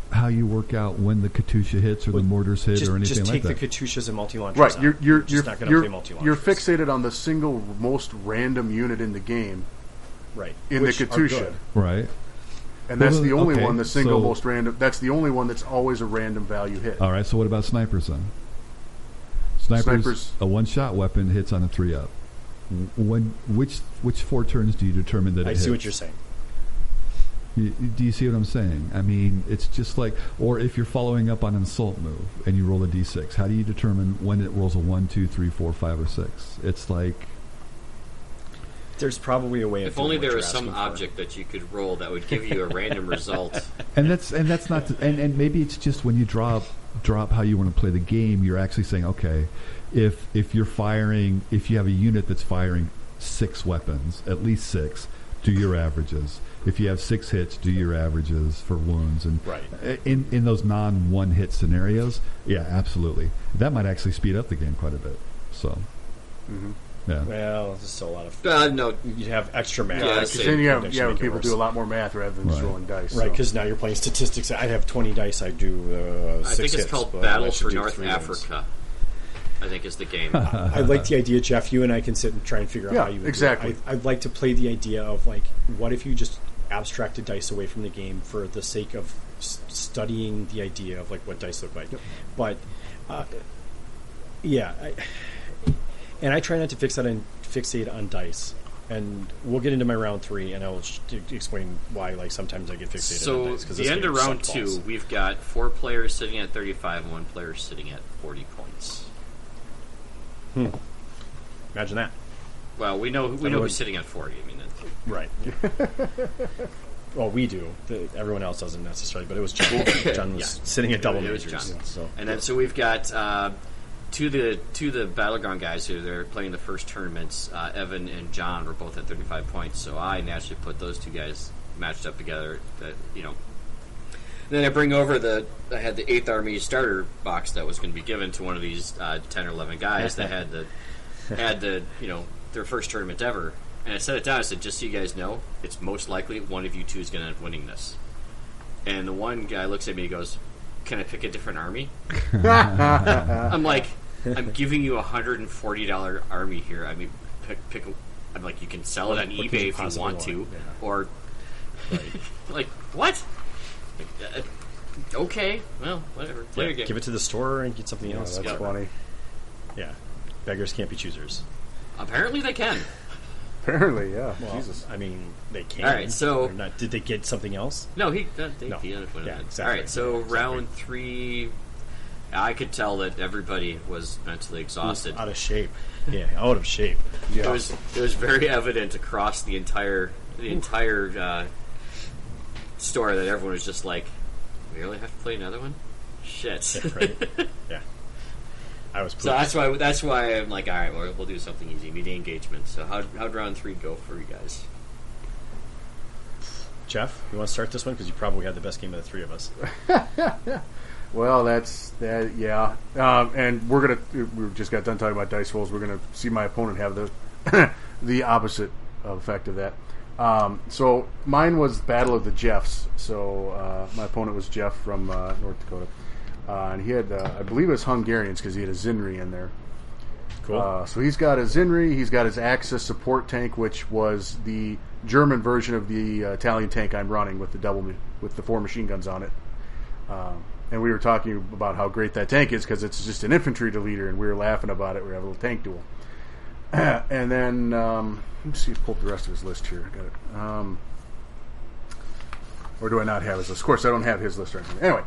work out when the Katusha hits or the mortars hit or anything like that. Just take the Katusha's and multi-launchers right, out. You're just not going to play multi-launchers. You're fixated on the single most random unit in the game. Right. In the Katusha. Right. And that's the only one, the single most random. That's the only one that's always a random value hit. All right, so what about snipers then? Snipers, a one-shot weapon hits on a 3-up. Which 4 turns do you determine that it hits? I see what you're saying. Do you see what I'm saying? I mean, it's just like, or if you're following up on an assault move and you roll a d6, how do you determine when it rolls a 1, 2, 3, 4, 5, or 6? It's like... There's probably a way. If only there was some object that you could roll that would give you a random result. And that's not, and maybe it's just when you drop how you want to play the game, you're actually saying, okay, if you're firing, if you have a unit that's firing 6 weapons, at least 6, do your averages. if you have 6 hits, do your averages for wounds. And Right. in those non-one hit scenarios, yeah, absolutely. That might actually speed up the game quite a bit. So, yeah. Well, there's still a lot of... No, You'd have extra math. Yeah, Because then you have people do a lot more math rather than just Right. rolling dice. Right, so. because now you're playing statistics. I have 20 dice. I do 6 I think it's hits, called but Battle I should for do North 3 wins. Africa. I think is the game. I like the idea, Jeff. You and I can sit and try and figure out Yeah, how you would exactly. do it. I'd like to play the idea of, like, what if you just abstracted dice away from the game for the sake of studying the idea of, like, what dice look like. Yep. But, yeah. And I try not to fixate on dice. And we'll get into my round 3, and I'll explain why, like, sometimes I get fixated on dice. So, the end of round 2, we've got 4 players sitting at 35 and 1 player sitting at 40 points. Imagine that. Well, we know who's sitting at 40. I mean, Right. Well, we do. Everyone else doesn't necessarily, but it was John. John was sitting at double it was majors. John. So. And then, so we've got two of the Battleground guys who they're playing the first tournaments. Evan and John were both at 35 points, so I naturally put those two guys matched up together. Then I bring over I had the 8th Army starter box that was going to be given to one of these 10 or 11 guys that had their first tournament ever. And I set it down. I said, just so you guys know, it's most likely one of you two is going to end up winning this. And the one guy looks at me and goes, can I pick a different army? I'm like, I'm giving you $140 army here. I mean, pick. I'm like, you can sell it on eBay if you want to, or like what? Okay, well, whatever. Play your game. Give it to the store and get something else. That's funny. Yeah, beggars can't be choosers. Apparently, they can. Apparently, yeah. Well, Jesus. I mean, they can. All right, so or not. Did they get something else? No, he No. ended up winning Yeah, it. exactly. All right, so Yeah, exactly. round 3, I could tell that everybody was mentally exhausted. Out of shape. Yeah, out of shape. Yeah. It was very evident across the entire store that everyone was just like, we really have to play another one? Shit. Yeah, right. Yeah. I was. So that's why I'm like, all right, we'll do something easy, media engagement. So how'd round 3 go for you guys? Jeff, you want to start this one because you probably had the best game of the 3 of us. Well, that's that. Yeah, and we just got done talking about dice rolls. We're gonna see my opponent have the the opposite effect of that. So mine was Battle of the Jeffs. So my opponent was Jeff from North Dakota, and he had I believe it was Hungarians because he had a Zinri in there. Cool. So he's got a Zinri. He's got his Axis support tank, which was the German version of the Italian tank I'm running with the 4 machine guns on it. And we were talking about how great that tank is because it's just an infantry deleter, and we were laughing about it. We have a little tank duel. And then let me see, pull up the rest of his list here. I got it. Or do I not have his list? Of course, I don't have his list right now. Anyway,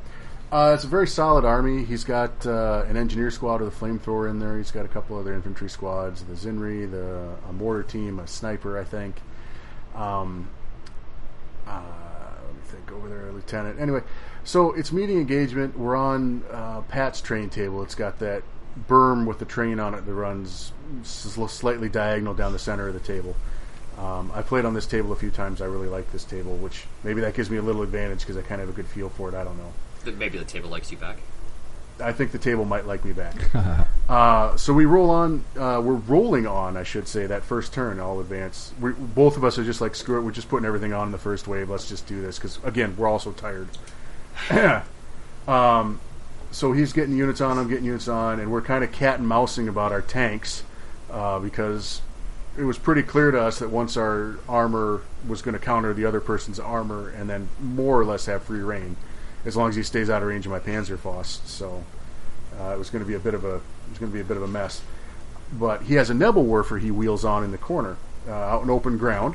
it's a very solid army. He's got an engineer squad with a flamethrower in there. He's got a couple other infantry squads, the Zinri, a mortar team, a sniper, I think. Let me think. Over there, Lieutenant. Anyway, so it's meeting engagement. We're on Pat's train table. It's got that berm with the train on it that runs slightly diagonal down the center of the table. I played on this table a few times. I really like this table, which maybe that gives me a little advantage because I kind of have a good feel for it. I don't know. Maybe the table likes you back. I think the table might like me back. So we roll on. We're rolling on, I should say, that first turn. All advance. Both of us are just like, screw it. We're just putting everything on in the first wave. Let's just do this because, again, we're also tired. So he's getting units on. I'm getting units on, and we're kind of cat and mousing about our tanks because it was pretty clear to us that once our armor was going to counter the other person's armor, and then more or less have free reign, as long as he stays out of range of my Panzerfaust. So it was going to be a bit of a mess. But he has a Nebelwerfer he wheels on in the corner, out in open ground.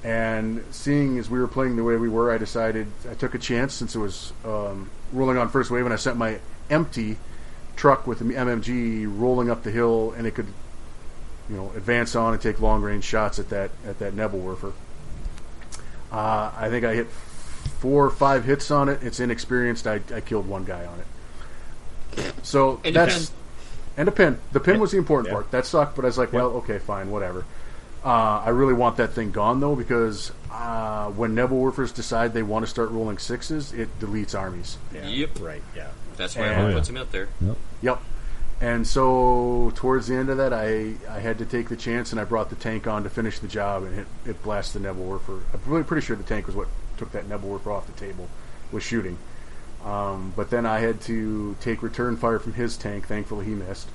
And seeing as we were playing the way we were, I decided I took a chance since it was rolling on first wave, and I sent my empty truck with the MMG rolling up the hill, and it could, advance on and take long range shots at that Nebelwerfer. I think I hit 4 or 5 hits on it. It's inexperienced. I killed one guy on it. So and that's a pin. and a pin. The pin was the important Yeah. part. That sucked, but I was like, well, okay, fine, whatever. I really want that thing gone, though, because when Nebelwerfers decide they want to start rolling 6s, it deletes armies. Yeah. Yep. Right. Yeah. That's why everyone puts him out there. Yep. And so towards the end of that, I had to take the chance, and I brought the tank on to finish the job, and it blasted the Nebelwerfer. I'm really pretty sure the tank was what took that Nebelwerfer off the table, was shooting. But then I had to take return fire from his tank. Thankfully, he missed.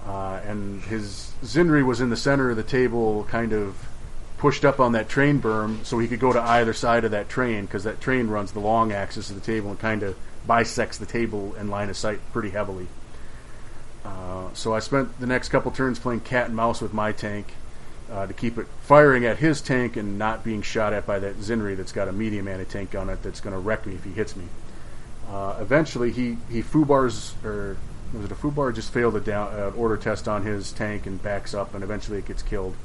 And his Zinri was in the center of the table, kind of pushed up on that train berm, so he could go to either side of that train, because that train runs the long axis of the table and kind of bisects the table and line of sight pretty heavily. So I spent the next couple turns playing cat and mouse with my tank to keep it firing at his tank and not being shot at by that Zinri that's got a medium anti-tank on it that's going to wreck me if he hits me. Eventually, he Fubars, or was it a Fubar? Just failed a order test on his tank and backs up, and eventually it gets killed.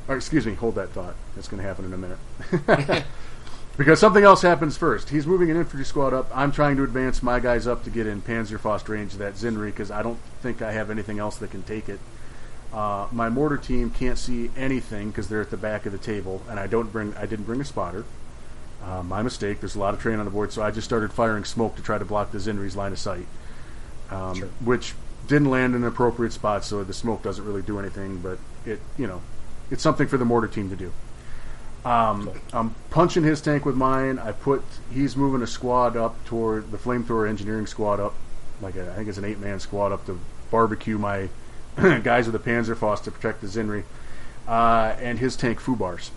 Or, excuse me, hold that thought. That's going to happen in a minute. Because something else happens first. He's moving an infantry squad up. I'm trying to advance my guys up to get in Panzerfaust range of that Zinri, because I don't think I have anything else that can take it. My mortar team can't see anything because they're at the back of the table, and I didn't bring a spotter. My mistake. There's a lot of terrain on the board, so I just started firing smoke to try to block the Zinri's line of sight, which didn't land in an appropriate spot, so the smoke doesn't really do anything. But it's something for the mortar team to do. I'm punching his tank with mine. He's moving a squad up toward the flamethrower engineering squad up, I think it's an 8-man squad up to barbecue my guys with the Panzerfaust to protect the Zinri, and his tank Fubars.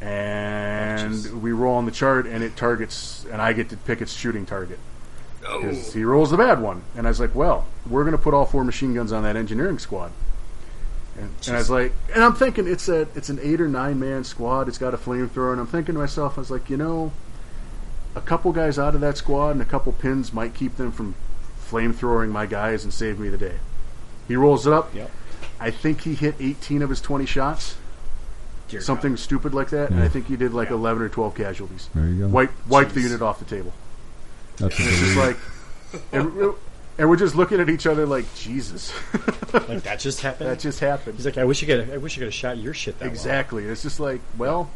And we roll on the chart, and it targets, and I get to pick its shooting target. Because he rolls the bad one. And I was like, well, we're going to put all 4 machine guns on that engineering squad. And I was like, and I'm thinking it's an 8 or 9-man squad. It's got a flamethrower, and I'm thinking to myself, I was like, a couple guys out of that squad and a couple pins might keep them from flamethrowing my guys and save me the day. He rolls it up. Yep. I think he hit 18 of his 20 shots. Something stupid like that, and I think he did 11 or 12 casualties. There you go. Wiped the unit off the table. That's and it's just like, and we're just looking at each other like, Jesus. Like, that just happened? That just happened. He's like, I wish you could have shot your shit that exactly. Well. It's just like, well,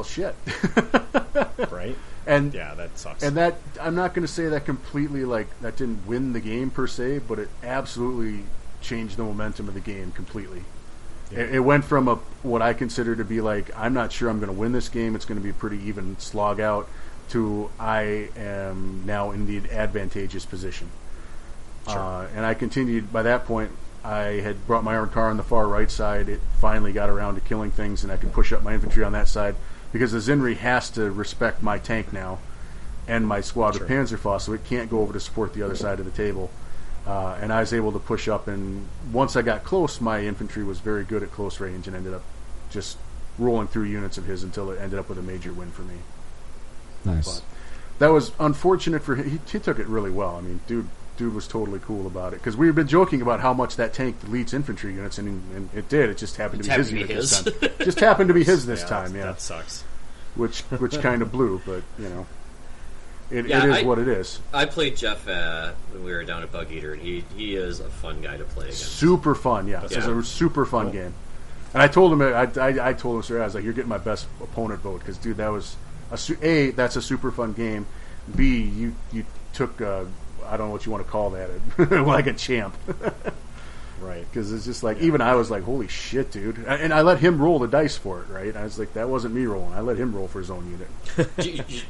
shit. Right? And yeah, that sucks. And that, I'm not going to say that completely, that didn't win the game per se, but it absolutely changed the momentum of the game completely. It went from what I consider to be I'm not sure I'm going to win this game, it's going to be a pretty even slog out, to I am now in the advantageous position. Sure. And I continued, by that point, I had brought my armored car on the far right side. It finally got around to killing things, and I could push up my infantry on that side, because the Zinri has to respect my tank now and my squad of Panzerfaust, so it can't go over to support the other side of the table. And I was able to push up, and once I got close, my infantry was very good at close range and ended up just rolling through units of his until it ended up with a major win for me. Nice. But that was unfortunate for him. He took it really well. I mean, dude was totally cool about it, because we've been joking about how much that tank deletes infantry units, and it did. It just happened to be his unit this time. Just happened to be his this time. Yeah, that sucks. Which kind of blew, but It is what it is. I played Jeff when we were down at Bug Eater, and he is a fun guy to play against. Super fun, yeah. It's a super fun game. And I told him, I told him, sir, I was like, you're getting my best opponent vote, because, dude, that was that's a super fun game. B, you took, I don't know what you want to call that, like a champ. Right. Because it's just even I was like, holy shit, dude. And I let him roll the dice for it, right? I was like, that wasn't me rolling. I let him roll for his own unit.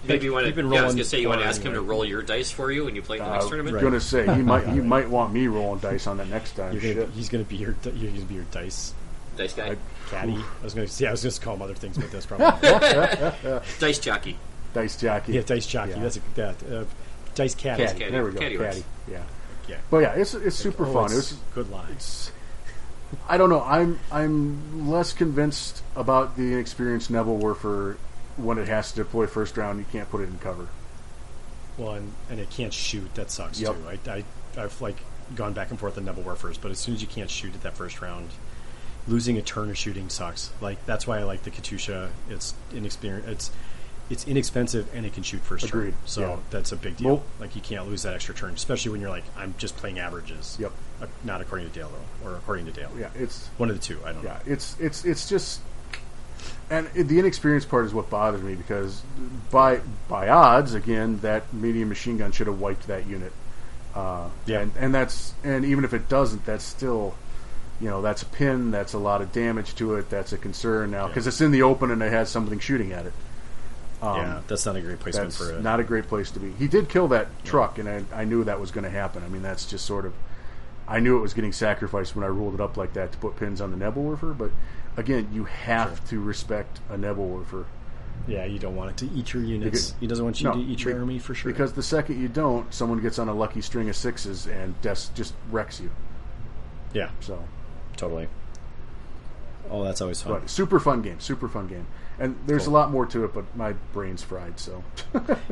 Maybe you want to, I was going to say, you want to ask him to roll your dice for you when you play in the next tournament? I was going to say, he might want me rolling dice on that next time. He's going to be your dice guy? Caddy. I was going to call him other things, but that's probably dice jockey. Dice jockey. Yeah, dice jockey. Yeah. That's dice caddy. Caddy. There we go. Caddy. Yeah. Yeah. But yeah, it's super fun. It was good line. I don't know. I'm less convinced about the inexperienced Nebelwerfer when it has to deploy first round. You can't put it in cover. Well, and it can't shoot. That sucks too. I've gone back and forth on Nebelwerfers, but as soon as you can't shoot at that first round, losing a turn of shooting sucks. That's why I like the Katusha. It's inexperienced. it's inexpensive and it can shoot first turn. Agreed. So Yeah. that's a big deal. Well- Like you can't lose that extra turn, especially when you're like, I'm just playing averages. Yep. Not according to Dale though, or according to Dale. Yeah, it's One of the two. I don't know. yeah, it's just, and the inexperienced part is what bothers me because by odds again that medium machine gun should have wiped that unit. Yeah. and even if it doesn't, that's still, that's a pin. That's a lot of damage to it. That's a concern now because it's in the open and it has something shooting at it. Yeah, that's not a great placement That's for it. not a great place to be. He did kill that truck, and I knew that was going to happen. I mean, that's just sort of... I knew it was getting sacrificed when I ruled it up like that to put pins on the Nebelwerfer, but again, you have to respect a Nebelwerfer. Yeah, you don't want it to eat your units. He doesn't want you to eat your army for sure. Because the second you don't, someone gets on a lucky string of sixes and just wrecks you. Yeah, So, totally. Oh, that's always fun. but super fun game. And there's Cool. a lot more to it, but my brain's fried, so...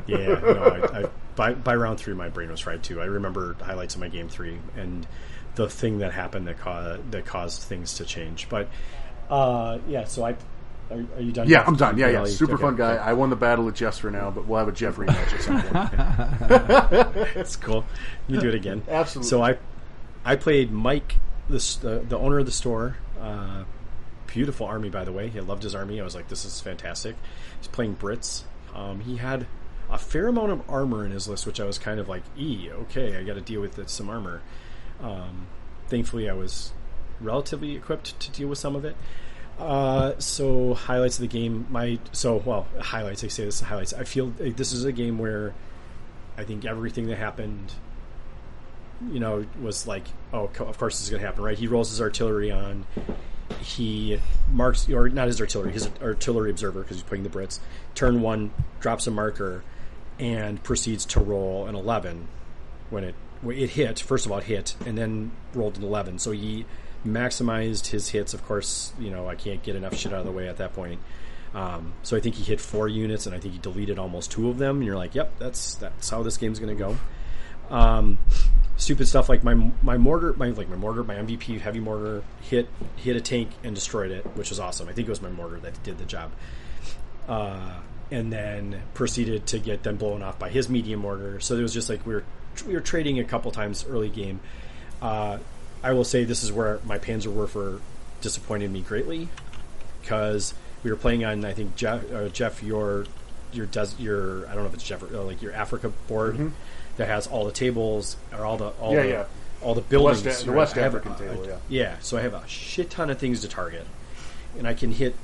Yeah, no, by round 3, my brain was fried too. I remember highlights of my game 3 and the thing that happened that caused things to change. But yeah, so are you done? Yeah, I'm done. Yeah. Really? Super Okay, fun guy. cool. I won the battle at Jeff's for now, but we'll have a Jeff rematch at some point. That's cool. You do it again. Absolutely. So I played Mike, the owner of the store. Beautiful army, by the way. He loved his army. I was like, this is fantastic. He's playing Brits. He had a fair amount of armor in his list, which I was kind of like, okay, I got to deal with some armor. Thankfully, I was relatively equipped to deal with some of it. So highlights of the game. Highlights. I say this is highlights. I feel like this is a game where I think everything that happened, was like, oh, of course this is going to happen, right? He rolls his artillery on. He marks, or not his artillery observer, because he's playing the Brits. Turn 1, drops a marker, and proceeds to roll an 11 when it hit. First of all, it hit, and then rolled an 11. So he maximized his hits. Of course, I can't get enough shit out of the way at that point. So I think he hit 4 units, and I think he deleted almost 2 of them. And you're like, yep, that's how this game's going to go. Stupid stuff like my mortar, my MVP heavy mortar hit a tank and destroyed it, which was awesome. I think it was my mortar that did the job. And then proceeded to get them blown off by his medium mortar. So it was just like we were trading a couple times early game. I will say this is where my Panzerwerfer disappointed me greatly, because we were playing on, I think, Jeff, your I don't know if it's Jeff, like your Africa board. Mm-hmm. That has all the tables or all the buildings. The West African table, yeah. So I have a shit ton of things to target, and I can hit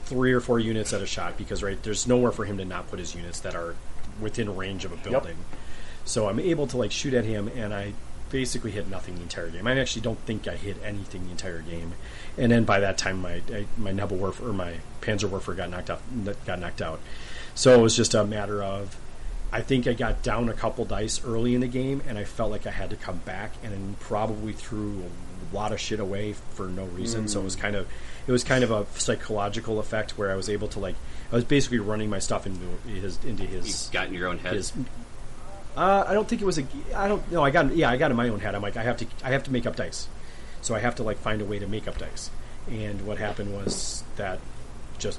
3 or 4 units at a shot because there's nowhere for him to not put his units that are within range of a building. Yep. So I'm able to shoot at him, and I basically hit nothing the entire game. I actually don't think I hit anything the entire game. And then by that time, my Nebelwerfer or my Panzerwerfer got knocked out. So it was just a matter of, I think I got down a couple dice early in the game, and I felt like I had to come back, and then probably threw a lot of shit away for no reason. So it was kind of a psychological effect where I was able to I was basically running my stuff into his. You got in your own head. I don't think it was I don't know. I got in my own head. I'm like, I have to make up dice, so I have to find a way to make up dice. And what happened was that just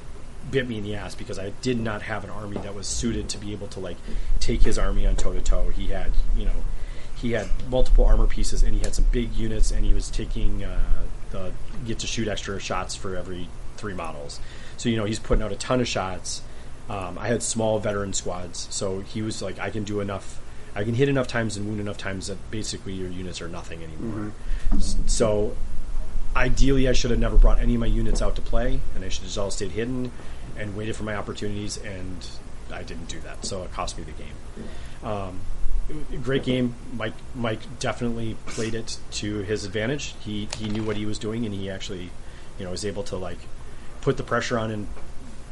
bit me in the ass because I did not have an army that was suited to be able to take his army on toe to toe. He had multiple armor pieces, and he had some big units, and he was taking get to shoot extra shots for every 3 models. So he's putting out a ton of shots. I had small veteran squads, so he was like, I can hit enough times and wound enough times that basically your units are nothing anymore. Mm-hmm. So ideally, I should have never brought any of my units out to play, and I should have just all stayed hidden and waited for my opportunities, and I didn't do that, so it cost me the game. Great game. Mike definitely played it to his advantage. He knew what he was doing, and he actually was able to put the pressure on, and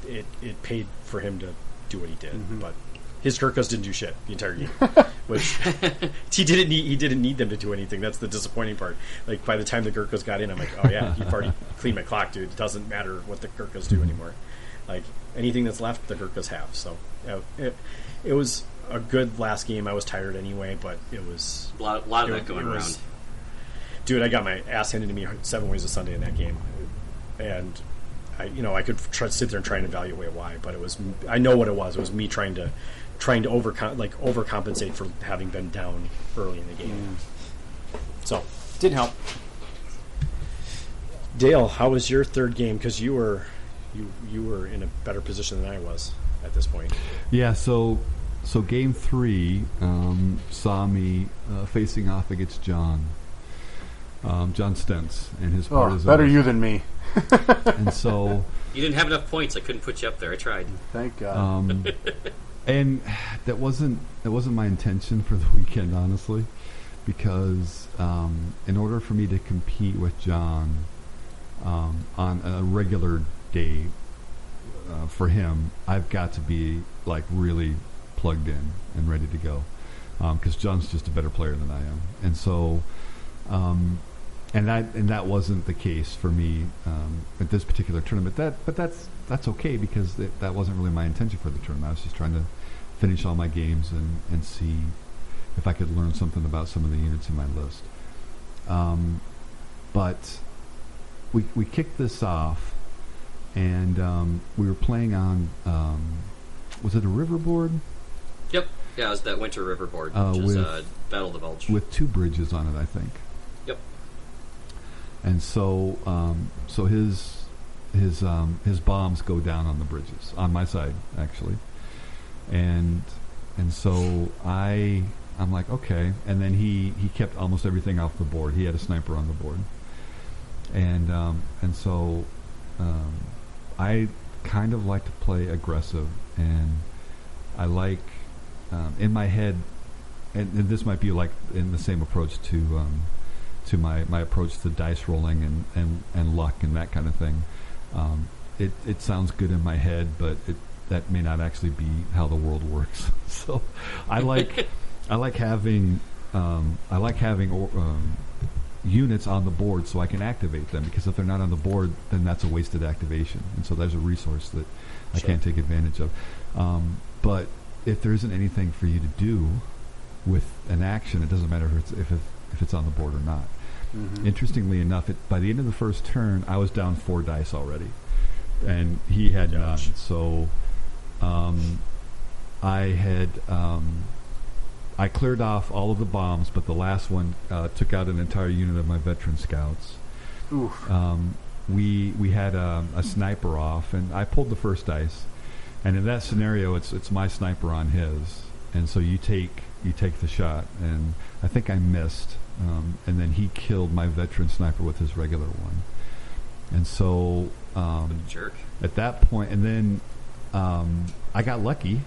it paid for him to do what he did. Mm-hmm. But his Gurkhas didn't do shit the entire game, which he didn't need them to do anything. That's the disappointing part. By the time the Gurkhas got in, I'm like, oh yeah, you've already cleaned my clock, dude. It doesn't matter what the Gurkhas do anymore. Anything that's left, the Gurkhas have. So it was a good last game. I was tired anyway, but it was a lot of that going around. Dude, I got my ass handed to me 7 ways of Sunday in that game, and I could sit there and try and evaluate why, but I know what it was. It was me trying to overcompensate for having been down early in the game. So didn't help. Dale, how was your third game? Because you were in a better position than I was at this point. Yeah. So game 3 saw me facing off against John Stentz and his partisans. Better you than me. And so you didn't have enough points. I couldn't put you up there. I tried. Thank God. And that wasn't my intention for the weekend, honestly, because in order for me to compete with John on a regular day for him, I've got to be like really plugged in and ready to go, because John's just a better player than I am, and so and that wasn't the case for me at this particular tournament. But that's okay, because that wasn't really my intention for the tournament. I was just trying to finish all my games and see if I could learn something about some of the units in my list. But we kicked this off, and we were playing on was it a riverboard? Yep. Yeah, it was that winter riverboard, which is Battle of the Bulge. With 2 bridges on it, I think. Yep. And so his bombs go down on the bridges, on my side, actually. And so I'm like, okay. And then he kept almost everything off the board. He had a sniper on the board. And so I kind of like to play aggressive, and I like in my head, and this might be like in the same approach to my approach to dice rolling and luck and that kind of thing. It sounds good in my head, but that may not actually be how the world works. So I like having units on the board so I can activate them, because if they're not on the board, then that's a wasted activation, and so there's a resource that I can't take advantage of. But if there isn't anything for you to do with an action, it doesn't matter if it's on the board or not. Mm-hmm. Interestingly enough, by the end of the first turn, I was down 4 dice already, and he had none. So I cleared off all of the bombs, but the last one took out an entire unit of my veteran scouts. Oof. We had a sniper off, and I pulled the first dice. And in that scenario, it's my sniper on his, and so you take the shot, and I think I missed, and then he killed my veteran sniper with his regular one, and so jerk. At that point, and then I got lucky,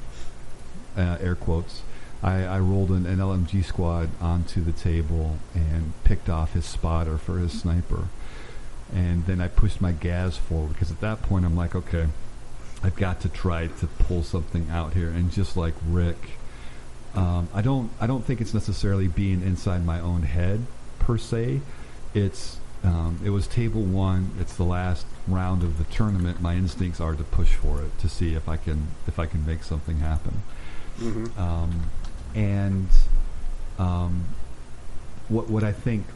air quotes. I rolled an LMG squad onto the table and picked off his spotter for his sniper, and then I pushed my gas forward, because at that point I'm like, okay, I've got to try to pull something out here. And just like Rick, I don't think it's necessarily being inside my own head per se. It was table 1. It's the last round of the tournament. My instincts are to push for it, to see if I can make something happen. Mm-hmm. What I think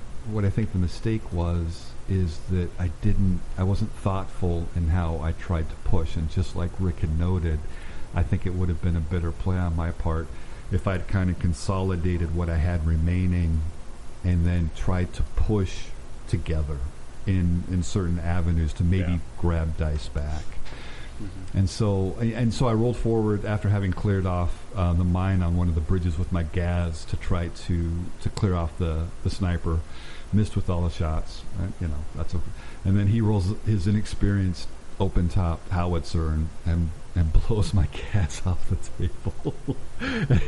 the mistake is that I wasn't thoughtful in how I tried to push, and just like Rick had noted, I think it would have been a better play on my part if I'd kind of consolidated what I had remaining and then tried to push together in certain avenues to maybe grab dice back. Mm-hmm. And so I rolled forward after having cleared off the mine on one of the bridges with my gas to try to clear off the sniper. Missed with all the shots, that's okay. And then he rolls his inexperienced open top howitzer and blows my gas off the table.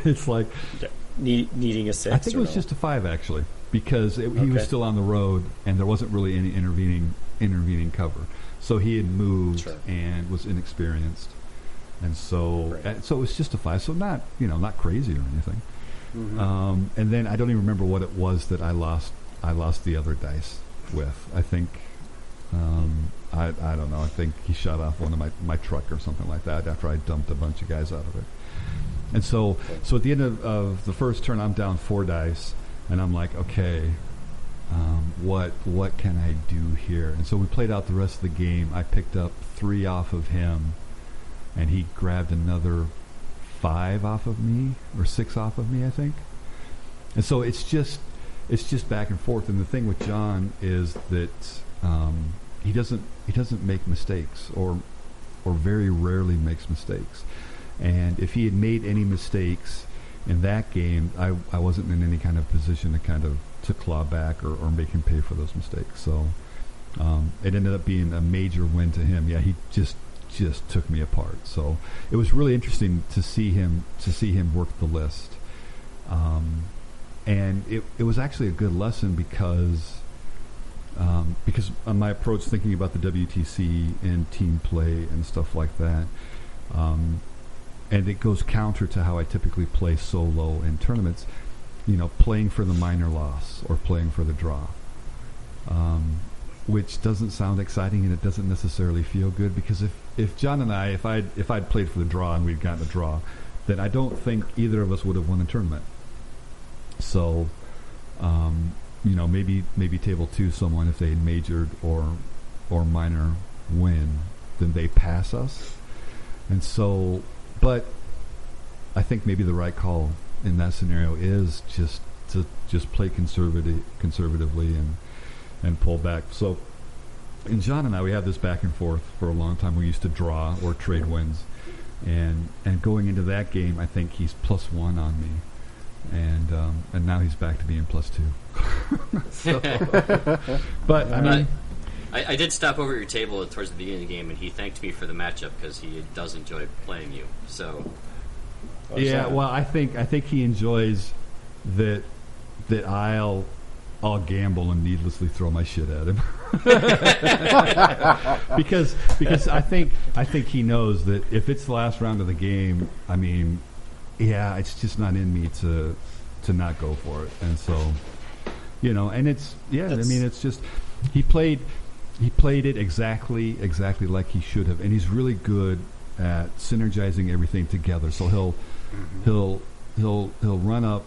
It's like needing a 6. I think it was just a 5 actually, because he was still on the road and there wasn't really any intervening cover. So he had moved and was inexperienced, and so it was just a 5. So not crazy or anything. Mm-hmm. And then I don't even remember what it was that I lost the other dice with. I think I don't know. I think he shot off one of my truck or something like that after I dumped a bunch of guys out of it. And so at the end of the first turn, I'm down 4 dice, and I'm like, okay, what can I do here? And so we played out the rest of the game. I picked up 3 off of him, and he grabbed another 5 off of me, or 6 off of me, I think. And so it's just back and forth. And the thing with John is that he doesn't make mistakes, or very rarely makes mistakes. And if he had made any mistakes in that game, I wasn't in any kind of position to claw back or make him pay for those mistakes. So it ended up being a major win to him. Yeah, he just took me apart. So it was really interesting to see him work the list. And it was actually a good lesson because on my approach thinking about the WTC and team play and stuff like that, and it goes counter to how I typically play solo in tournaments, playing for the minor loss or playing for the draw, which doesn't sound exciting and it doesn't necessarily feel good, because if John and if I'd played for the draw and we'd gotten a draw, then I don't think either of us would have won a tournament. So, maybe table 2 someone, if they majored or minor win, then they pass us. And so, but I think maybe the right call in that scenario is just to play conservatively and pull back. So, and John and I, we had this back and forth for a long time. We used to draw or trade wins, and going into that game, I think he's +1 on me. And now he's back to being +2. So, but I mean, I did stop over at your table towards the beginning of the game, and he thanked me for the matchup because he does enjoy playing you. So, yeah, well, I think he enjoys that I'll gamble and needlessly throw my shit at him. because I think he knows that if it's the last round of the game, I mean, yeah, it's just not in me to not go for it. And so, and it's it's just he played it exactly like he should have, and he's really good at synergizing everything together. So he'll run up,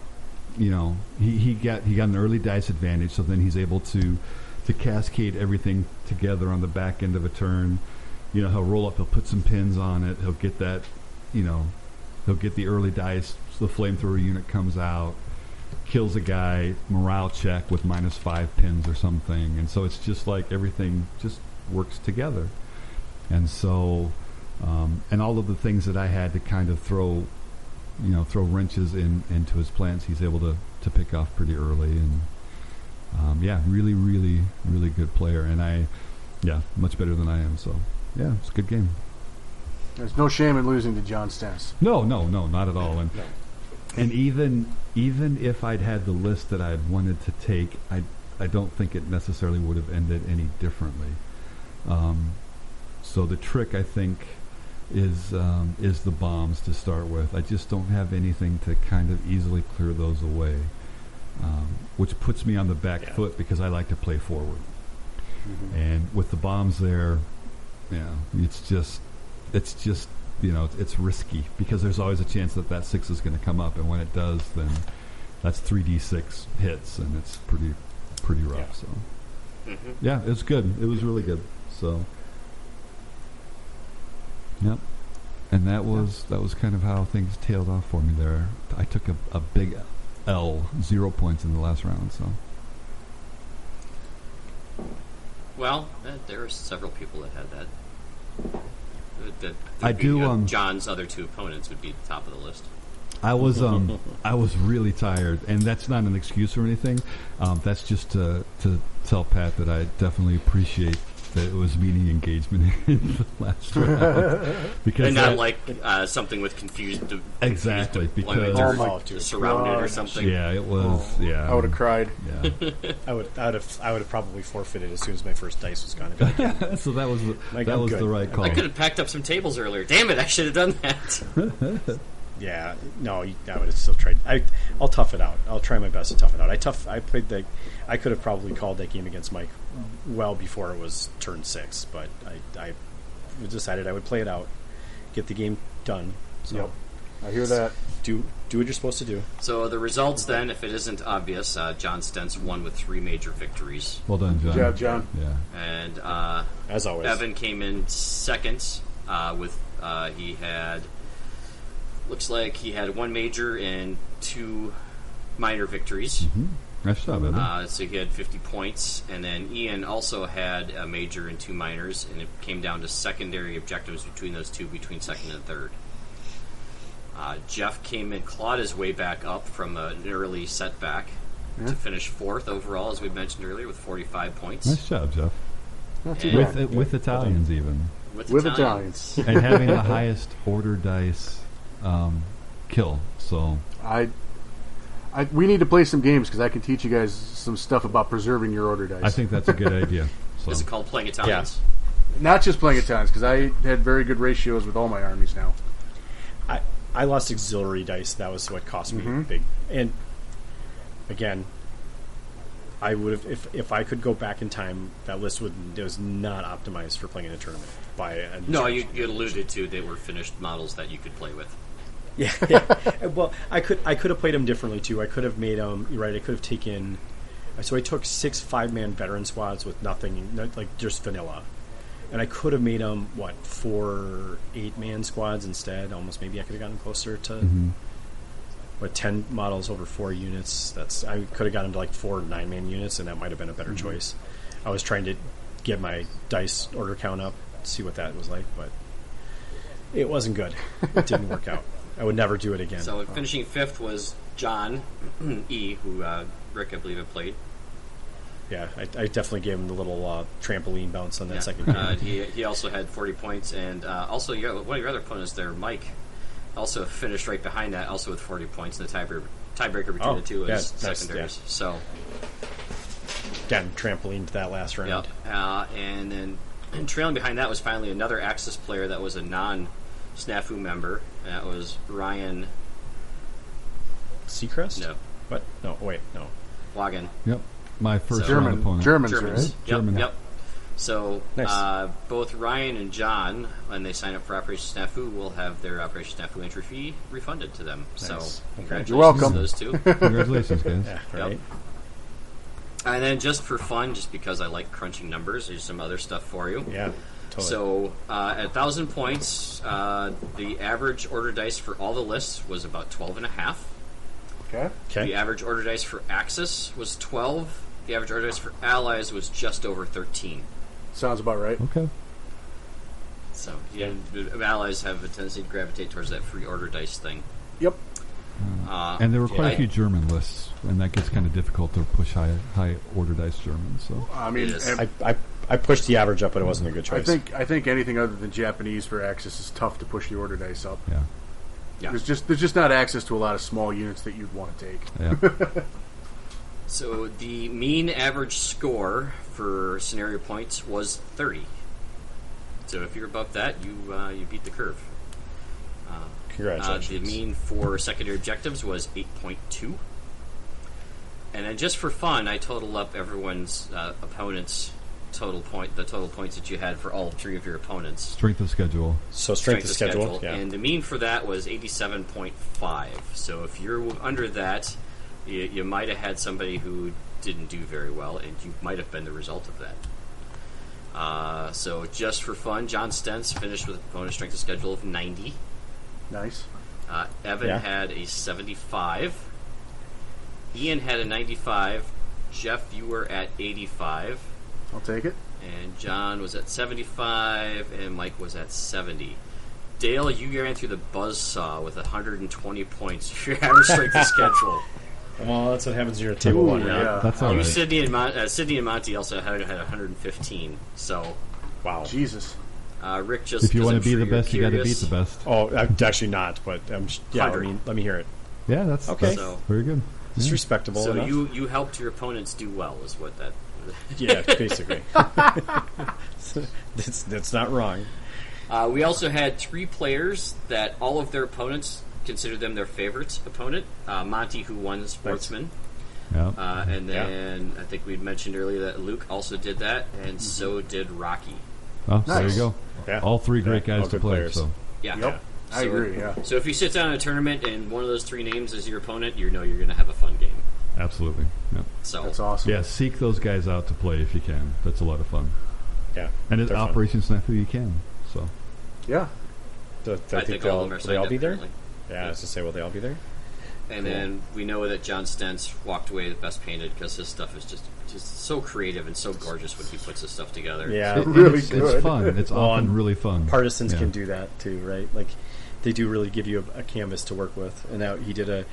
he got an early dice advantage, so then he's able to cascade everything together on the back end of a turn. He'll roll up, he'll put some pins on it, he'll get that, he'll get the early dice, so the flamethrower unit comes out, kills a guy, morale check with -5 pins or something, and so it's just like everything just works together. And so, and all of the things that I had to kind of throw wrenches into his plans, he's able to pick off pretty early, and really, really, really good player, and much better than I am. So yeah, it's a good game. There's no shame in losing to John Stens. No, not at all. And even if I'd had the list that I'd wanted to take, I don't think it necessarily would have ended any differently. So the trick, I think, is the bombs to start with. I just don't have anything to kind of easily clear those away, which puts me on the back foot because I like to play forward. Mm-hmm. And with the bombs there, it's just it's risky because there's always a chance that 6 is going to come up, and when it does, then that's 3d6 hits, and it's pretty rough. Yeah. So yeah, it's good. It was really good. So yep, and that was kind of how things tailed off for me there. I took a big L, 0 points in the last round. So well, there are several people that had that. I do. John's other 2 opponents would be at the top of the list. I was really tired, and that's not an excuse or anything. That's just to tell Pat that I definitely appreciate that it was meeting engagement in the last round, because and not like something with confused. Exactly, because surrounded or something. Yeah, it was. Yeah, I would have cried. Yeah, I would have probably forfeited as soon as my first dice was gone. So that was the right call. I could have packed up some tables earlier. Damn it! I should have done that. Yeah, no, I would have still tried. I'll tough it out. I'll try my best to tough it out. I could have probably called that game against Mike well before it was turn 6, but I decided I would play it out, get the game done. So, I hear that. Do what you're supposed to do. So the results then, if it isn't obvious, John Stentz won with 3 major victories. Well done, John. Good job, John. Yeah. And As always. Evan came in second with he had looks like he had 1 major and 2 minor victories. Mm-hmm. Nice job, Evan. So he had 50 points, and then Ian also had a major and 2 minors, and it came down to secondary objectives between those two, between second and third. Jeff came in, clawed his way back up from an early setback to finish 4th overall, as we mentioned earlier, with 45 points. Nice job, Jeff. Not too bad. With Italians, even. With Italians. And having the highest order dice kill. So we need to play some games because I can teach you guys some stuff about preserving your order dice. I think that's a good idea. So. Is it called playing Italians? Not just playing Italians, because I had very good ratios with all my armies now. I lost auxiliary dice. That was what cost me big. And again, I would have if I could go back in time. That list was not optimized for playing in a tournament. No, you alluded to they were finished models that you could play with. Yeah. Well, I could have played them differently too. I could have made them. You're right. I could have taken. So I took 6 5-man veteran squads with nothing, like just vanilla. And I could have made them, 4 8-man squads instead. Almost maybe I could have gotten closer to, 10 models over 4 units. I could have gotten to 4 9-man units, and that might have been a better choice. I was trying to get my dice order count up, see what that was like, but it wasn't good. It didn't work out. I would never do it again. So finishing 5th was John E., who Rick, I believe, had played. Yeah, I definitely gave him the little trampoline bounce on that second game. He also had 40 points, and also one of your other opponents there, Mike, also finished right behind that, also with 40 points. And the tiebreaker between the two is secondaries. Yeah. So again, trampoline to that last round. Yep. And then trailing behind that was finally another Axis player that was a non-SNAFU member. That was Ryan Seacrest? No. What? No, wait, no. Wagen. Yep. My first German opponent. Germans, right? Yep. Yep. So nice. Both Ryan and John, when they sign up for Operation SNAFU, will have their Operation SNAFU entry fee refunded to them. Nice. So congratulations You're welcome. to those two. Congratulations, guys. Yeah, right. Yep. And then just for fun, just because I like crunching numbers, there's some other stuff for you. Yeah, totally. So at 1,000 points, the average order dice for all the lists was about 12.5. Okay. The average order dice for Axis was 12. The average order dice for Allies was just over 13. Sounds about right. Okay. So Allies have a tendency to gravitate towards that free order dice thing. Yep. And there were quite a few German lists, and that gets kind of difficult to push high order dice German. So I mean, I pushed the average up, but it wasn't a good choice. I think anything other than Japanese for Axis is tough to push the order dice up. yeah. Yeah. There's just not access to a lot of small units that you'd want to take. Yeah. So the mean average score for scenario points was 30. So if you're above that, you beat the curve. Congratulations. The mean for secondary objectives was 8.2. And then just for fun, I totaled up everyone's opponent's total points that you had for all 3 of your opponents. Strength of schedule. So strength of schedule. Yeah. And the mean for that was 87.5. So if you're under that, you might have had somebody who didn't do very well, and you might have been the result of that. So just for fun, John Stentz finished with a bonus strength of schedule of 90. Nice. Evan had a 75. Ian had a 95. Jeff, you were at 85. I'll take it. And John was at 75, and Mike was at 70. Dale, you ran through the buzzsaw with 120 points. Your average strength of schedule. Well, that's what happens when you're a table one. Yeah. That's all right. Sydney and Monty also had 115. So, wow. Jesus. Rick just. If you want to be sure the you're best, you got to beat curious. the best. Oh, actually not, but yeah. 100. Let me hear it. Yeah, that's Okay. So- very good. It's Yeah. respectable So enough. you helped your opponents do well, is what that. Yeah, basically. That's not wrong. We also had 3 players that all of their opponents considered them their favorite opponent. Monty, who won Sportsman. Yeah. And then I think we'd mentioned earlier that Luke also did that, and so did Rocky. Oh, there Nice. you go. Yeah. All 3 great Yeah, guys all to good play. players. So Yeah. Yep. I agree, yeah. So if you sit down in a tournament and one of those three names is your opponent, you know you're going to have a fun game. Absolutely. Yep. So That's awesome. Yeah, seek those guys out to play if you can. That's a lot of fun. Yeah. And at they're fun. Operation SNAFU, you can. So Yeah. Do I think all of them are will they signed all up be there? currently. Yeah, I was to say, will they all be there? And then we know that John Stentz walked away the best painted because his stuff is just so creative and so gorgeous when he puts his stuff together. Yeah, Really it's good. fun. It's often really fun. Partisans Yeah. can do that too, right? Like they do really give you a canvas to work with. And now he did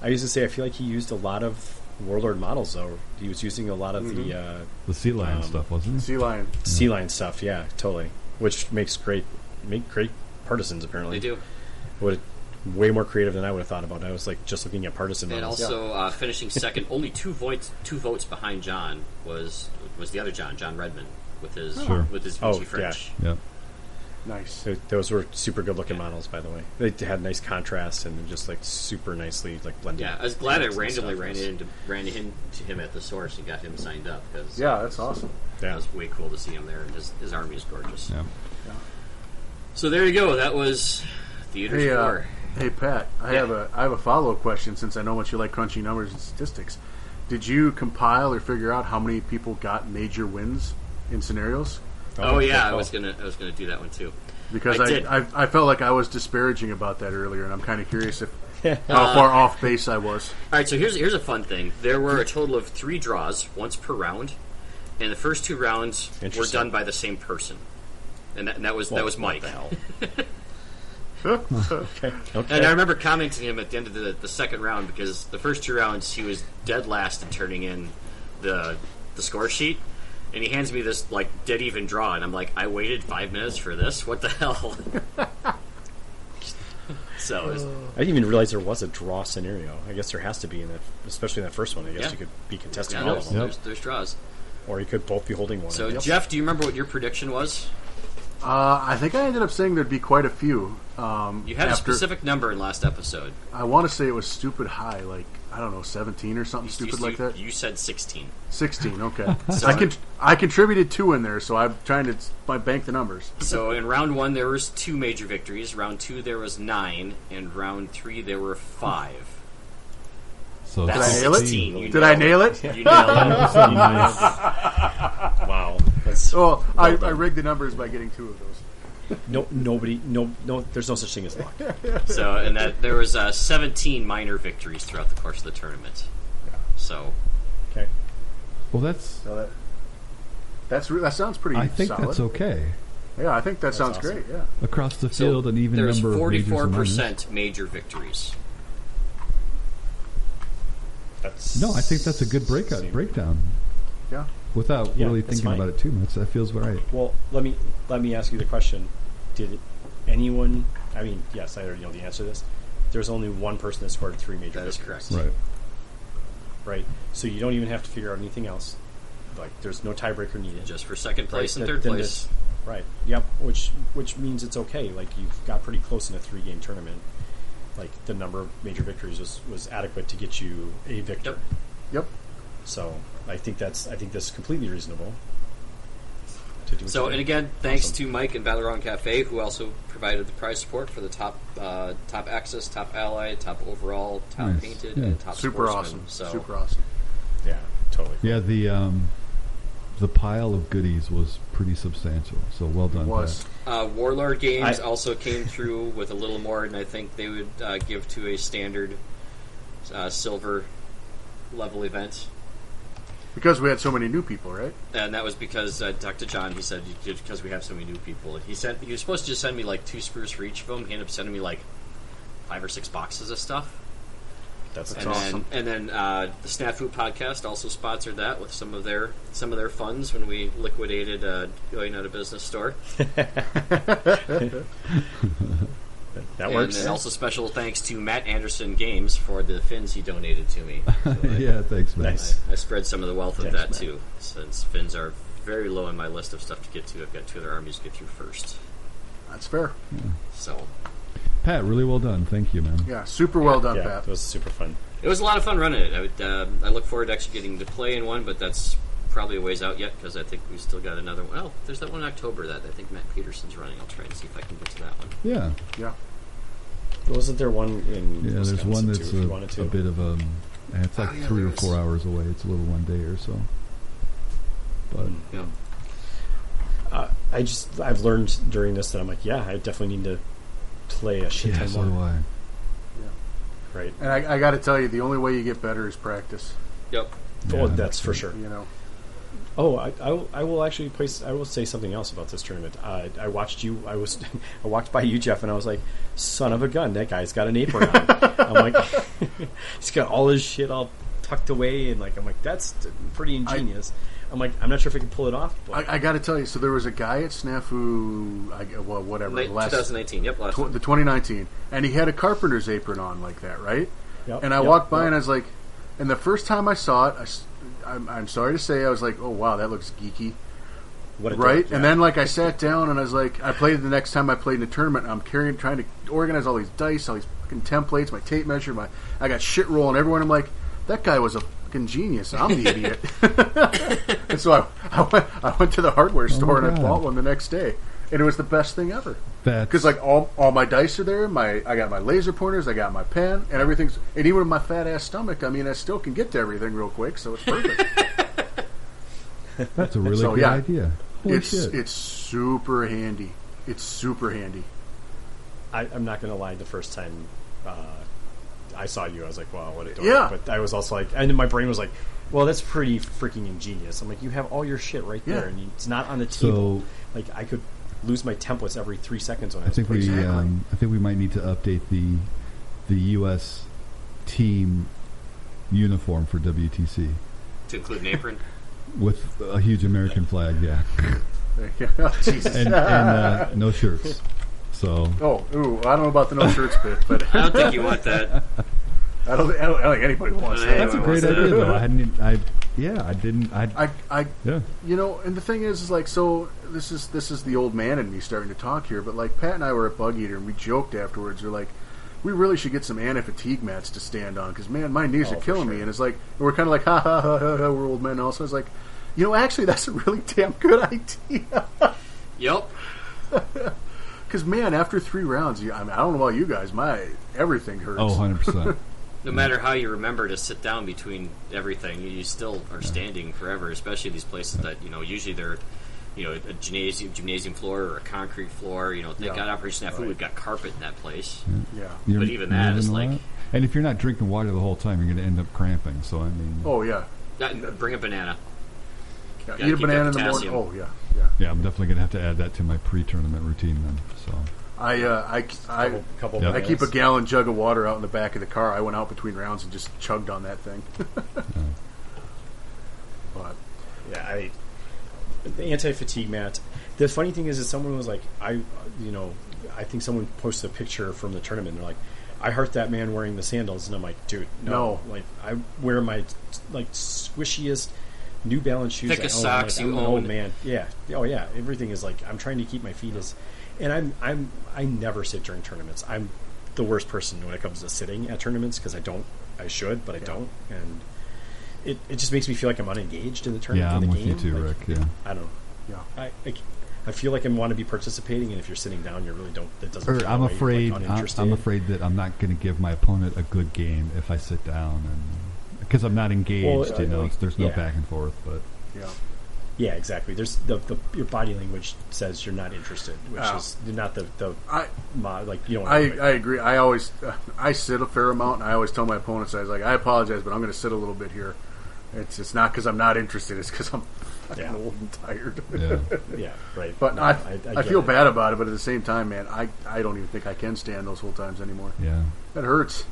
I used to say I feel like he used a lot of Warlord models though. He was using a lot of the sea lion stuff, wasn't it? Sea Lion. sea lion stuff. Yeah, totally. Which make great partisans apparently. They do. Way more creative than I would have thought about. I was like just looking at partisan And models. also finishing second, only two votes behind John was the other John Redmond with his Sure. Vinci French. Yeah. Nice. Those were super good looking models, by the way. They had nice contrast and just like super nicely like blended. Yeah, I was glad I and randomly stuff. ran into him at the source and got him signed up because Yeah, that's awesome. It Yeah. was way cool to see him there, and his army is gorgeous. Yeah. So there you go. That was Theaters Hey, War. hey, Pat. I have a follow up question since I know much you like crunching numbers and statistics. Did you compile or figure out how many people got major wins in scenarios? Oh yeah, I cool. was gonna do that one too. Because I did. I felt like I was disparaging about that earlier, and I'm kind of curious if how far off base I was. All right, so here's a fun thing. There were a total of 3 draws, once per round, and the first 2 rounds were Interesting. done by the same person, and that was Mike. Okay. And I remember commenting to him at the end of the second round because the first 2 rounds he was dead last in turning in the score sheet, and he hands me this like dead even draw, and I'm like, I waited 5 minutes for this? What the hell? So it was, I didn't even realize there was a draw scenario. I guess there has to be in that, especially in that first one. I guess Yeah. you could be contesting yeah, all of them, there's draws. or you could both be holding one. So Yep. Jeff, do you remember what your prediction was? I think I ended up saying there'd be quite a few. You had a specific number in last episode. I want to say it was stupid high, like I don't know, 17 or something stupid like that. You said 16. 16. Okay. So- I contributed 2 in there, so I'm trying to bank the numbers. So in round 1 there was 2 major victories. Round 2 there was 9, and round 3 there were 5. So That's Did I nail it? 16. You Did I nail it? You nailed it. Wow. That's, Well, I done. rigged the numbers by getting 2 of those. no, there's no such thing as luck. So and that there was 17 minor victories throughout the course of the tournament. So Okay. well, So that sounds pretty I think solid. that's okay. Yeah, I think that sounds awesome. great. Yeah. Across the So field, an even there's number of majors and minors. 44% major victories. That's No, I think that's a good breakdown. Yeah. Without Yeah, really that's thinking fine. about it too much, that feels right. Well, let me ask you the question: did anyone? I mean, yes, I already know the answer to this. There's only one person that scored 3 major. That is victories, correct. Right. Right. So you don't even have to figure out anything else. Like, there's no tiebreaker needed. Just for second place Right, and that- third then place. Right. Yep. Which means it's okay. Like, you've got pretty close in a 3-game tournament. Like, the number of major victories was adequate to get you a victor. Yep. Yep. So I think that's completely reasonable. To do what So, you and did. again, thanks Awesome. to Mike and Valoron Cafe, who also provided the prize support for the top access, top ally, top overall, top Nice. painted, Yeah. and top Super sportsman. awesome. So, Super awesome. Yeah, totally. Yeah, the pile of goodies was pretty substantial. So well done. It was. Warlord Games I- also came through with a little more than I think they would give to a standard silver level event. Because we had so many new people, right? And that was because I talked to John. He said because we have so many new people. He was supposed to just send me like 2 sprues for each of them. He ended up sending me like 5 or 6 boxes of stuff. That's And awesome. then the SNAFU podcast also sponsored that with some of their funds when we liquidated going out of business store. that works. And also special thanks to Matt Anderson Games for the fins he donated to me. So Yeah, thanks, man. Nice. I spread some of the wealth of Thanks, that Matt. too, since fins are very low on my list of stuff to get to. I've got 2 other armies to get through first. That's fair. So Pat, really well done. Thank you, man. Yeah, super well done, Yeah, Pat. it was super fun. it was a lot of fun running it. I look forward to actually getting to play in one, but that's probably a ways out yet because I think we still got another one. Oh, there's that one in October that I think Matt Peterson's running. I'll try and see if I can get to that one. Yeah. Yeah. Wasn't there one in Yeah, there's Wisconsin one too, that's if you wanted to? a bit of a. It's like 3 or 4 hours away. It's a little one day or so. But Yeah. I've learned during this that I'm like, I definitely need to play a shit ton so more. do I. Right. And I got to tell you, the only way you get better is practice. Yep. Oh, that's for sure. You know. Oh, I will actually place. I will say something else about this tournament. I watched you. I walked by you, Jeff, and I was like, "Son of a gun! That guy's got an apron on." I'm like, he's got all his shit all tucked away, and I'm like, that's pretty ingenious. I'm like, I'm not sure if I can pull it off. But I got to tell you, so there was a guy at SNAFU, whatever, 2019. Yep, last the 2019, and he had a carpenter's apron on like that, right? Yep, and I walked by and I was like, and the first time I saw it, I'm sorry to say, I was like, oh wow, that looks geeky, right? And then I sat down and I was like, I played the next time I played in a tournament. I'm trying to organize all these dice, all these fucking templates, my tape measure, I got shit rolling everywhere. And I'm like, that guy was a fucking genius. I'm the idiot. And so I went to the hardware store and I bought one the next day, and it was the best thing ever. Because all my dice are there. I got my laser pointers, I got my pen, and everything's. And even with my fat ass stomach, I mean, I still can get to everything real quick, so it's perfect. That's a really good idea. Holy shit. It's super handy. It's super handy. I'm not going to lie. The first time I saw you, I was like, wow, what a dork. Yeah. But I was also like, and then my brain was like, well, that's pretty freaking ingenious. I'm like, you have all your shit right there, and it's not on the table. So, I could lose my templates every 3 seconds when I think I think we might need to update the U.S. team uniform for WTC to include an apron with a huge American flag. Yeah. Oh, Jesus. and no shirts. So. I don't know about the no shirts bit, but I don't think you want that. I don't think anybody wants that. That's a great idea, though. I didn't. You know, and the thing is so this is the old man in me starting to talk here, but Pat and I were at Bug Eater and we joked afterwards. We're like, we really should get some anti-fatigue mats to stand on because man, my knees are killing me, and it's like we're kind of like ha ha ha ha, we're old men. Also, it's like, actually, that's a really damn good idea. Yep. Because man, after 3 rounds, I don't know about you guys, everything hurts. Oh, 100%. No matter how you remember to sit down between everything, you still are standing forever. Especially these places that usually they're, a gymnasium floor or a concrete floor. Thank God Operation SNAFU, we've got carpet in that place. Yeah. But even that is like, and if you're not drinking water the whole time, you're going to end up cramping. So I mean, oh yeah, bring a banana. Eat a banana in the morning. Oh yeah. Yeah, I'm definitely going to have to add that to my pre-tournament routine then. So I keep a gallon jug of water out in the back of the car. I went out between rounds and just chugged on that thing. But the anti-fatigue mat. The funny thing is someone was like, I think someone posted a picture from the tournament. And they're like, I heart that man wearing the sandals, and I'm like, dude, no. Like I wear my squishiest New Balance shoes. Thickest socks you own. Oh man, yeah. Oh yeah. Everything is I'm trying to keep my feet as, and I never sit during tournaments. I'm the worst person when it comes to sitting at tournaments because I should, but I don't, and it just makes me feel like I'm unengaged in the tournament. Yeah, I'm in the with game. You too, Rick. Yeah, I don't know. Yeah, I feel like I want to be participating, and if you're sitting down, you really don't. It doesn't. Feel I'm afraid. uninterested. I'm afraid that I'm not going to give my opponent a good game if I sit down, and because I'm not engaged. There's no back and forth, but. Yeah, exactly. There's your body language says you're not interested, which is not the you don't. I agree. I always I sit a fair amount, and I always tell my opponents, I was like, I apologize, but I'm going to sit a little bit here. It's not because I'm not interested. It's because I'm old and tired. Yeah, right. But no, I feel bad about it. But at the same time, man, I don't even think I can stand those whole times anymore. Yeah, that hurts.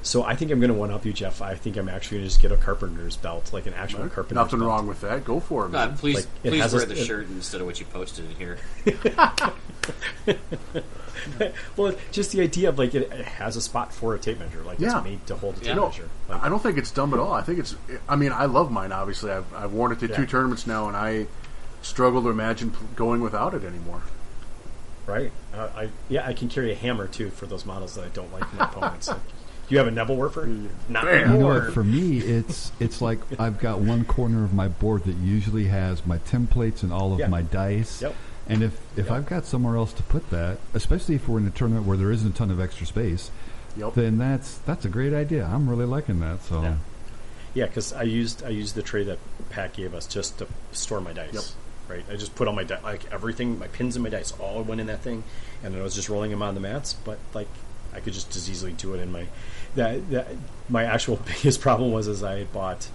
So I think I'm going to one-up you, Jeff. I think I'm actually going to just get a carpenter's belt, like an actual carpenter's belt. Nothing wrong with that. Go for it, man. Please wear the shirt instead of what you posted in here. Well, just the idea of it has a spot for a tape measure, it's made to hold a tape measure. I don't think it's dumb at all. I think I love mine. Obviously, I've worn it to 2 tournaments now, and I struggle to imagine going without it anymore. Right. I can carry a hammer too for those models that I don't like from my opponents. You have a Nebelwerfer? Not you know what, for me, it's like I've got one corner of my board that usually has my templates and all of my dice. Yep. And if I've got somewhere else to put that, especially if we're in a tournament where there isn't a ton of extra space, then that's a great idea. I'm really liking that. So yeah, because I used the tray that Pat gave us just to store my dice. Yep. Right, I just put all my everything, my pins and my dice, all went in that thing, and I was just rolling them on the mats. But like, I could just as easily do it in my. My actual biggest problem was I had bought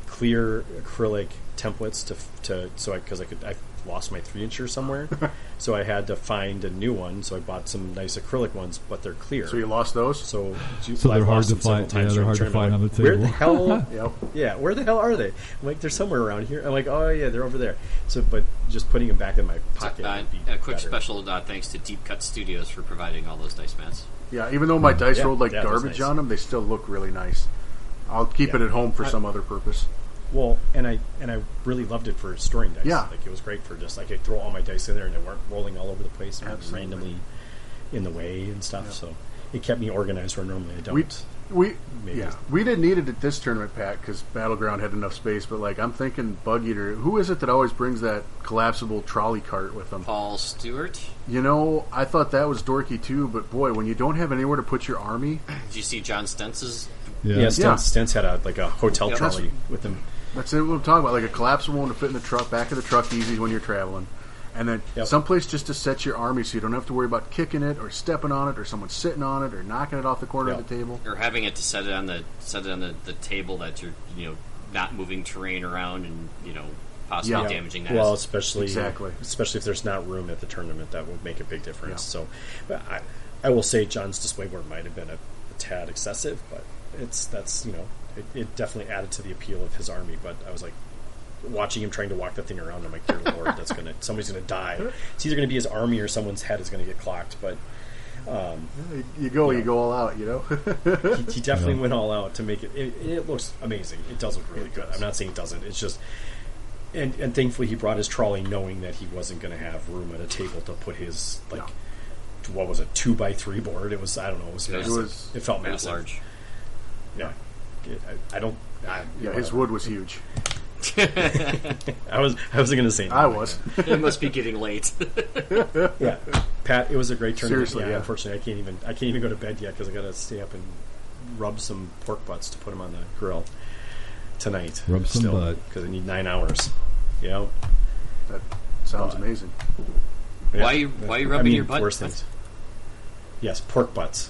clear acrylic templates because I lost my 3-incher somewhere, so I had to find a new one. So I bought some nice acrylic ones, but they're clear. So you lost those? So they're hard to find. Yeah, they're hard to find on the table. Where the hell? Yeah, where the hell are they? I'm like, they're somewhere around here. I'm like, oh yeah, they're over there. So, but just putting them back in my pocket. A quick special thanks to Deep Cut Studios for providing all those dice mats. Yeah, even though my dice rolled like garbage on them, they still look really nice. I'll keep it at home for some other purpose. Well, and I really loved it for storing dice. Yeah. Like, it was great for just, I could throw all my dice in there and they weren't rolling all over the place and randomly in the way and stuff. Yeah. So it kept me organized where normally I don't. We didn't need it at this tournament, Pat, because Battleground had enough space. But like, I'm thinking Bug Eater. Who is it that always brings that collapsible trolley cart with them? Paul Stewart. You know, I thought that was dorky too. But boy, when you don't have anywhere to put your army, did you see John Stentz's? Yeah, Stentz had a hotel trolley with him. That's what I'm talking about, like a collapsible one to fit in the truck, back of the truck easy when you're traveling. And then someplace just to set your army so you don't have to worry about kicking it or stepping on it or someone sitting on it or knocking it off the corner of the table. Or having it to set it on the table that you're not moving terrain around and possibly damaging that. Well, especially if there's not room at the tournament, that would make a big difference. So I will say John's display board might have been a tad excessive, but it definitely added to the appeal of his army. But I was like, watching him trying to walk the thing around, I'm like, dear Lord, somebody's gonna die. It's either gonna be his army or someone's head is gonna get clocked. But you go all out, he definitely went all out to make it. It looks amazing. It does look really good. I'm not saying it doesn't. It's just, and thankfully he brought his trolley knowing that he wasn't going to have room at a table to put his what was it, 2x3 board? It was, I don't know, it was massive. It felt massive. Large. Yeah, his wood was huge. I wasn't going to say anything. I was. It must be getting late. Yeah, Pat, it was a great tournament. Seriously, unfortunately, I can't even go to bed yet because I got to stay up and rub some pork butts to put them on the grill tonight. Rub some butt because I need 9 hours. That sounds amazing. Yeah. Why are you rubbing your butt? Worse things. Yes, pork butts,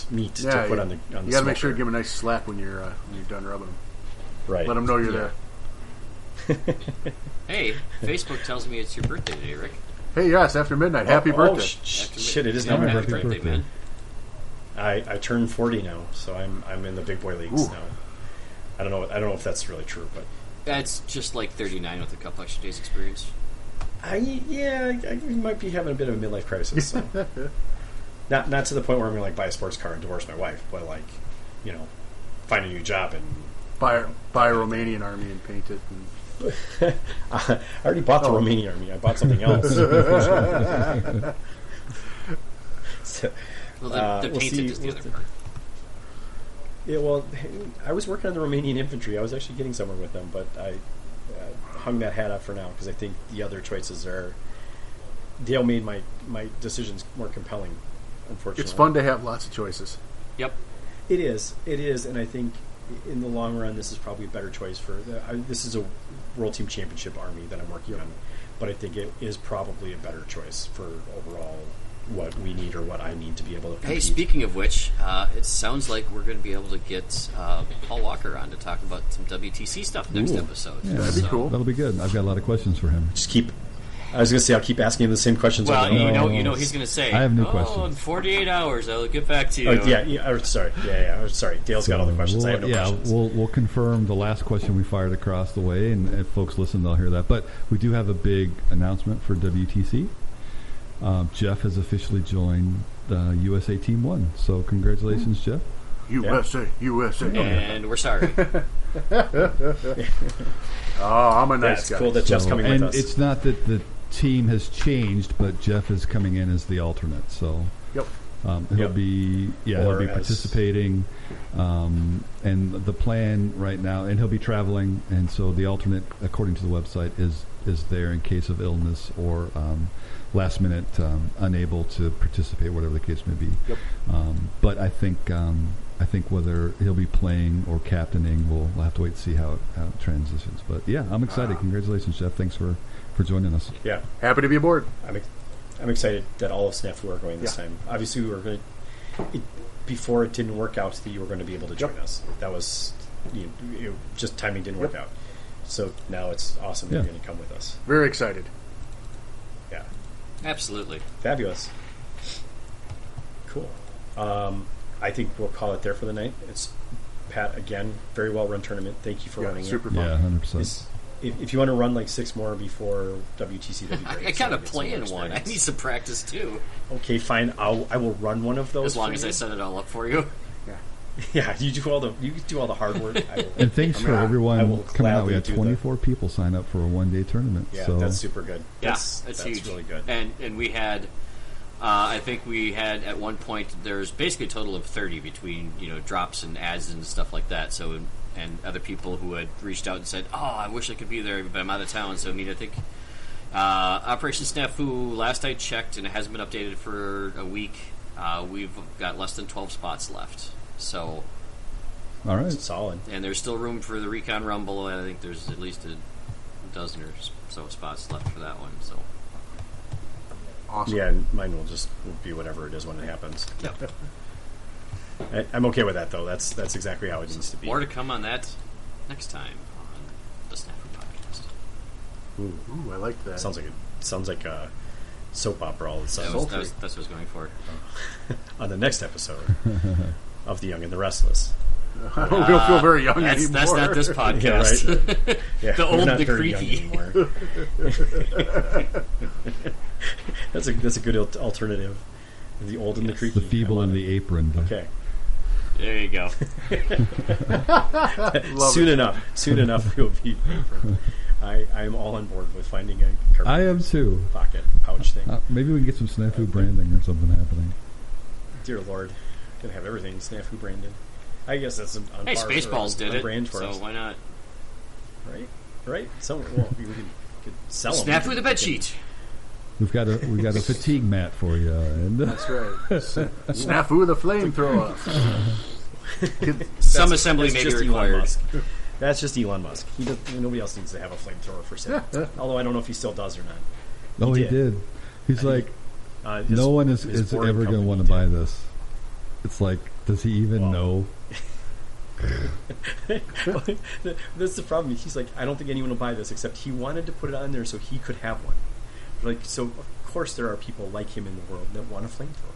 meat to put on the. You got to make sure to give them a nice slap when you're done rubbing them. Right. Let them know you're there. Hey, Facebook tells me it's your birthday today, Rick. Hey, yes, after midnight. Happy birthday! Shit, it is not my birthday, man. I turned 40 now, so I'm in the big boy leagues now. I don't know if that's really true, but that's just like 39 with a couple extra days experience. I might be having a bit of a midlife crisis. So. Not to the point where I'm going to buy a sports car and divorce my wife, but find a new job and buy a Romanian army and paint it. I already bought the Romanian army. I bought something else. The painted is the other part. Yeah, well, I was working on the Romanian infantry. I was actually getting somewhere with them, but I hung that hat up for now because I think the other choices Dale made my decisions more compelling. Unfortunately, it's fun to have lots of choices. Yep, it is, and I think in the long run, this is probably a better choice for. This is a World Team Championship army that I'm working on, but I think it is probably a better choice for overall what we need or what I need to be able to compete. Hey, speaking of which, it sounds like we're going to be able to get Paul Walker on to talk about some WTC stuff next episode. Yeah, that'd be cool. That'll be good. I've got a lot of questions for him. I was going to say, I'll keep asking him the same questions. Well, you know he's going to say, I have new questions. In 48 hours, I'll get back to you. Sorry. Dale's got all the questions. I have no questions. We'll confirm the last question we fired across the way, and if folks listen, they'll hear that. But we do have a big announcement for WTC. Jeff has officially joined the USA Team 1. So congratulations, Jeff. USA. And we're sorry. I'm a nice guy. It's cool that Jeff's coming with us. And it's not that the team has changed, but Jeff is coming in as the alternate. So He'll be participating, and the plan right now, and he'll be traveling, and so the alternate, according to the website, is there in case of illness or last minute unable to participate, whatever the case may be. Yep. But I think whether he'll be playing or captaining, we'll have to wait to see how it transitions. But yeah, I'm excited. Congratulations, Jeff. Thanks for joining us. Yeah, happy to be aboard. I'm excited that all of SNAFU are going this time. Obviously, we were going to, before it didn't work out that you were going to be able to join us. That was just timing didn't work out. So now it's awesome that you're going to come with us. Very excited. Yeah, absolutely fabulous. Cool. I think we'll call it there for the night. It's Pat again. Very well run tournament. Thank you for running super it. fun. Yeah, 100%. If you want to run like 6 more before WTC, that'd be great. I gotta play in one. I need some practice too. Okay, fine. I will run one of those. As long as I set it all up for you. Yeah, you do all the hard work. And thanks for everyone coming out. We had 24 people sign up for a one-day tournament. Yeah, so that's super good. That's huge. Really good. And we had, I think we had at one point. There's basically a total of 30 between drops and ads and stuff like that. So and other people who had reached out and said, "Oh, I wish I could be there, but I'm out of town." So I think Operation SNAFU. Last I checked, and it hasn't been updated for a week. We've got less than 12 spots left. So, all right, solid. And there's still room for the Recon Rumble. I think there's at least a dozen or so spots left for that one. So, awesome. Yeah, and mine will be whatever it is when it happens. Yep. I'm okay with that though. That's exactly how it needs to be. More to come on that next time on the SNAFU podcast. Ooh, I like that. Sounds like a soap opera all of a sudden. That's what I was going for. On the next episode of The Young and the Restless. I don't feel very young anymore. That's not this podcast. Yeah, right. Yeah, the old and the very creaky. That's a good alternative. The old and the creaky. The feeble and the apron. Okay. There you go. Soon enough we'll be apron. I'm all on board with finding a I am too. Pocket pouch thing. Maybe we can get some SNAFU branding or something happening. Dear Lord, gonna have everything SNAFU branded. I guess that's on hey, par Spaceballs did it, brand for so us. Why not? Right. So we could sell them. SNAFU the bed sheet. We've got a fatigue mat for you. And that's right. SNAFU the flamethrower. Some assembly may be required. That's just Elon Musk. Nobody else needs to have a flamethrower for sale. Although I don't know if he still does or not. No, he did. He's no one is ever going to want to buy this. It's like, does he even know? That's the problem. He's like, I don't think anyone will buy this, except he wanted to put it on there so he could have one. So of course there are people like him in the world that want a flamethrower.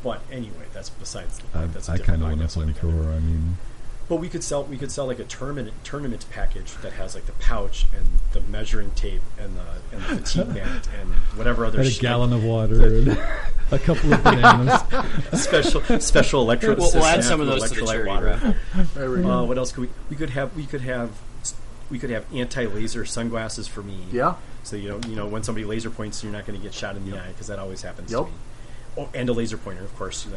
But anyway, that's besides the point. That's I kind of want a flamethrower. I mean, but we could sell like a tournament package that has like the pouch and the measuring tape and the fatigue mat and whatever other. And a gallon of water and a couple of bananas. special electrolyte. We'll add some of those to the charity water. What else could we could have anti-laser sunglasses for me. Yeah. So when somebody laser points, you're not going to get shot in the eye because that always happens to me. Oh, and a laser pointer, of course.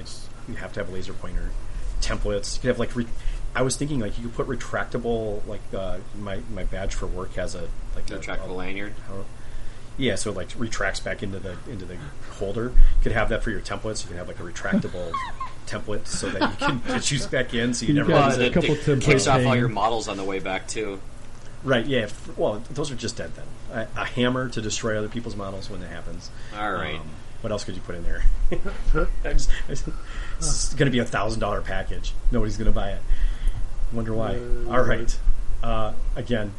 You have to have a laser pointer. Templates. You could have I was thinking you could put retractable my badge for work has a retractable lanyard. Yeah, so it retracts back into the holder. You could have that for your templates. You could have a retractable template so that you can choose back in. So you never. It kicks off all your models on the way back too. Right. Yeah. Well, those are just dead then. A hammer to destroy other people's models when that happens. All right. What else could you put in there? It's going to be $1,000 package. Nobody's going to buy it. Wonder why. All right. Again,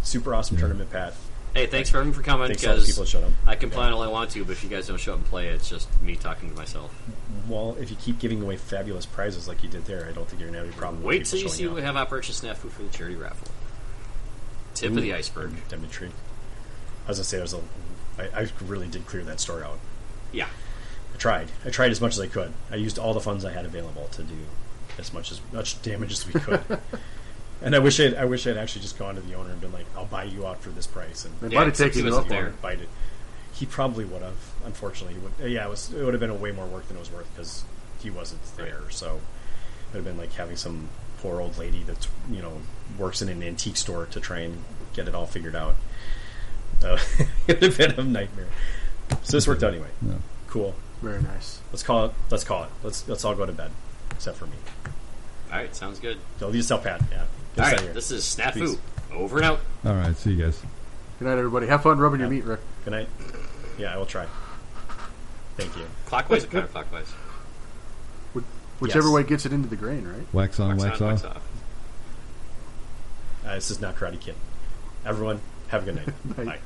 super awesome tournament, Pat. Hey, thanks for coming. Thanks to all the people that showed up. I can plan all I want to, but if you guys don't show up and play, it's just me talking to myself. Well, if you keep giving away fabulous prizes like you did there, I don't think you're going to have any problem. Wait till you see what we have Operation SNAFU for the charity raffle. Tip of the iceberg. Demetri. I was going to say, I really did clear that store out. Yeah. I tried as much as I could. I used all the funds I had available to do as much damage as we could. And I wish I'd actually just gone to the owner and been like, I'll buy you out for this price. And they might have taken it up there. He probably would have. Unfortunately, it would have been a way more work than it was worth because he wasn't there. So it would have been like having some poor old lady that's works in an antique store to try and get it all figured out. It would have been a nightmare. So this worked out anyway. Yeah. Cool. Very nice. Let's call it. Let's all go to bed, except for me. All right, sounds good. So you tell Pat. Yeah. All right, this is SNAFU. Peace. Over and out. All right, see you guys. Good night, everybody. Have fun rubbing your meat, Rick. Good night. Yeah, I will try. Thank you. Clockwise or counterclockwise? Whichever way gets it into the grain, right? Wax on, wax off. This is not Karate Kid. Everyone, have a good night. Night. Bye.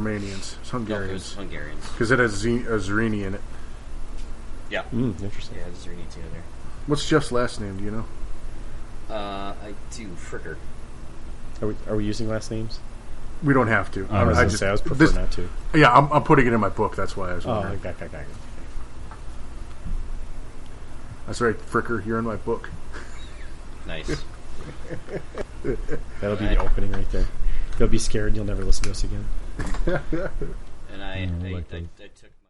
Romanians. It's Hungarians. No, it's Hungarians. Because it has Zerini in it. Yeah. Interesting. Yeah, Zerini together. What's Jeff's last name? Do you know? I do. Fricker. Are we using last names? We don't have to. I was prefer not to. Yeah, I'm putting it in my book. That's why I was wondering. Okay. That's right, Fricker. You're in my book. Nice. That'll be the opening right there. You'll be scared. You'll never listen to us again. And I took